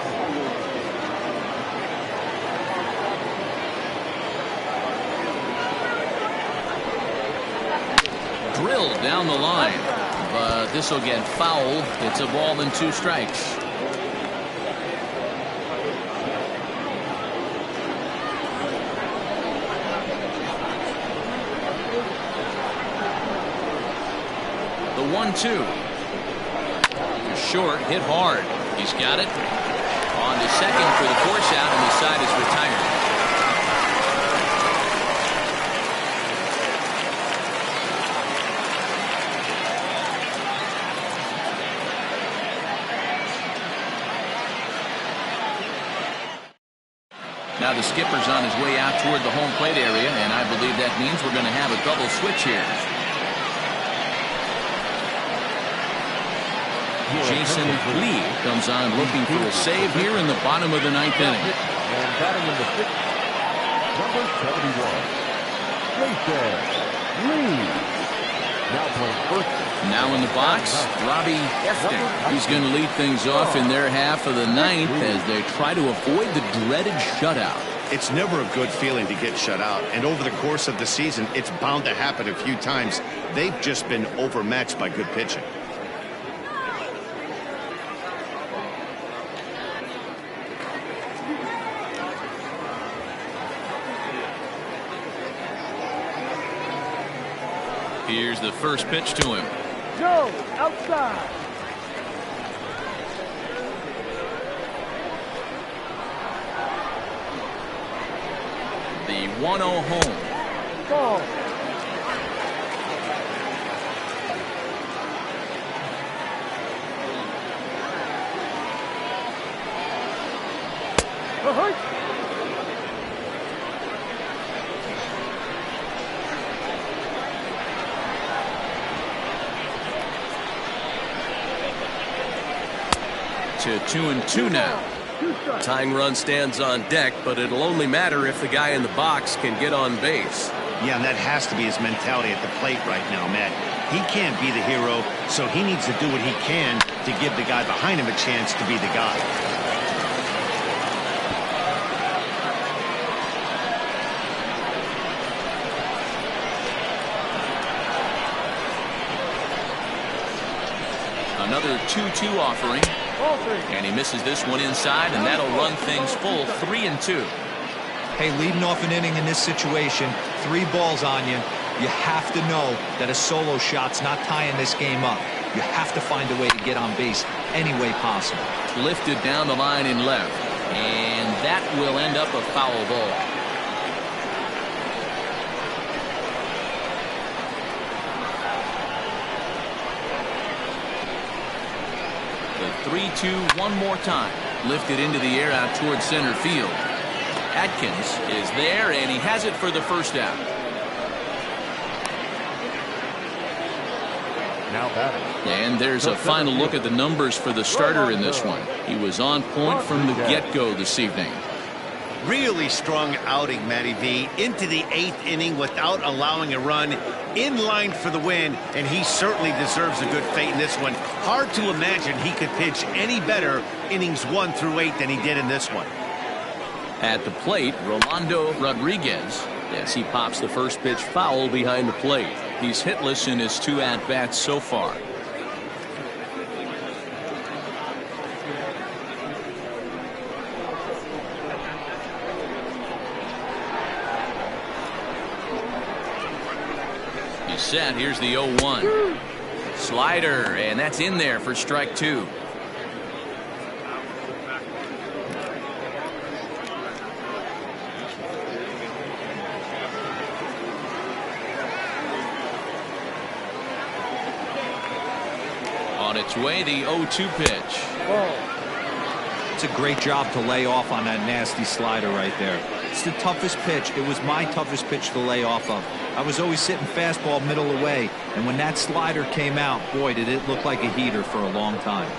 Drilled down the line, but this will get foul. It's a ball and 2 strikes. The 1-2. Short, hit hard. He's got it. On to second for the force out, and the side is retired. Now the skipper's on his way out toward the home plate area, and I believe that means we're going to have a double switch here. Jason Lee comes on looking for a save here in the bottom of the 9th inning. And batting in the 6th, number 71, Jason Lee. Now playing first. Now in the box, Robbie Efton. He's going to lead things off in their half of the 9th as they try to avoid the dreaded shutout. It's never a good feeling to get shut out, and over the course of the season, it's bound to happen a few times. They've just been overmatched by good pitching. Here's the first pitch to him. Joe, outside. The 1-0 home. Ball. To 2-2 now. Tying run stands on deck, but it'll only matter if the guy in the box can get on base. Yeah, and that has to be his mentality at the plate right now, Matt. He can't be the hero, so he needs to do what he can to give the guy behind him a chance to be the guy. Another 2-2 offering. And he misses this one inside, and that'll run things full 3-2. Hey, leading off an inning in this situation, 3 balls on you. You have to know that a solo shot's not tying this game up. You have to find a way to get on base any way possible. Lifted down the line in left, and that will end up a foul ball. 3-2 one more time. Lifted into the air out towards center field. Atkins is there, and he has it for the first out. Now batting. And there's a final look at the numbers for the starter in this one. He was on point from the get-go this evening. Really strong outing, Matty V. Into the 8th inning without allowing a run, in line for the win, and he certainly deserves a good fate in this one. Hard to imagine he could pitch any better innings 1 through 8 than he did in this one. At the plate, Rolando Rodriguez, as he pops the first pitch foul behind the plate. He's hitless in his 2 at-bats so far. He's set. Here's the 0-1. Slider, and that's in there for strike 2. On its way, the 0-2 pitch. It's a great job to lay off on that nasty slider right there. It's the toughest pitch. It was my toughest pitch to lay off of. I was always sitting fastball middle away, and when that slider came out, boy, did it look like a heater for a long time.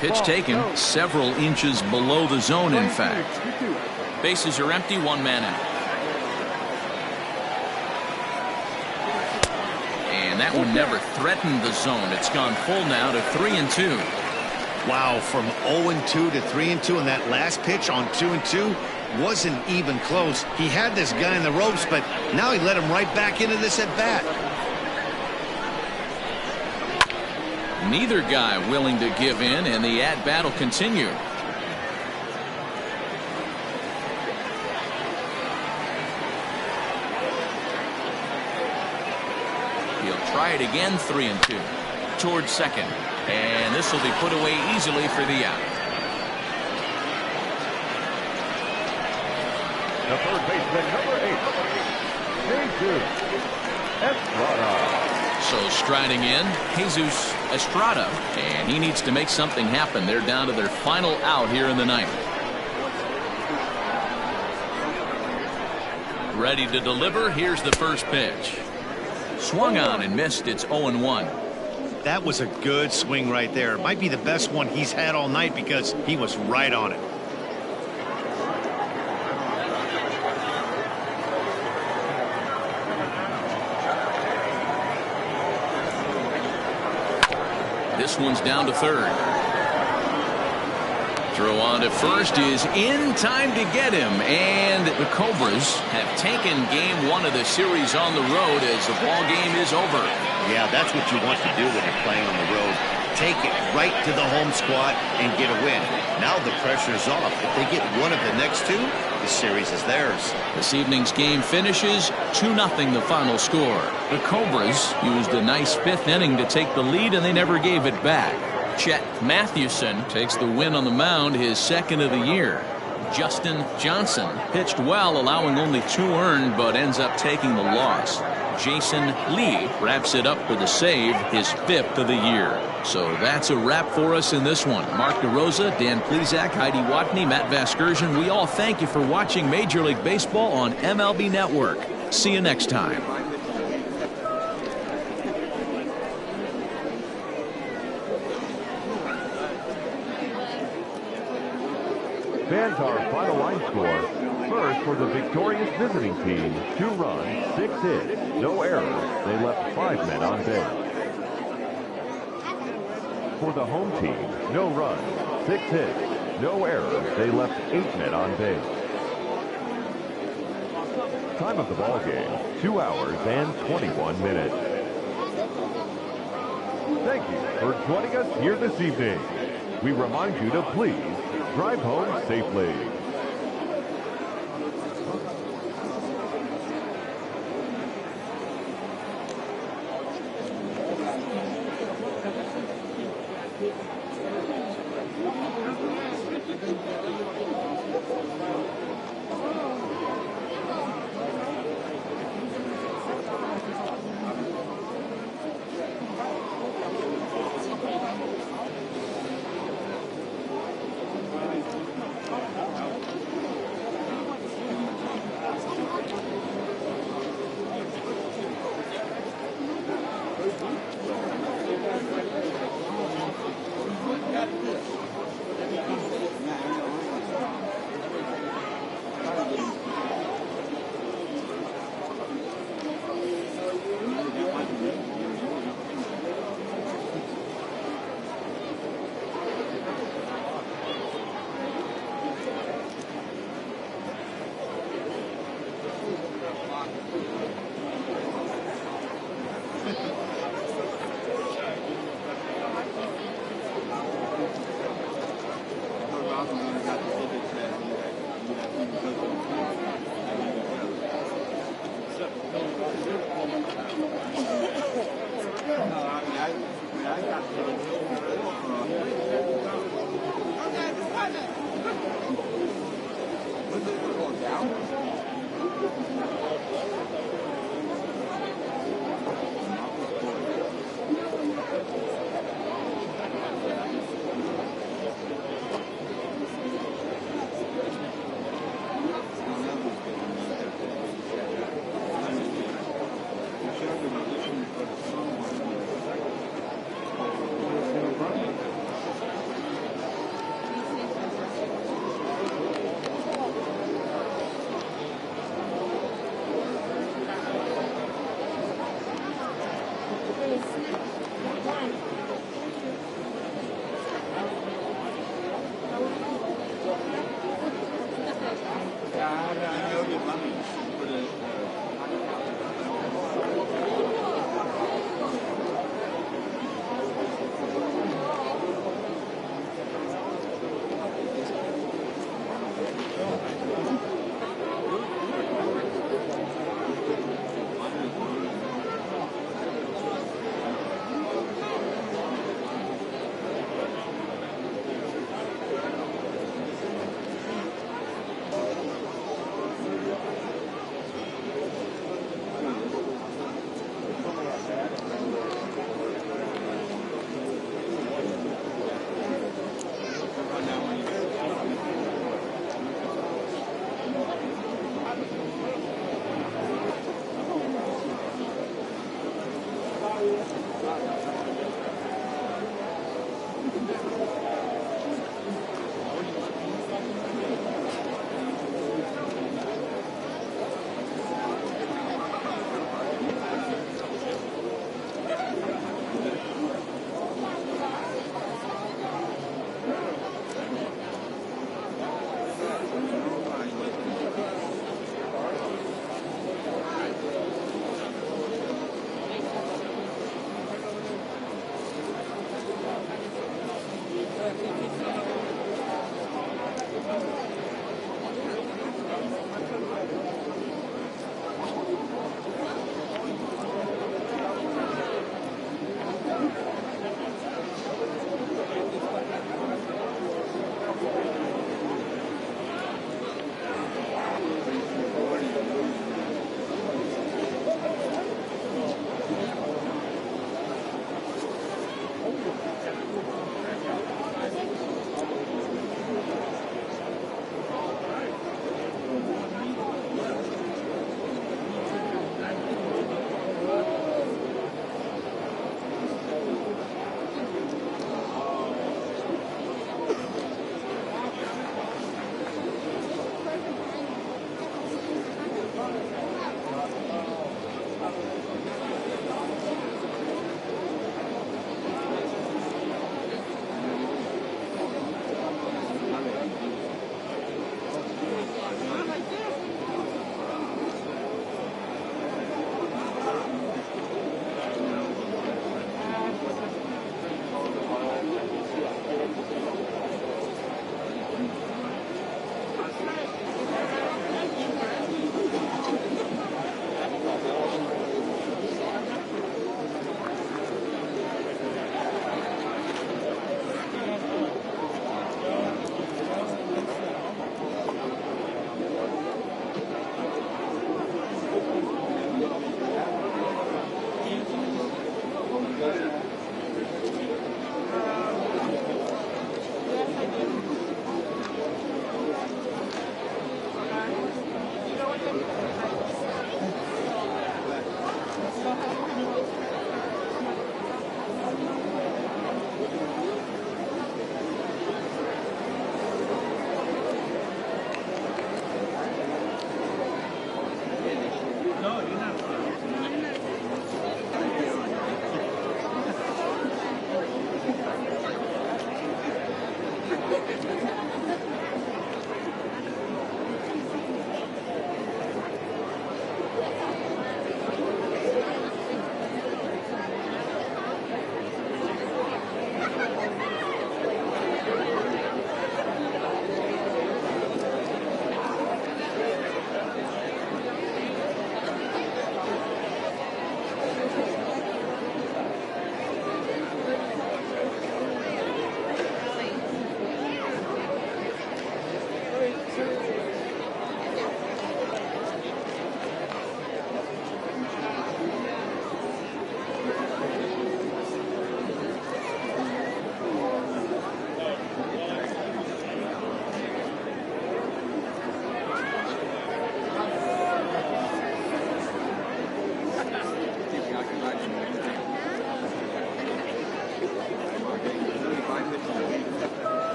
Pitch taken several inches below the zone, in fact. Bases are empty, 1 man out. And that one never threatened the zone. It's gone full now to 3-2. Wow, from 0-2 to 3-2, and that last pitch on 2-2 wasn't even close. He had this guy in the ropes, but now he let him right back into this at bat. Neither guy willing to give in, and the at-bat will continue. He'll try it again, 3-2. Towards second. And this will be put away easily for the out. The third baseman, number 8, Jesus Estrada. So striding in, Jesus Estrada, and he needs to make something happen. They're down to their final out here in the 9th. Ready to deliver. Here's the first pitch. Swung on and missed. It's 0-1. That was a good swing right there. It might be the best one he's had all night because he was right on it. This one's down to third. Throw on to first is in time to get him, and the Cobras have taken game 1 of the series on the road as the ball game is over. Yeah, that's what you want to do when you're playing on the road. Take it right to the home squad and get a win. Now the pressure's off. If they get one of the next 2, the series is theirs. This evening's game finishes 2-0 the final score. The Cobras used a nice 5th inning to take the lead, and they never gave it back. Chet Mathewson takes the win on the mound, his 2nd of the year. Justin Johnson pitched well, allowing only 2 earned, but ends up taking the loss. Jason Lee wraps it up for the save, his 5th of the year. So that's a wrap for us in this one. Mark DeRosa, Dan Plesac, Heidi Watney, Matt Vasgersian, we all thank you for watching Major League Baseball on MLB Network. See you next time. Fans, our final line score. First, for the victorious visiting team, 2 runs, 6 hits, no errors. They left 5 men on base. For the home team, no runs, 6 hits, no errors. They left 8 men on base. Time of the ball game, 2 hours and 21 minutes. Thank you for joining us here this evening. We remind you to please drive home safely.